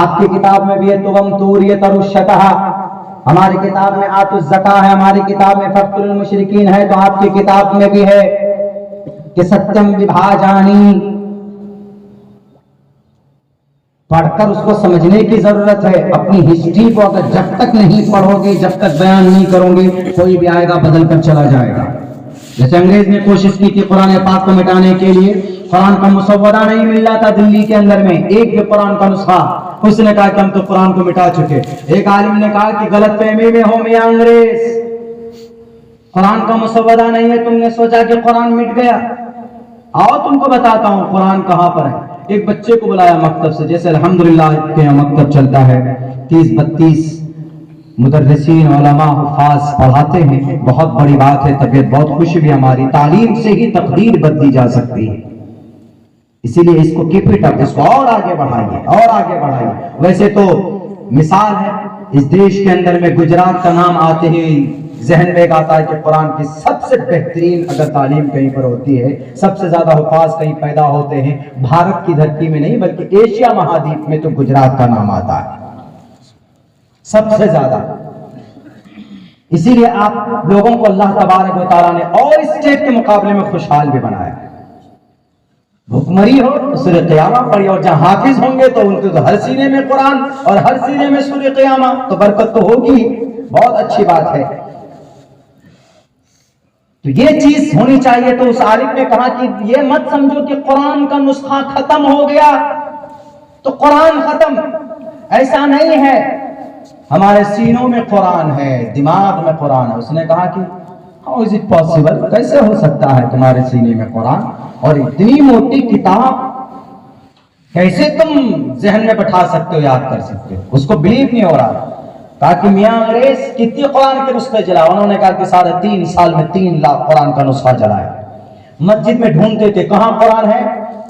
آپ کی کتاب میں بھی ہے، تم توریت الشتہ، ہماری کتاب میں آت الزکا ہے، ہماری کتاب میں فقتل المشرکین ہے، تو آپ کی کتاب میں بھی ہے کہ ستیم وبھاجانی۔ پڑھ کر اس کو سمجھنے کی ضرورت ہے۔ اپنی ہسٹری کو اگر جب تک نہیں پڑھو گے، جب تک بیان نہیں کرو گے، کوئی بھی آئے گا بدل کر چلا جائے گا۔ جیسے انگریز نے کوشش کی تھی قرآن پاک کو مٹانے کے لیے، قرآن کا مسودہ نہیں مل رہا تھا دلی کے اندر میں، ایک بھی قرآن کا نسخہ، اس نے کہا کہ ہم تو قرآن کو مٹا چکے۔ ایک عالم نے کہا کہ غلط فہمی میں ہو میاں انگریز، قرآن کا مسودہ نہیں ہے، تم نے سوچا کہ قرآن مٹ گیا، آؤ تم کو بتاتا ہوں قرآن کہاں پر ہے۔ ایک بچے کو بلایا مکتب سے، جیسے الحمدللہ کے یہاں مکتب چلتا ہے، 30-32 مدرسین علماء حفاظ پڑھاتے ہیں، بہت بڑی بات ہے، طبیعت بہت خوش بھی، ہماری تعلیم سے ہی تقدیر بدلی جا سکتی ہے، اسی لیے اس کو کیپ اٹ اپ، اس کو اور آگے بڑھائیے اور آگے بڑھائیے۔ ویسے تو مثال ہے اس دیش کے اندر میں، گجرات کا نام آتے ہی ذہن میں ایک آتا ہے کہ قرآن کی سب سے بہترین اگر تعلیم کہیں پر ہوتی ہے، سب سے زیادہ حفاظ کہیں پیدا ہوتے ہیں، بھارت کی دھرتی میں نہیں بلکہ ایشیا مہادیپ میں، تو گجرات کا نام آتا ہے سب سے زیادہ۔ اسی لیے آپ لوگوں کو اللہ تبارک و تعالیٰ نے اور اسٹیٹ کے مقابلے میں خوشحال بھی بنایا۔ حکمری ہو تو سورہ قیامہ پڑھی، اور جہاں حافظ ہوں گے تو ان کے تو ہر سینے میں قرآن اور ہر سینے میں سورہ قیامہ، تو برکت تو ہوگی، بہت اچھی بات ہے۔ تو یہ چیز ہونی چاہیے۔ تو اس عالم نے کہا کہ یہ مت سمجھو کہ قرآن کا نسخہ ختم ہو گیا تو قرآن ختم، ایسا نہیں ہے، ہمارے سینوں میں قرآن ہے، دماغ میں قرآن ہے۔ اس نے کہا کہ how is it possible، کیسے ہو سکتا ہے تمہارے سینے میں قرآن اور اتنی موٹی کتاب کیسے تم ذہن میں بٹھا سکتے ہو، یاد کر سکتے ہو؟ اس کو بلیو نہیں ہو رہا۔ کہا کہ میاں انگریز کتنی قرآن کے نسخے جلائے؟ انہوں نے کہا کہ 3.5 سال میں 3 لاکھ قرآن کا نسخہ جلایا۔ مسجد میں ڈھونڈتے تھے کہاں قرآن ہے،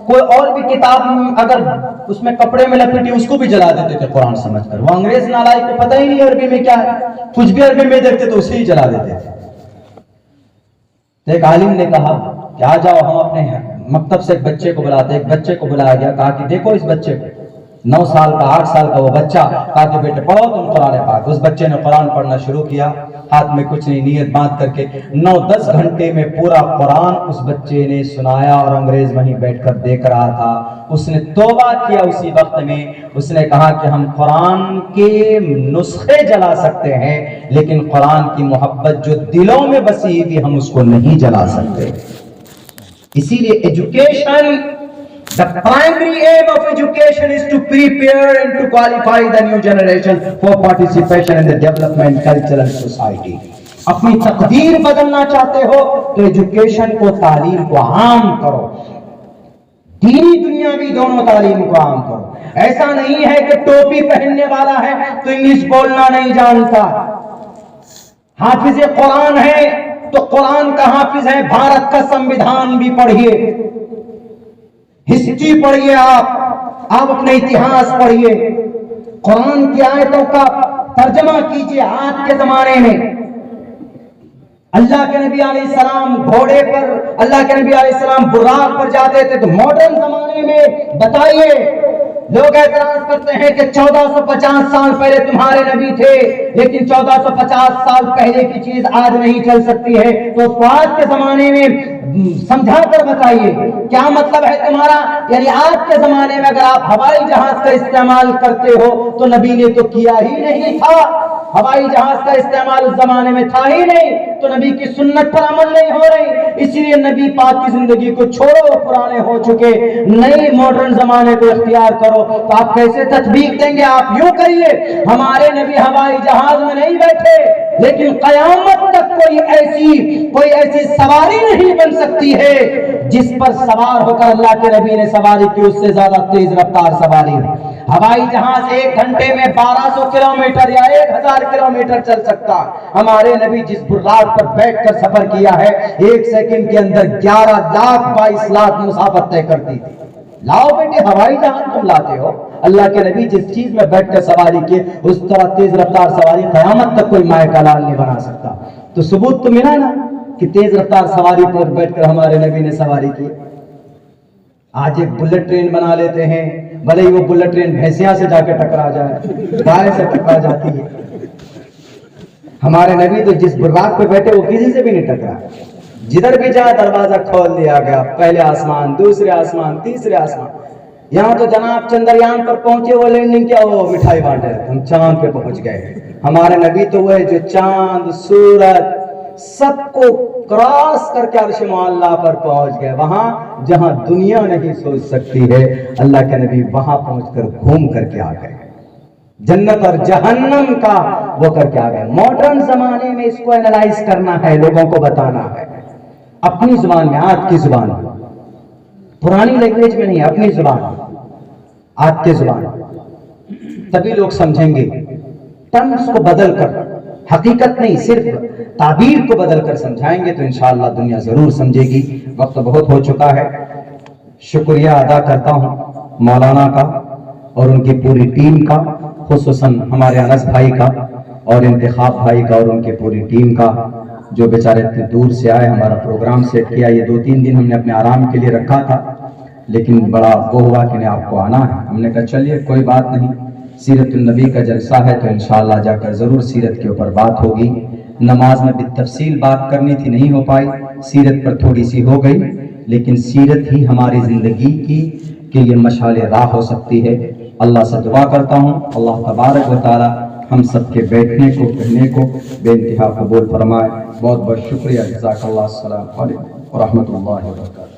کوئی اور بھی کتاب اگر اس میں کپڑے میں لپٹی اس کو بھی جلا دیتے تھے قرآن سمجھ کر۔ وہ انگریز نالائق کو پتہ ہی نہیں عربی میں کیا ہے، کچھ بھی عربی میں دیکھتے تو اسے ہی جلا دیتے تھے۔ تو ایک عالم نے کہا کہ آ جاؤ، ہم اپنے مکتب سے ایک بچے کو بلاتے، ایک بچے کو بلایا گیا، کہا کہ دیکھو اس بچے کو، 9 سال کا 8 سال کا وہ بچہ، کہا کہ بیٹے پڑھو تم قرآن پاک۔ اس بچے نے قرآن پڑھنا شروع کیا، ہاتھ میں کچھ نہیں، نیت باندھ کر کے 9-10 گھنٹے میں پورا قرآن اس بچے نے سنایا، اور انگریز وہیں بیٹھ کر دیکھ رہا تھا۔ اس نے توبہ کیا اسی وقت میں، اس نے کہا کہ ہم قرآن کے نسخے جلا سکتے ہیں لیکن قرآن کی محبت جو دلوں میں بسی ہوئی ہم اس کو نہیں جلا سکتے۔ اسی لیے education, the primary aim of education is to prepare and to qualify the new generation for participation in the development culture and society۔ اپنی تقدیر بدلنا چاہتے ہو تو ایجوکیشن کو، تعلیم کو عام کرو، دینی دنیاوی دونوں تعلیم کو عام کرو. ایسا نہیں ہے کہ ٹوپی پہننے والا ہے تو انگلش بولنا نہیں جانتا. حافظ قرآن ہے تو قرآن کا حافظ ہے. بھارت کا سمویدھان بھی پڑھیے, ہسٹری پڑھیے, آپ اپنے اتہاس پڑھیے, قرآن کی آیتوں کا ترجمہ کیجیے. آج کے زمانے میں اللہ کے نبی علیہ السلام گھوڑے پر, اللہ کے نبی علیہ السلام براق پر جاتے تھے, تو ماڈرن زمانے میں بتائیے, لوگ اعتراض کرتے ہیں کہ 1450 سال پہلے تمہارے نبی تھے, لیکن 1450 سال پہلے کی چیز آج نہیں چل سکتی ہے, تو اس کو آج کے زمانے میں سمجھا کر بتائیے کیا مطلب ہے تمہارا. یعنی آج کے زمانے میں اگر آپ ہوائی جہاز کا استعمال کرتے ہو تو نبی نے تو کیا ہی نہیں تھا. ہوائی جہاز کا استعمال اس زمانے میں تھا ہی نہیں, تو نبی کی سنت پر عمل نہیں ہو رہی. اسی لیے نبی پاک کی زندگی کو چھوڑو, پرانے ہو چکے, نئی ماڈرن زمانے کو اختیار کرو. تو آپ کیسے تطبیق دیں گے؟ آپ یوں کریے, ہمارے نبی ہوائی جہاز میں نہیں بیٹھے, لیکن قیامت تک کوئی ایسی سواری نہیں بن سکتی ہے جس پر سوار ہو کر اللہ کے نبی نے سواری کی, اس سے زیادہ تیز رفتار سواری. ہوائی جہاز 1 گھنٹے میں 1200 کلومیٹر یا 1000 کلومیٹر چل سکتا. ہمارے نبی جس براق پر بیٹھ کر سفر کیا ہے, 1 سیکنڈ کے اندر 11,22,00,000 مسافت طے کرتی تھی. لاؤ بیٹے ہوائی جہاز تم لاتے ہو, اللہ کے نبی جس چیز میں بیٹھ کر سواری کی اس طرح تیز رفتار سواری قیامت تک کوئی مائع کا لال نہیں بنا سکتا. تو ثبوت تو ملا نا کہ تیز رفتار سواری پر بیٹھ کر ہمارے نبی نے سواری کی. آج ایک بلٹ ٹرین بنا لیتے ہیں, بھلے ہی وہ بلٹ ٹرین بھینسیاں سے جا کے ٹکرا جائے, گائے سے ٹکرا جاتی ہے. ہمارے نبی تو جس براق پہ بیٹھے وہ کسی سے بھی نہیں ٹکرا, جدھر بھی جائے دروازہ کھول دیا گیا, پہلے آسمان, دوسرے آسمان, تیسرے آسمان. یہاں تو جناب چندریان پر پہنچے, وہ لینڈنگ کیا, وہ مٹھائی بانٹے, ہم چاند پہ پہنچ گئے. ہمارے نبی تو وہ ہے جو چاند, سورج سب کو کراس کر کے عرش معلیٰ پر پہنچ گئے. وہاں جہاں دنیا نہیں سوچ سکتی ہے, اللہ کے نبی وہاں پہنچ کر گھوم کر کے آ گئے. جنت اور جہنم کا وہ کر کے آ گئے. ماڈرن زمانے میں اس کو اینالائز کرنا ہے, لوگوں کو بتانا ہے اپنی زبان میں, آج کی زبان, پرانی لینگویج میں نہیں, اپنی زبان, آج کی زبان, تبھی لوگ سمجھیں گے. ٹرمز کو بدل کر, حقیقت نہیں صرف تعبیر کو بدل کر سمجھائیں گے تو انشاءاللہ دنیا ضرور سمجھے گی. وقت بہت ہو چکا ہے. شکریہ ادا کرتا ہوں مولانا کا اور ان کی پوری ٹیم کا, خصوصاً ہمارے انس بھائی کا اور انتخاب بھائی کا اور ان کی پوری ٹیم کا, جو بیچارے اتنے دور سے آئے, ہمارا پروگرام سیٹ کیا. یہ 2-3 دن ہم نے اپنے آرام کے لیے رکھا تھا, لیکن بڑا وہ ہوا کہ نہیں آپ کو آنا ہے. ہم نے کہا چلیے کوئی بات نہیں, سیرت النبی کا جلسہ ہے تو انشاءاللہ جا کر ضرور سیرت کے اوپر بات ہوگی. نماز میں بالتفصیل بات کرنی تھی, نہیں ہو پائی, سیرت پر تھوڑی سی ہو گئی, لیکن سیرت ہی ہماری زندگی کی کے لیے مشعل راہ ہو سکتی ہے. اللہ سے دعا کرتا ہوں اللہ تبارک و تعالی ہم سب کے بیٹھنے کو, کہنے کو بے انتہا قبول فرمائے. بہت بہت شکریہ. جزاک اللہ. السلام علیکم ورحمۃ اللہ وبرکاتہ.